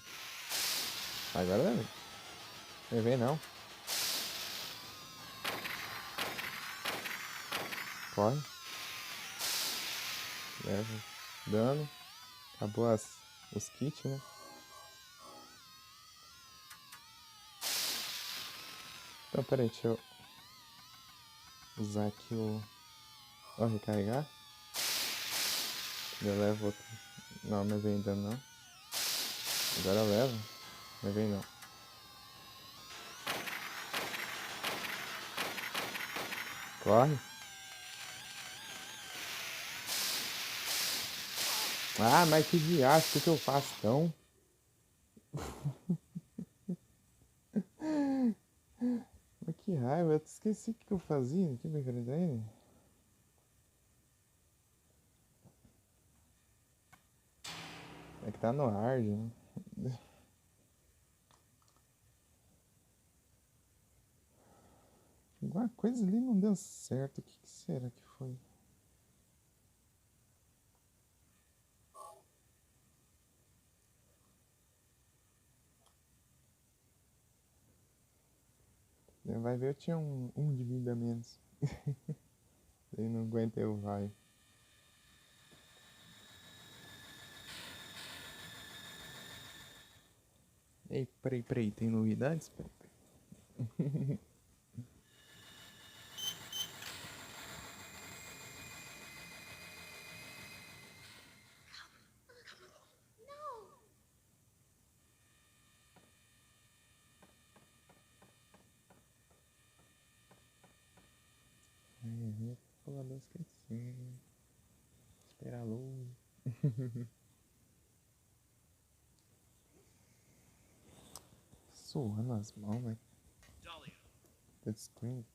Speaker 1: Agora levei. Levei não. Corre. Leva. Dano. Acabou os kits, né? Então, peraí, deixa eu usar aqui o... Ó, recarregar. Eu levo outro. Não levei ainda não. Agora eu levo. Levei não. Corre. Ah, mas que diacho, o que eu faço então? Mas que raiva, eu esqueci o que eu fazia aqui pra enfrentar ele. É que tá no hard, né? Alguma coisa ali não deu certo. O que será que foi? Vai ver, eu tinha um de vida a menos. Daí não aguentei o raio. Ei, peraí, tem novidades? Peraí. Ai, falador esqueci. Esperar a luz. Suando as mãos, né?
Speaker 2: Dahlia,
Speaker 1: Touchscreen.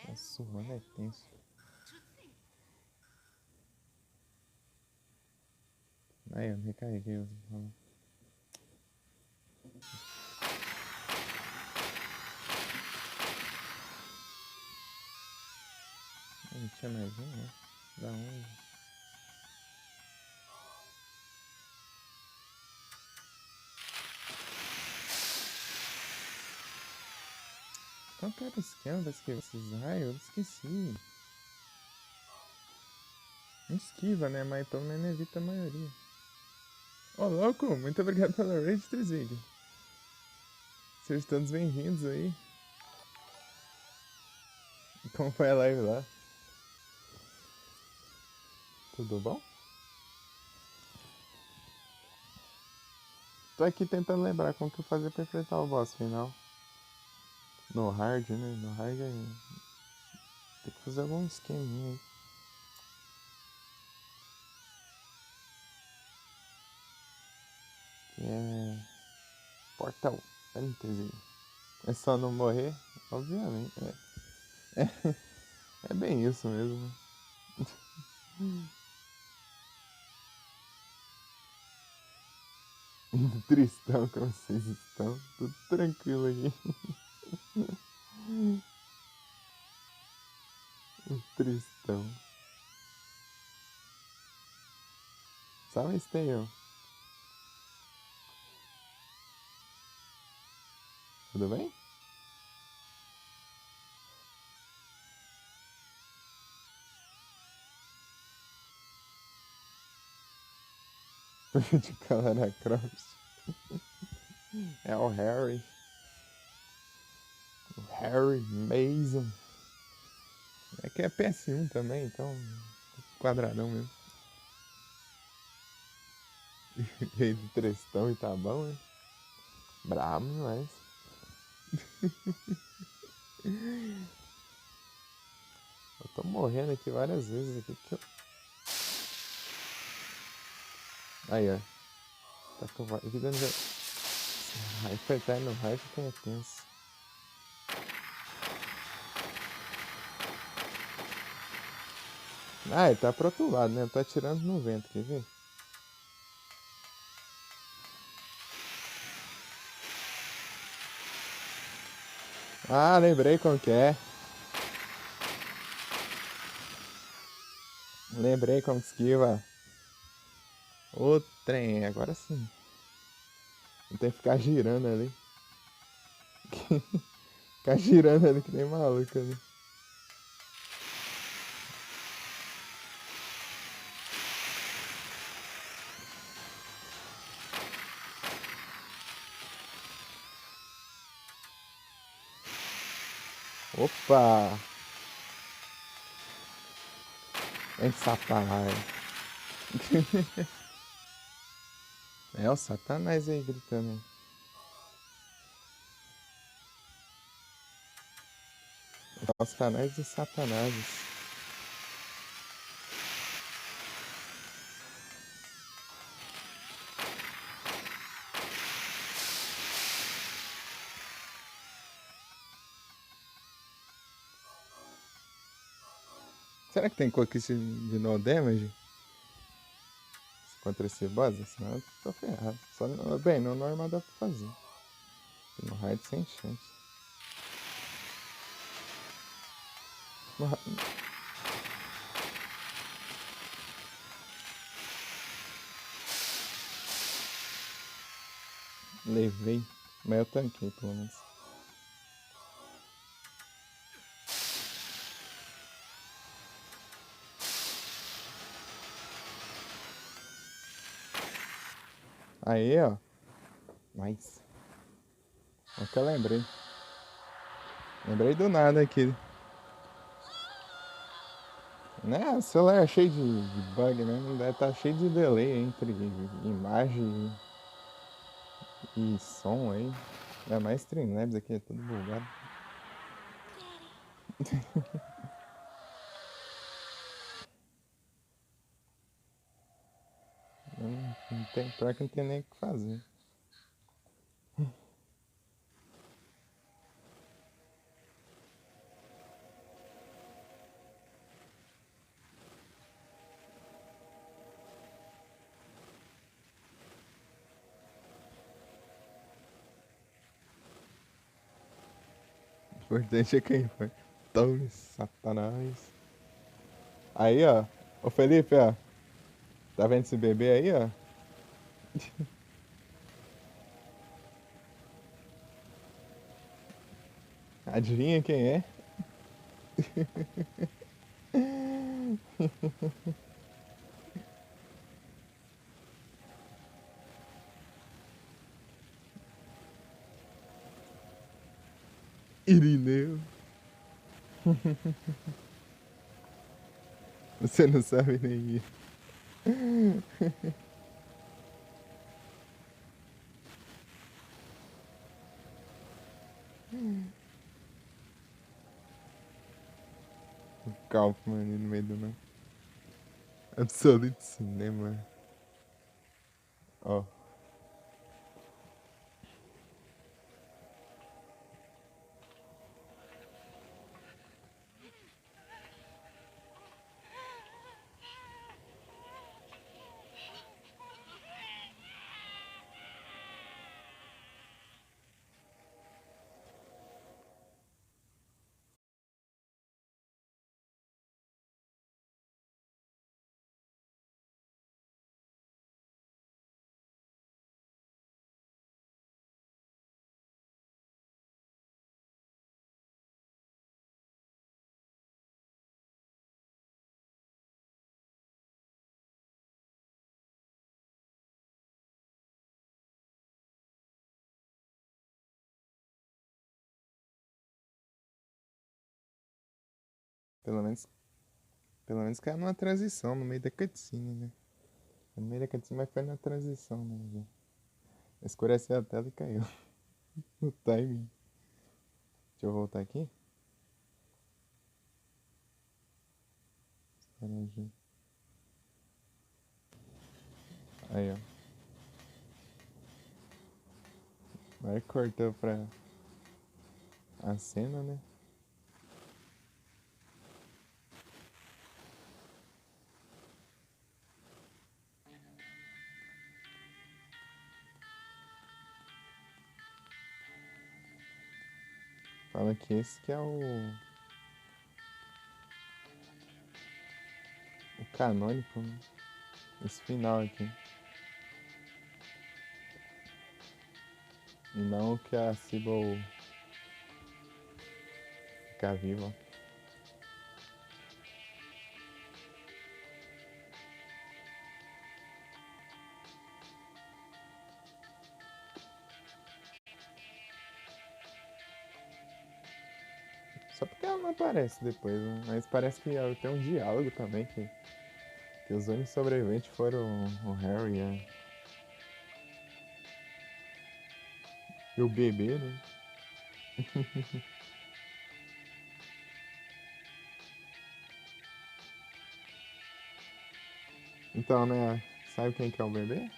Speaker 1: Tá suando, é tenso.
Speaker 5: To think
Speaker 1: Aí, eu recarreguei os mãos. Não tinha mais um, né? Da onde? Qual que era o esquema pra esquivar esses raios? Eu esqueci. Não esquiva, né? Mas pelo menos evita a maioria. Ô, louco! Muito obrigado pela raid, Trizig. Sejam todos bem-vindos aí. Como foi a live lá? Tudo bom? Tô aqui tentando lembrar como que eu fazia pra enfrentar o boss final. No hard, né? No hard é... tem que fazer algum esqueminha aí. Que é... Portal Fantasy. É só não morrer? Obviamente. É bem isso mesmo. Tristão como vocês estão. Tudo tranquilo aqui. Tristão. Só um esteio. Tudo bem? De Clara Croft. É o Harry. O Harry Mason. É que é PS1 também, então. Quadradão mesmo. Veio do Tristão e tá bom, né? Brabo demais. Eu tô morrendo aqui várias vezes aqui que eu... Aí, ó. Tá com vida no... Aí apertar no raio que é tenso. Ah, ele tá pro outro lado, né? Tá atirando no vento, quer ver? Ah, lembrei como que é. Lembrei como que esquiva. Ô trem, agora sim. Não tem que ficar girando ali. Ficar girando ali que nem maluco ali. Opa! Vem satanás. É o satanás aí gritando aí. Os canais dos satanases. Será que tem coquinho de no damage? Contra esse boss? Senão eu tô ferrado. Só no, bem, no normal dá pra fazer. No hard sem chance. Levei, mas eu tanquei pelo menos. Aí, ó. Nice. É o que eu lembrei. Lembrei do nada aqui. Né? O celular é cheio de bug mesmo. Deve estar cheio de delay entre imagem e som aí. É mais Streamlabs aqui, é tudo bugado. Não tem, pior que não tem nem o que fazer. O importante é quem foi. Tome, Satanás. Aí, ó. Ô Felipe, ó. Tá vendo esse bebê aí, ó? Adivinha quem é? Irineu. Você não sabe nem isso. O Kaufman ali no meio do nada. Absolute Cinema. Ó. Pelo menos caiu numa transição no meio da cutscene, né? No meio da cutscene, mas foi na transição, né? Escureceu a tela e caiu. O timing. Deixa eu voltar aqui. Aí, ó. Aí cortou pra a cena, né? Fala que esse que é o canônico, né? Esse final aqui. E não que a Sybil ficar viva. Só porque ela não aparece depois, né? Mas parece que tem um diálogo também que os únicos sobreviventes foram o Harry e o bebê, né? Então, né? Sabe quem que é o bebê?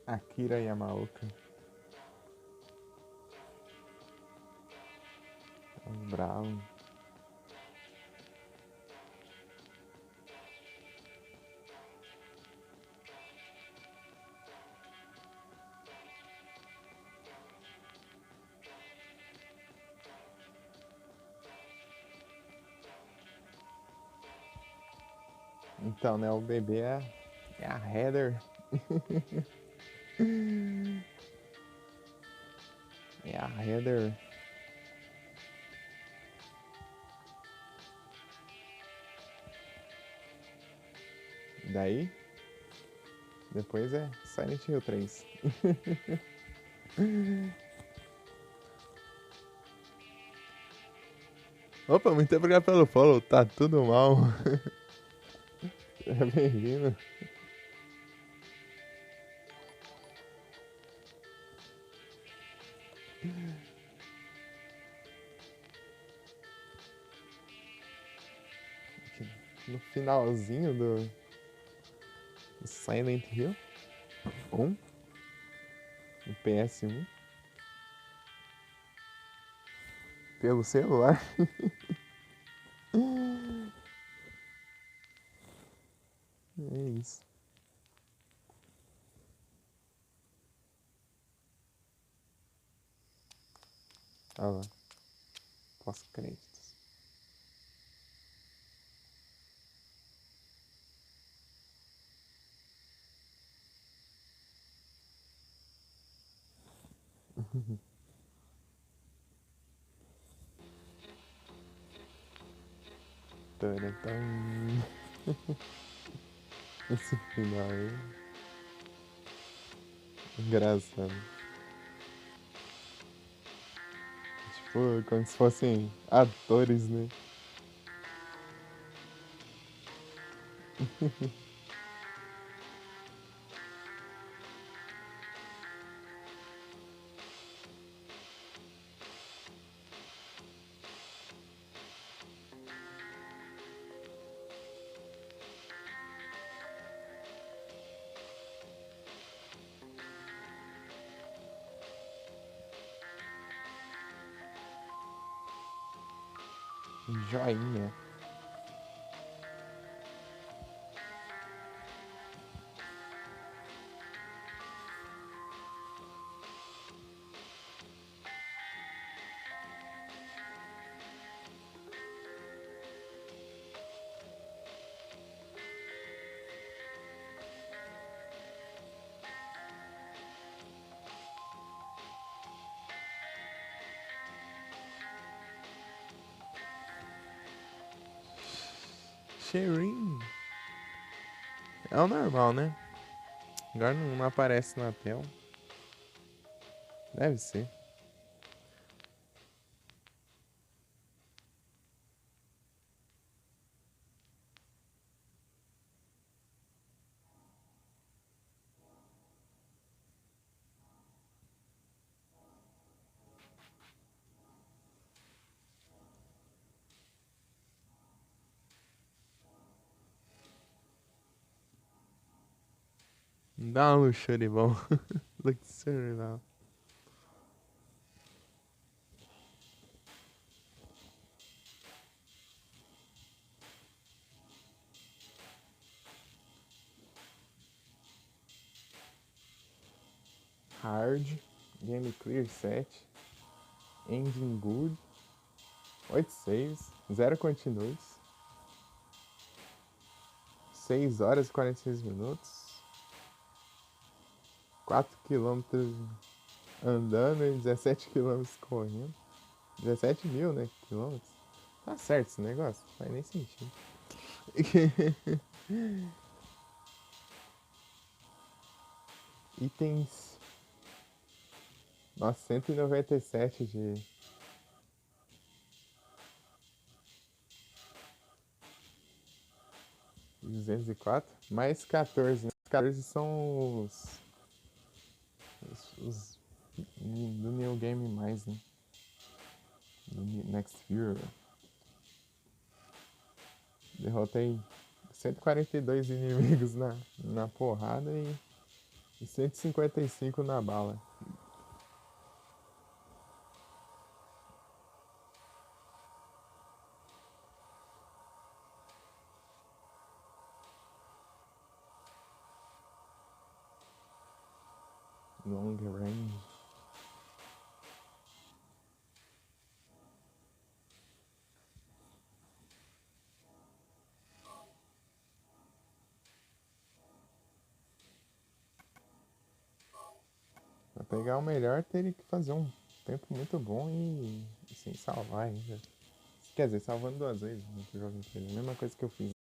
Speaker 1: Akira Yamaoka. Bravo. Então, né, o bebê é a Heather. É a Heather. Daí, depois é Silent Hill 3. Opa, muito obrigado pelo follow, tá tudo mal. Seja bem-vindo. No finalzinho do Silent Hill 1, no PS1, pelo celular. É isso. Olha lá. Pós-créditos. Tarantam. Esse final aí. Engraçado. Tipo, como se fossem atores, né? Joinha. Sherin. É o normal, né? Agora não aparece na tela. Deve ser. Dá um choribão. Luxurival. Hard. Game Clear 7. Engine Good. 8 saves. 0 continues. 6 horas e 46 minutos. 4 quilômetros andando e 17 quilômetros correndo. 17 mil, né? Quilômetros. Tá certo esse negócio. Não faz nem sentido. Itens. Nossa, 197 de. 204. Mais 14. Os 14 são os do New Game mais, né? Do Next Year. Derrotei 142 inimigos na porrada e E 155 na bala. Long range. Pra pegar o melhor, teria que fazer um tempo muito bom e sem salvar ainda. Quer dizer, salvando 2 vezes no jogo inteiro. A mesma coisa que eu fiz.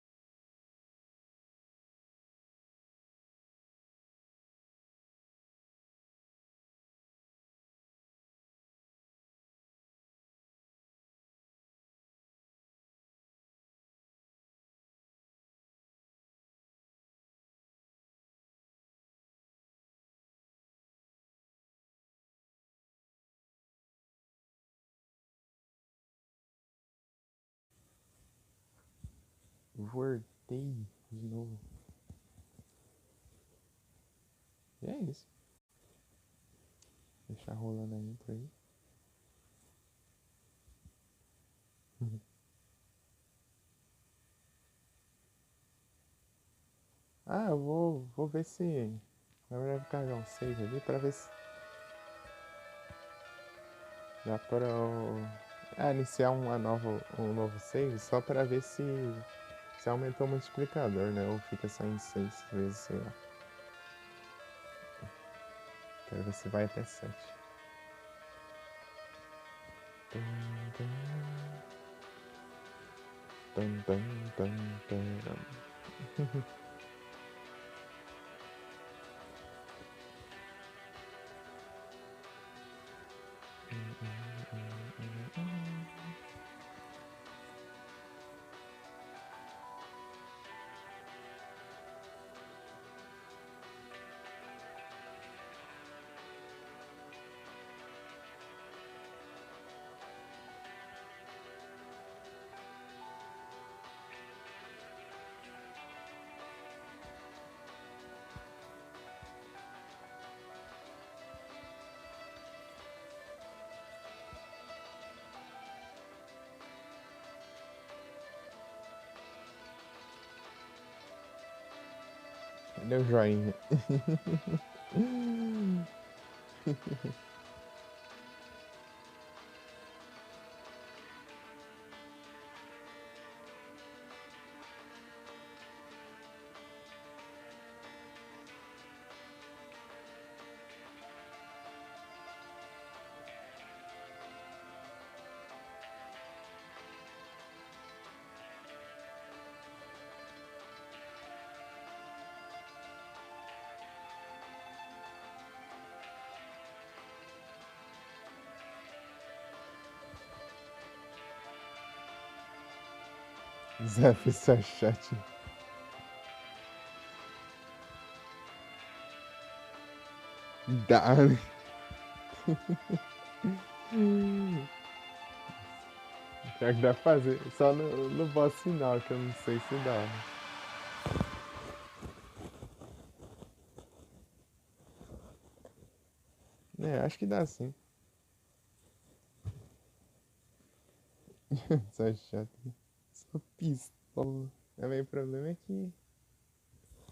Speaker 1: Voltei de novo. E é isso. Deixar rolando aí por aí. Ah, eu vou ver se. Na verdade, carregar um save ali pra ver se dá pra iniciar um novo save só pra ver se aumentou o multiplicador, né? Ou fica só em 6 vezes, sei lá. Quero ver se vai até 7. Tum, tum, tum, tum. Deu joinha. Zé só chat. Dá. Pior que dá pra fazer. Só no boss final, que eu não sei se dá. Acho que dá sim. Só chato. Só pistola. O problema é que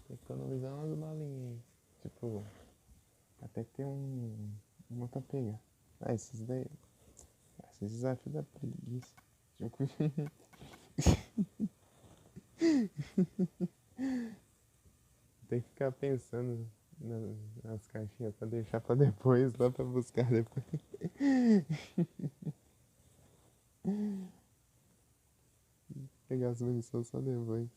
Speaker 1: economizar umas balinhas aí. Tipo, até ter uma pra pegar. Esses daí. Esses desafios da preguiça. Tipo. Tem que ficar pensando nas caixinhas pra deixar pra depois, lá pra buscar depois. Pegar as munições só depois.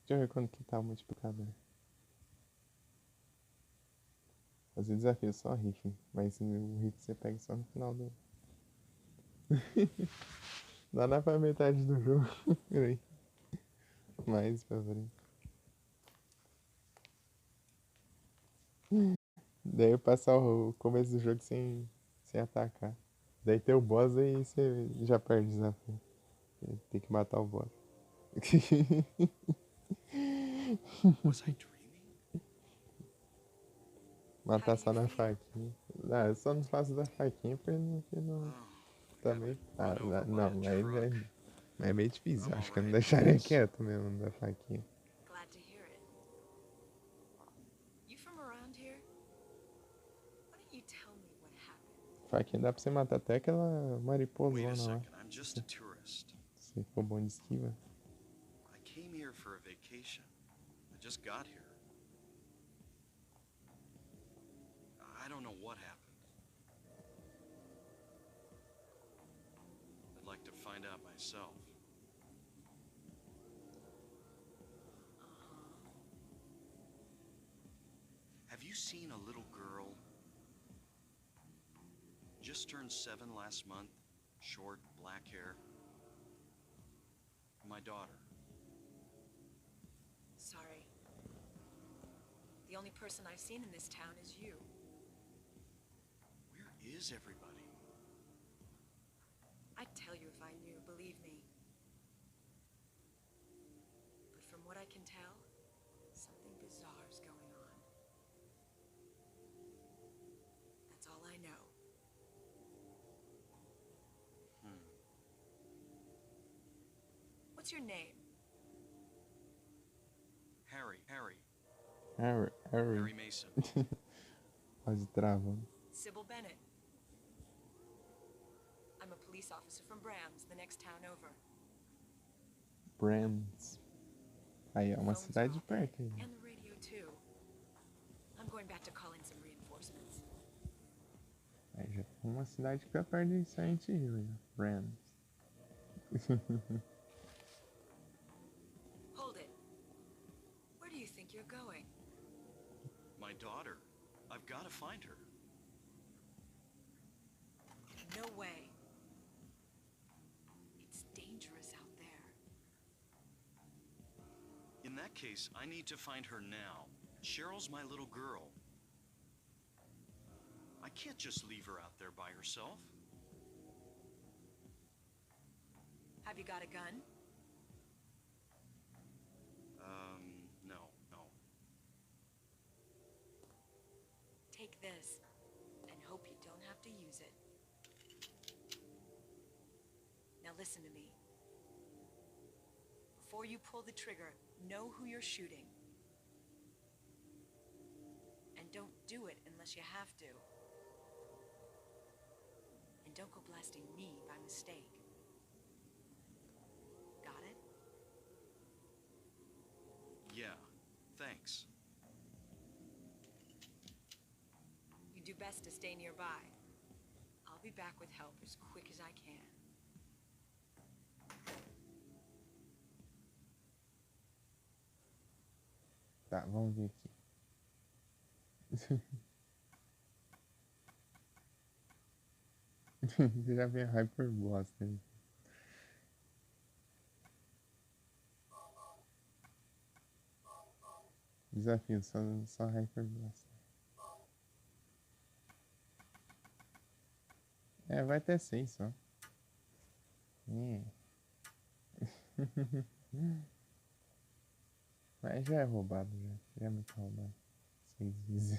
Speaker 1: Deixa eu ver quanto que tá o multiplicador. Fazer desafio só rifle, mas o rifle você pega só no final do. Lá pra metade do jogo. Peraí. Mais pra frente. Daí eu passar o começo do jogo sem atacar. Daí tem o boss e você já perde o desafio. Tem que matar o boss.
Speaker 2: Was I dreaming?
Speaker 1: Matar só na faquinha. Ah, eu só não faço da faquinha porque não
Speaker 2: Oh, we
Speaker 1: também.
Speaker 2: got
Speaker 1: Ah,
Speaker 2: run over by
Speaker 1: não,
Speaker 2: a truck.
Speaker 1: mas é meio difícil.
Speaker 2: I'm
Speaker 1: Acho que eu não
Speaker 2: alright,
Speaker 1: deixaria
Speaker 2: thanks.
Speaker 1: quieto mesmo da faquinha.
Speaker 4: Glad to hear it. You from around here? Why don't you tell me what happened?
Speaker 1: Faquinha dá pra você matar até aquela
Speaker 2: Wait a
Speaker 1: mariposona lá.
Speaker 2: second, I'm just a tourist.
Speaker 1: Se for bom de esquiva.
Speaker 2: I came here for a vacation. I just got here. I don't know what happened. I'd like to find out myself. Have you seen a little girl? Just turned 7 last month. Short, black hair. My daughter.
Speaker 4: Sorry. The only person I've seen in this town is you.
Speaker 2: Where is everybody?
Speaker 4: I'd tell you if I knew, believe me. But from what I can tell, something bizarre is going on. That's all I know. What's your name?
Speaker 2: Harry
Speaker 1: Harry.
Speaker 2: Mason.
Speaker 1: Quase travando.
Speaker 4: Sybil Bennett. I'm a police officer from Brams, the next town over.
Speaker 1: Brands. Aí é uma
Speaker 4: Phones
Speaker 1: cidade
Speaker 4: are off,
Speaker 1: perto aí.
Speaker 4: and the radio too. I'm going back to call in some reinforcements.
Speaker 1: Aí já tem uma cidade que fica perto de Silent Hill aí, ó. Brands.
Speaker 4: Hold it. Where do you think you're going?
Speaker 2: My daughter. I've got to find her.
Speaker 4: No way. It's dangerous out there.
Speaker 2: In that case, I need to find her now. Cheryl's my little girl. I can't just leave her out there by herself.
Speaker 4: Have you got a gun?
Speaker 2: No.
Speaker 4: Take this, and hope you don't have to use it. Now listen to me. Before you pull the trigger, know who you're shooting. And don't do it unless you have to. And don't go blasting me by mistake. Got it?
Speaker 2: Yeah, thanks.
Speaker 4: You do best to stay nearby. I'll be back with help as quick as I can.
Speaker 1: Tá, vamos ver aqui. Você já vem a Hyper Blaster aí. Desafio, só Hyper Blaster. É, vai ter 6 só. Mas já é roubado, já. Já é muito roubado. 6 vezes.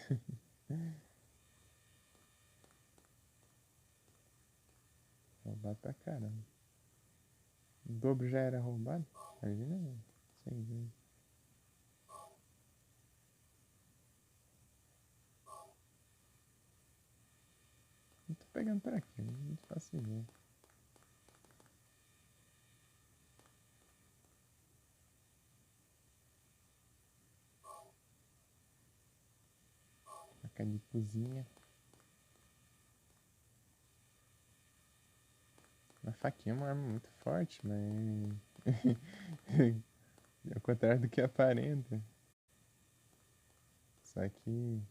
Speaker 1: Roubado pra caramba. O dobro já era roubado? Imagina 6 vezes. Eu tô pegando por aqui, muito fácil de ver. Faca de cozinha. A faquinha é uma arma muito forte, mas. Ao contrário do que aparenta. Só que.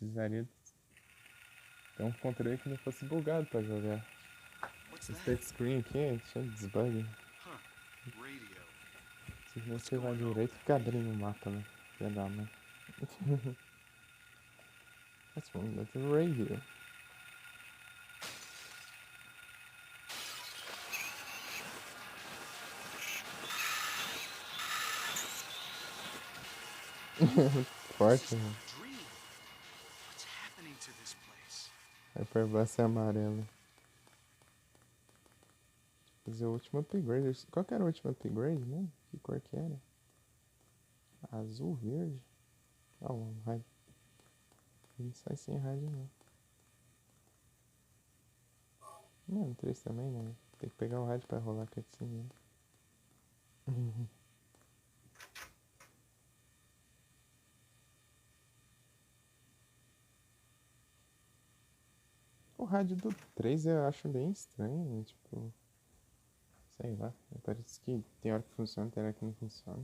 Speaker 1: precisaria ter um controle que não fosse bugado pra jogar.
Speaker 2: What's
Speaker 1: Esse
Speaker 2: that?
Speaker 1: touch screen aqui é cheio de desbug.
Speaker 2: Huh. Radio.
Speaker 1: Se você vai direito, fica abrindo o mapa, né? Filha da mãe. What's wrong with the radio? Forte, né?
Speaker 2: Dream. What's happening to this place?
Speaker 1: Hyperbus é amarelo. Fazer o último upgrade. Qual que era o último upgrade, né? Que cor que era? Azul, verde? Não, rádio. Não sai sem rádio, não. Não, 3 também, né? Tem que pegar o rádio pra rolar a cutscene, né? O rádio do 3 eu acho bem estranho, né? Tipo, sei lá. Parece que tem hora que funciona, tem hora que não funciona.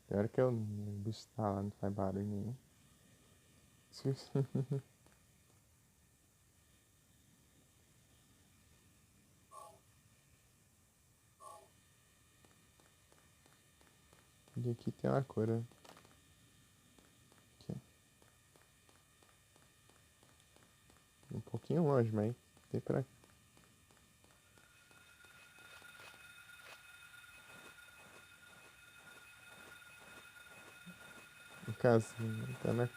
Speaker 1: Tem hora que o bicho tá lá, não faz barulho nenhum. E aqui tem uma cor, né? Aqui, ó. Um pouquinho longe, mas tem pra... No caso, tá na...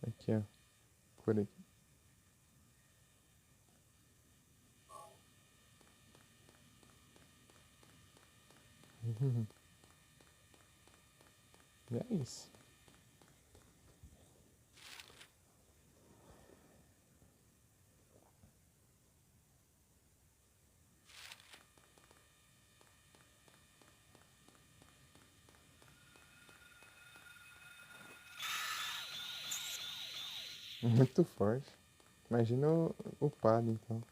Speaker 1: Aqui, ó. Cor aqui. E é isso. Muito forte. Imagina o pad, então.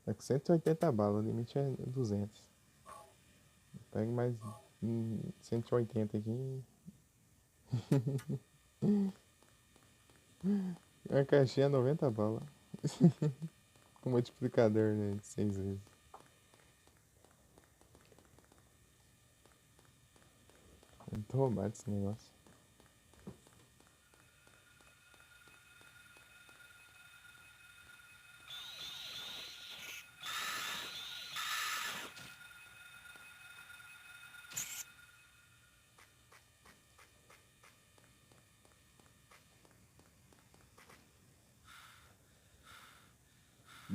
Speaker 1: Tá com 180 balas, o limite é 200. Pega mais 180 aqui. A caixinha é 90 balas. Com multiplicador, né? De 6 vezes. É muito roubado esse negócio.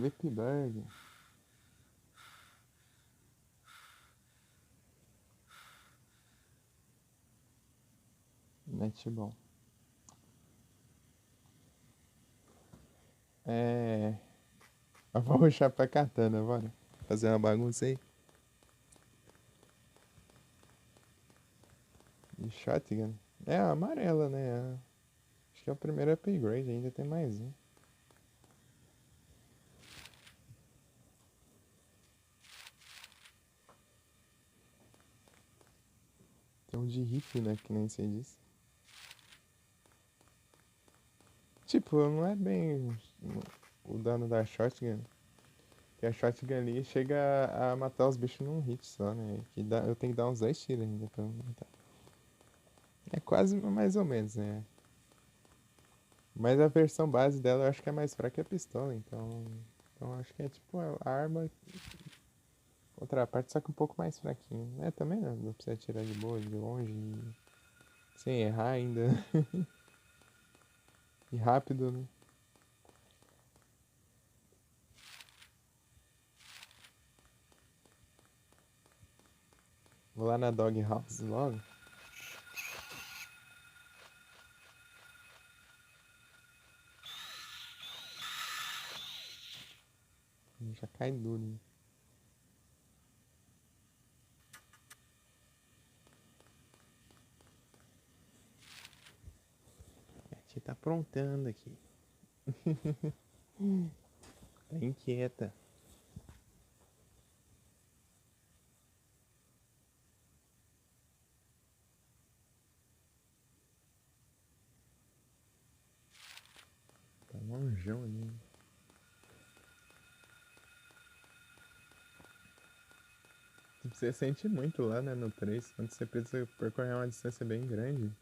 Speaker 1: Whipbug. Net bom. Eu vou rushar pra katana, bora. Fazer uma bagunça aí. E shotgun. É a amarela, né? Acho que é o primeiro upgrade, ainda tem mais um. Tem um de rifle, né? Que nem você disse. Tipo, não é bem o dano da shotgun. Que a shotgun ali chega a matar os bichos num hit só, né? Eu tenho que dar uns 10 tiros ainda pra matar. É quase mais ou menos, né? Mas a versão base dela eu acho que é mais fraca que a pistola, então acho que é tipo a arma outra parte, só que um pouco mais fraquinho. É, também não dá pra você atirar de boa, de longe, sem errar ainda. E rápido, né? Vou lá na Dog House logo. Já cai duro, né? Aqui tá aprontando aqui. Tá inquieta. Tá longeão ali. Você sente muito lá, né, no 3, quando você precisa percorrer uma distância bem grande.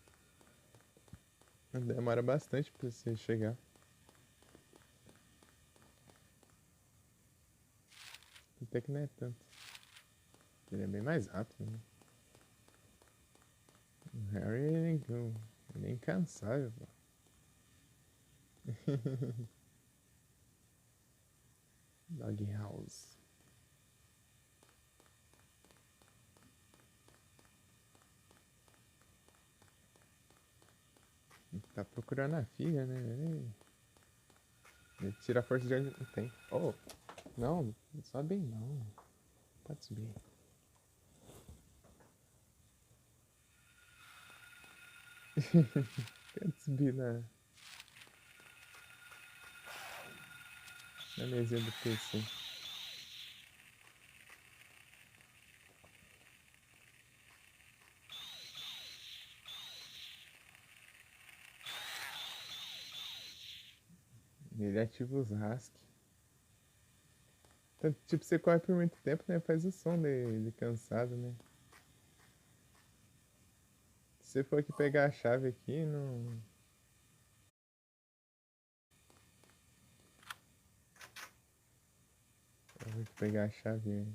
Speaker 1: Demora bastante pra você chegar. Até que não é tanto. Ele é bem mais rápido, né? O Harry, ele é incansável, pô. Doghouse. Tá procurando a filha, né? Ele tira a força de onde não tem. Oh, não sobe aí não. Pode subir. Quer subir na mesinha do PC. Ele ativa os Rask. Então, tipo, você corre por muito tempo, né? Faz o som dele cansado, né? Se você for aqui pegar a chave aqui, não... Eu vou aqui pegar a chave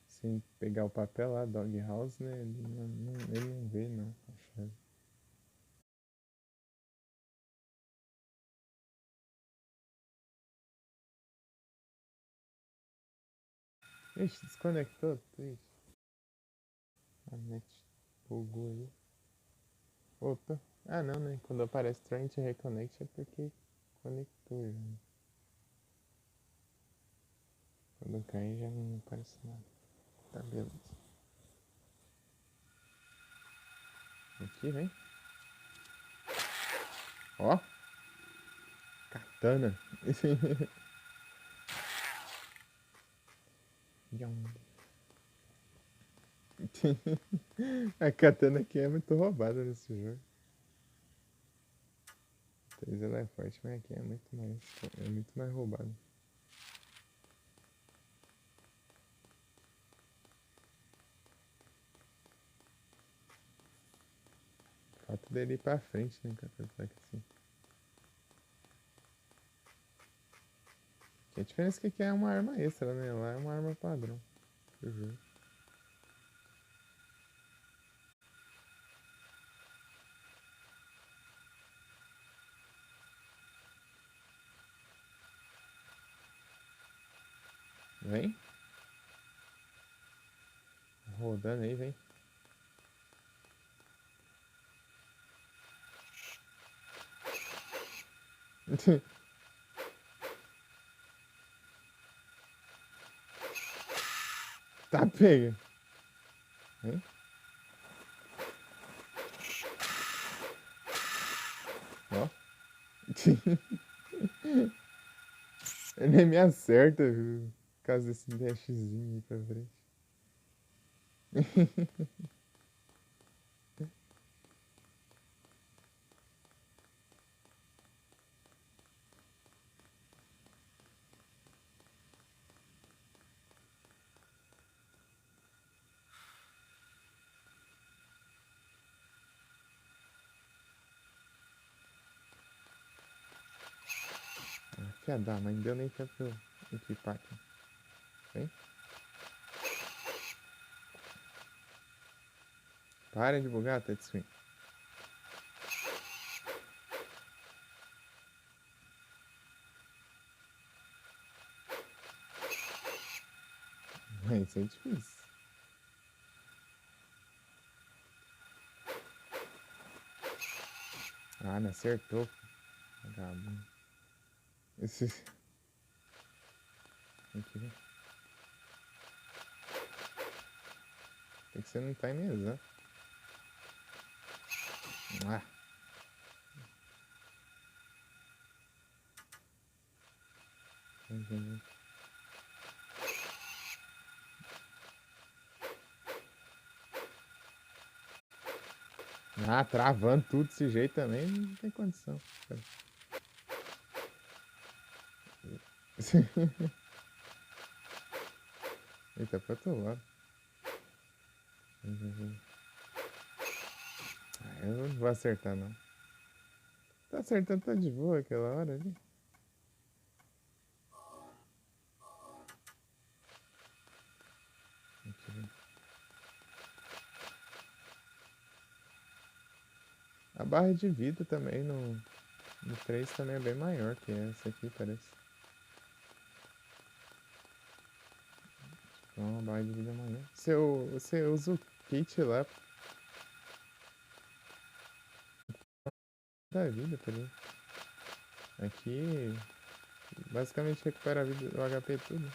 Speaker 1: sem pegar o papel lá, Doghouse, né? Ele não vê, não, a chave. Ixi, desconectou, triste. A net bugou aí. Voltou. Ah, não, né? Quando aparece Trying to Reconnect é porque conectou já. Quando cai já não aparece nada. Tá, beleza. Aqui, vem. Ó. Katana. A katana aqui é muito roubada nesse jogo. 3 ela é forte, mas aqui é muito mais roubada. Falta dele ir pra frente, né, com a ataque assim. Que a diferença é que aqui é uma arma extra, né? Lá é uma arma padrão do jogo. Vem. Rodando aí, vem. Tá pega. Vem. Ó. Ele nem me acerta, por causa desse dashzinho aí pra frente. Filha da mãe, não deu nem tempo pra eu equipar aqui. Vem. Para de bugar, Tetsuin. Isso é difícil. Ah, me acertou. Vagabundo. Esse... Aqui, né? Tem que ser no time exato. Ah. Ah, travando tudo desse jeito também, não tem condição. Eita, pro outro lado. Ah, eu não vou acertar, não. Tá acertando, tá de boa aquela hora ali. Aqui. A barra de vida também no 3 também é bem maior que essa aqui, parece. Então, a barra de vida é maior. Você usa o kit lá da vida, por aí. Aqui, basicamente recupera a vida, o HP tudo.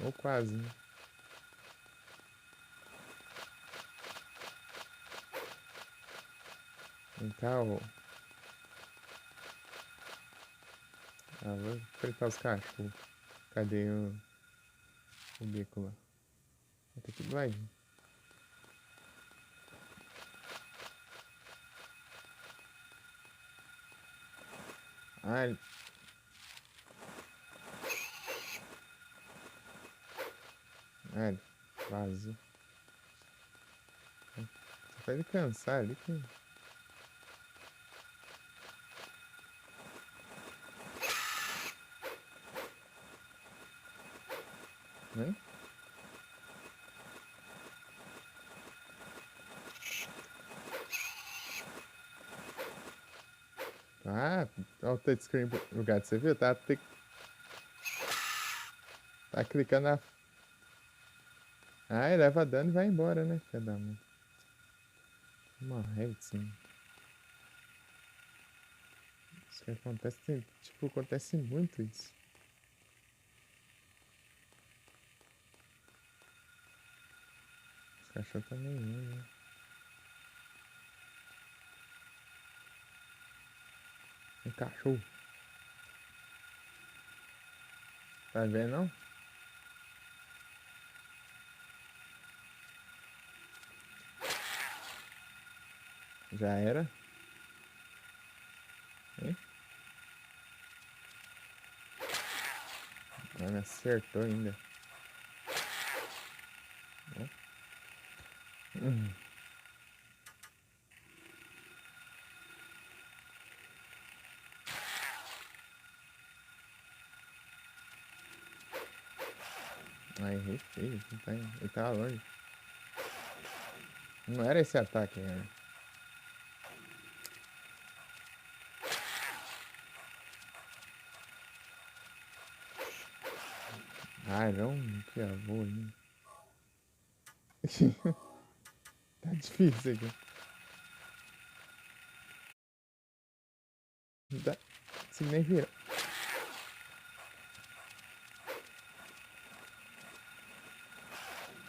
Speaker 1: Ou quase, né? Vem cá, ó. Ah, vou enfrentar os cachorros. Cadê o bico lá? Até que vai. Ah, ele vazou. Só pra ele cansar ali que. Né? Ah, olha o touchscreen no gato, você viu? Tá clicando na. Ah, ele leva dano e vai embora, né? Filha da mãe. Uma raiva sim. Isso que acontece, tipo, acontece muito isso. Os cachorros também não, né? Um cachorro. Tá vendo não? Já era. Hein? Ah, me acertou ainda. Hum. Ai, errei feio. Ele tava longe. Não era esse ataque, né? Ah, não, que avô ali. Tá difícil aqui. Não dá. Se nem vira.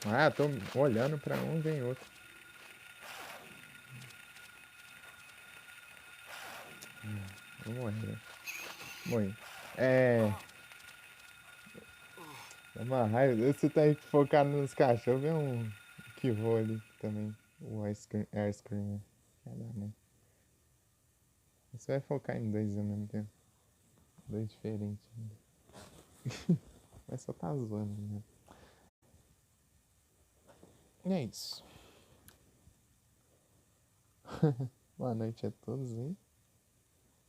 Speaker 1: Ah, tô olhando pra um, vem outro. Vou morrer. Morri. É. É uma raiva. Você tem que focar nos cachorros. Vem um que voa ali também. O Ice Cream. Caramba. Você vai focar em dois ao mesmo tempo. Dois diferentes. Mas só tá zoando, né? E é isso. Boa noite a todos aí.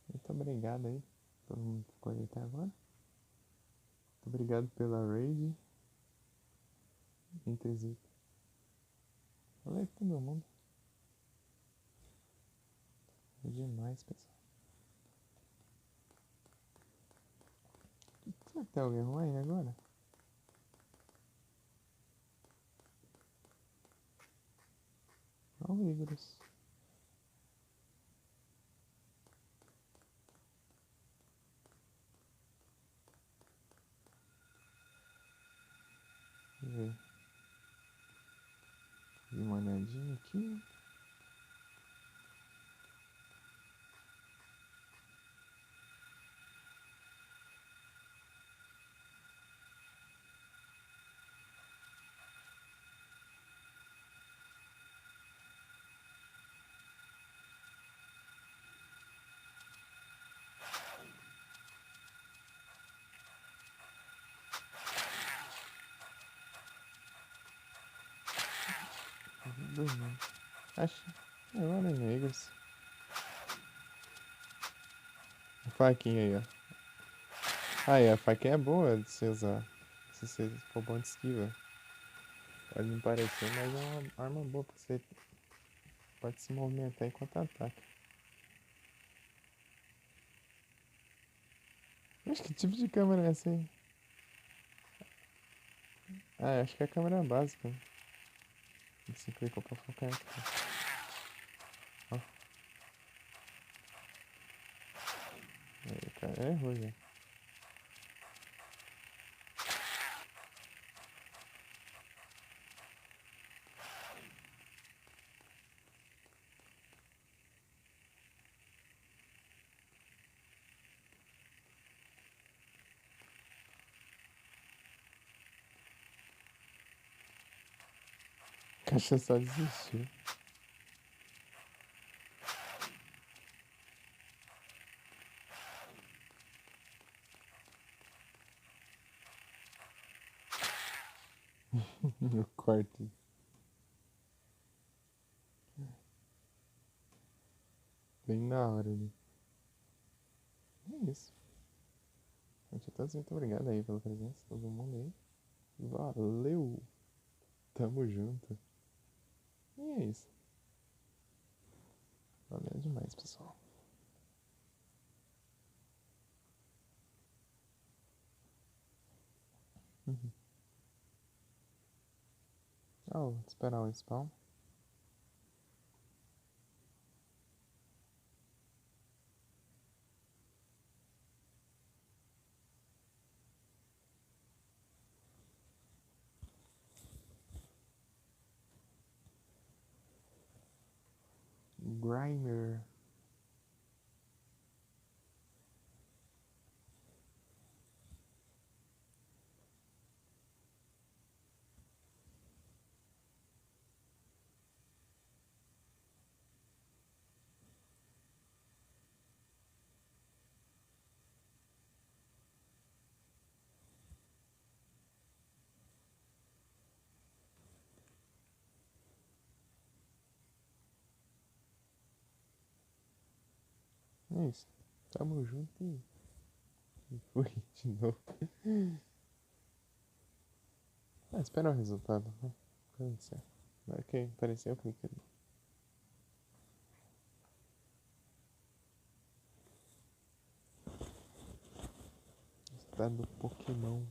Speaker 1: Muito obrigado aí. Todo mundo que ficou aí até agora. Muito obrigado pela raid. Intrusito. Valeu todo mundo. É demais, pessoal. Será que tem alguém ruim agora? Olha o Igros. Deixa eu ver. Dei uma olhadinha aqui. dormindo. Acho. Agora negros. A faquinha aí, ó. Aí, a faquinha é boa de se usar. Se você for bom de esquiva. Pode não parecer, mas é uma arma boa porque você pode se movimentar enquanto ataca. Mas que tipo de câmera é essa aí? Ah, acho que é a câmera básica. Você clicou pra focar aqui. Ó. Aí, cara, é ruim, né? A caixa só desistiu. No corte. Bem na hora ali. É isso. Gente, a todos, muito obrigado aí pela presença, todo mundo aí. Valeu! Tamo junto. E é isso. Valeu demais, pessoal. Vou esperar o spawn. Grimer. É isso. Tamo junto e fui de novo. Espera o resultado, né? Apareceu. Ok, apareceu, eu cliquei. Resultado do Pokémon.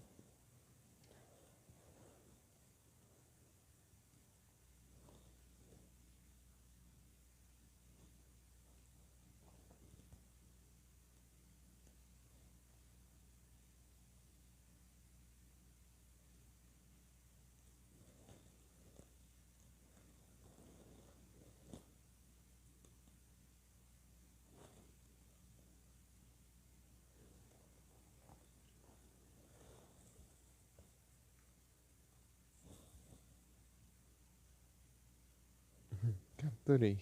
Speaker 1: Capturei.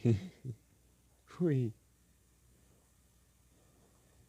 Speaker 1: Fui.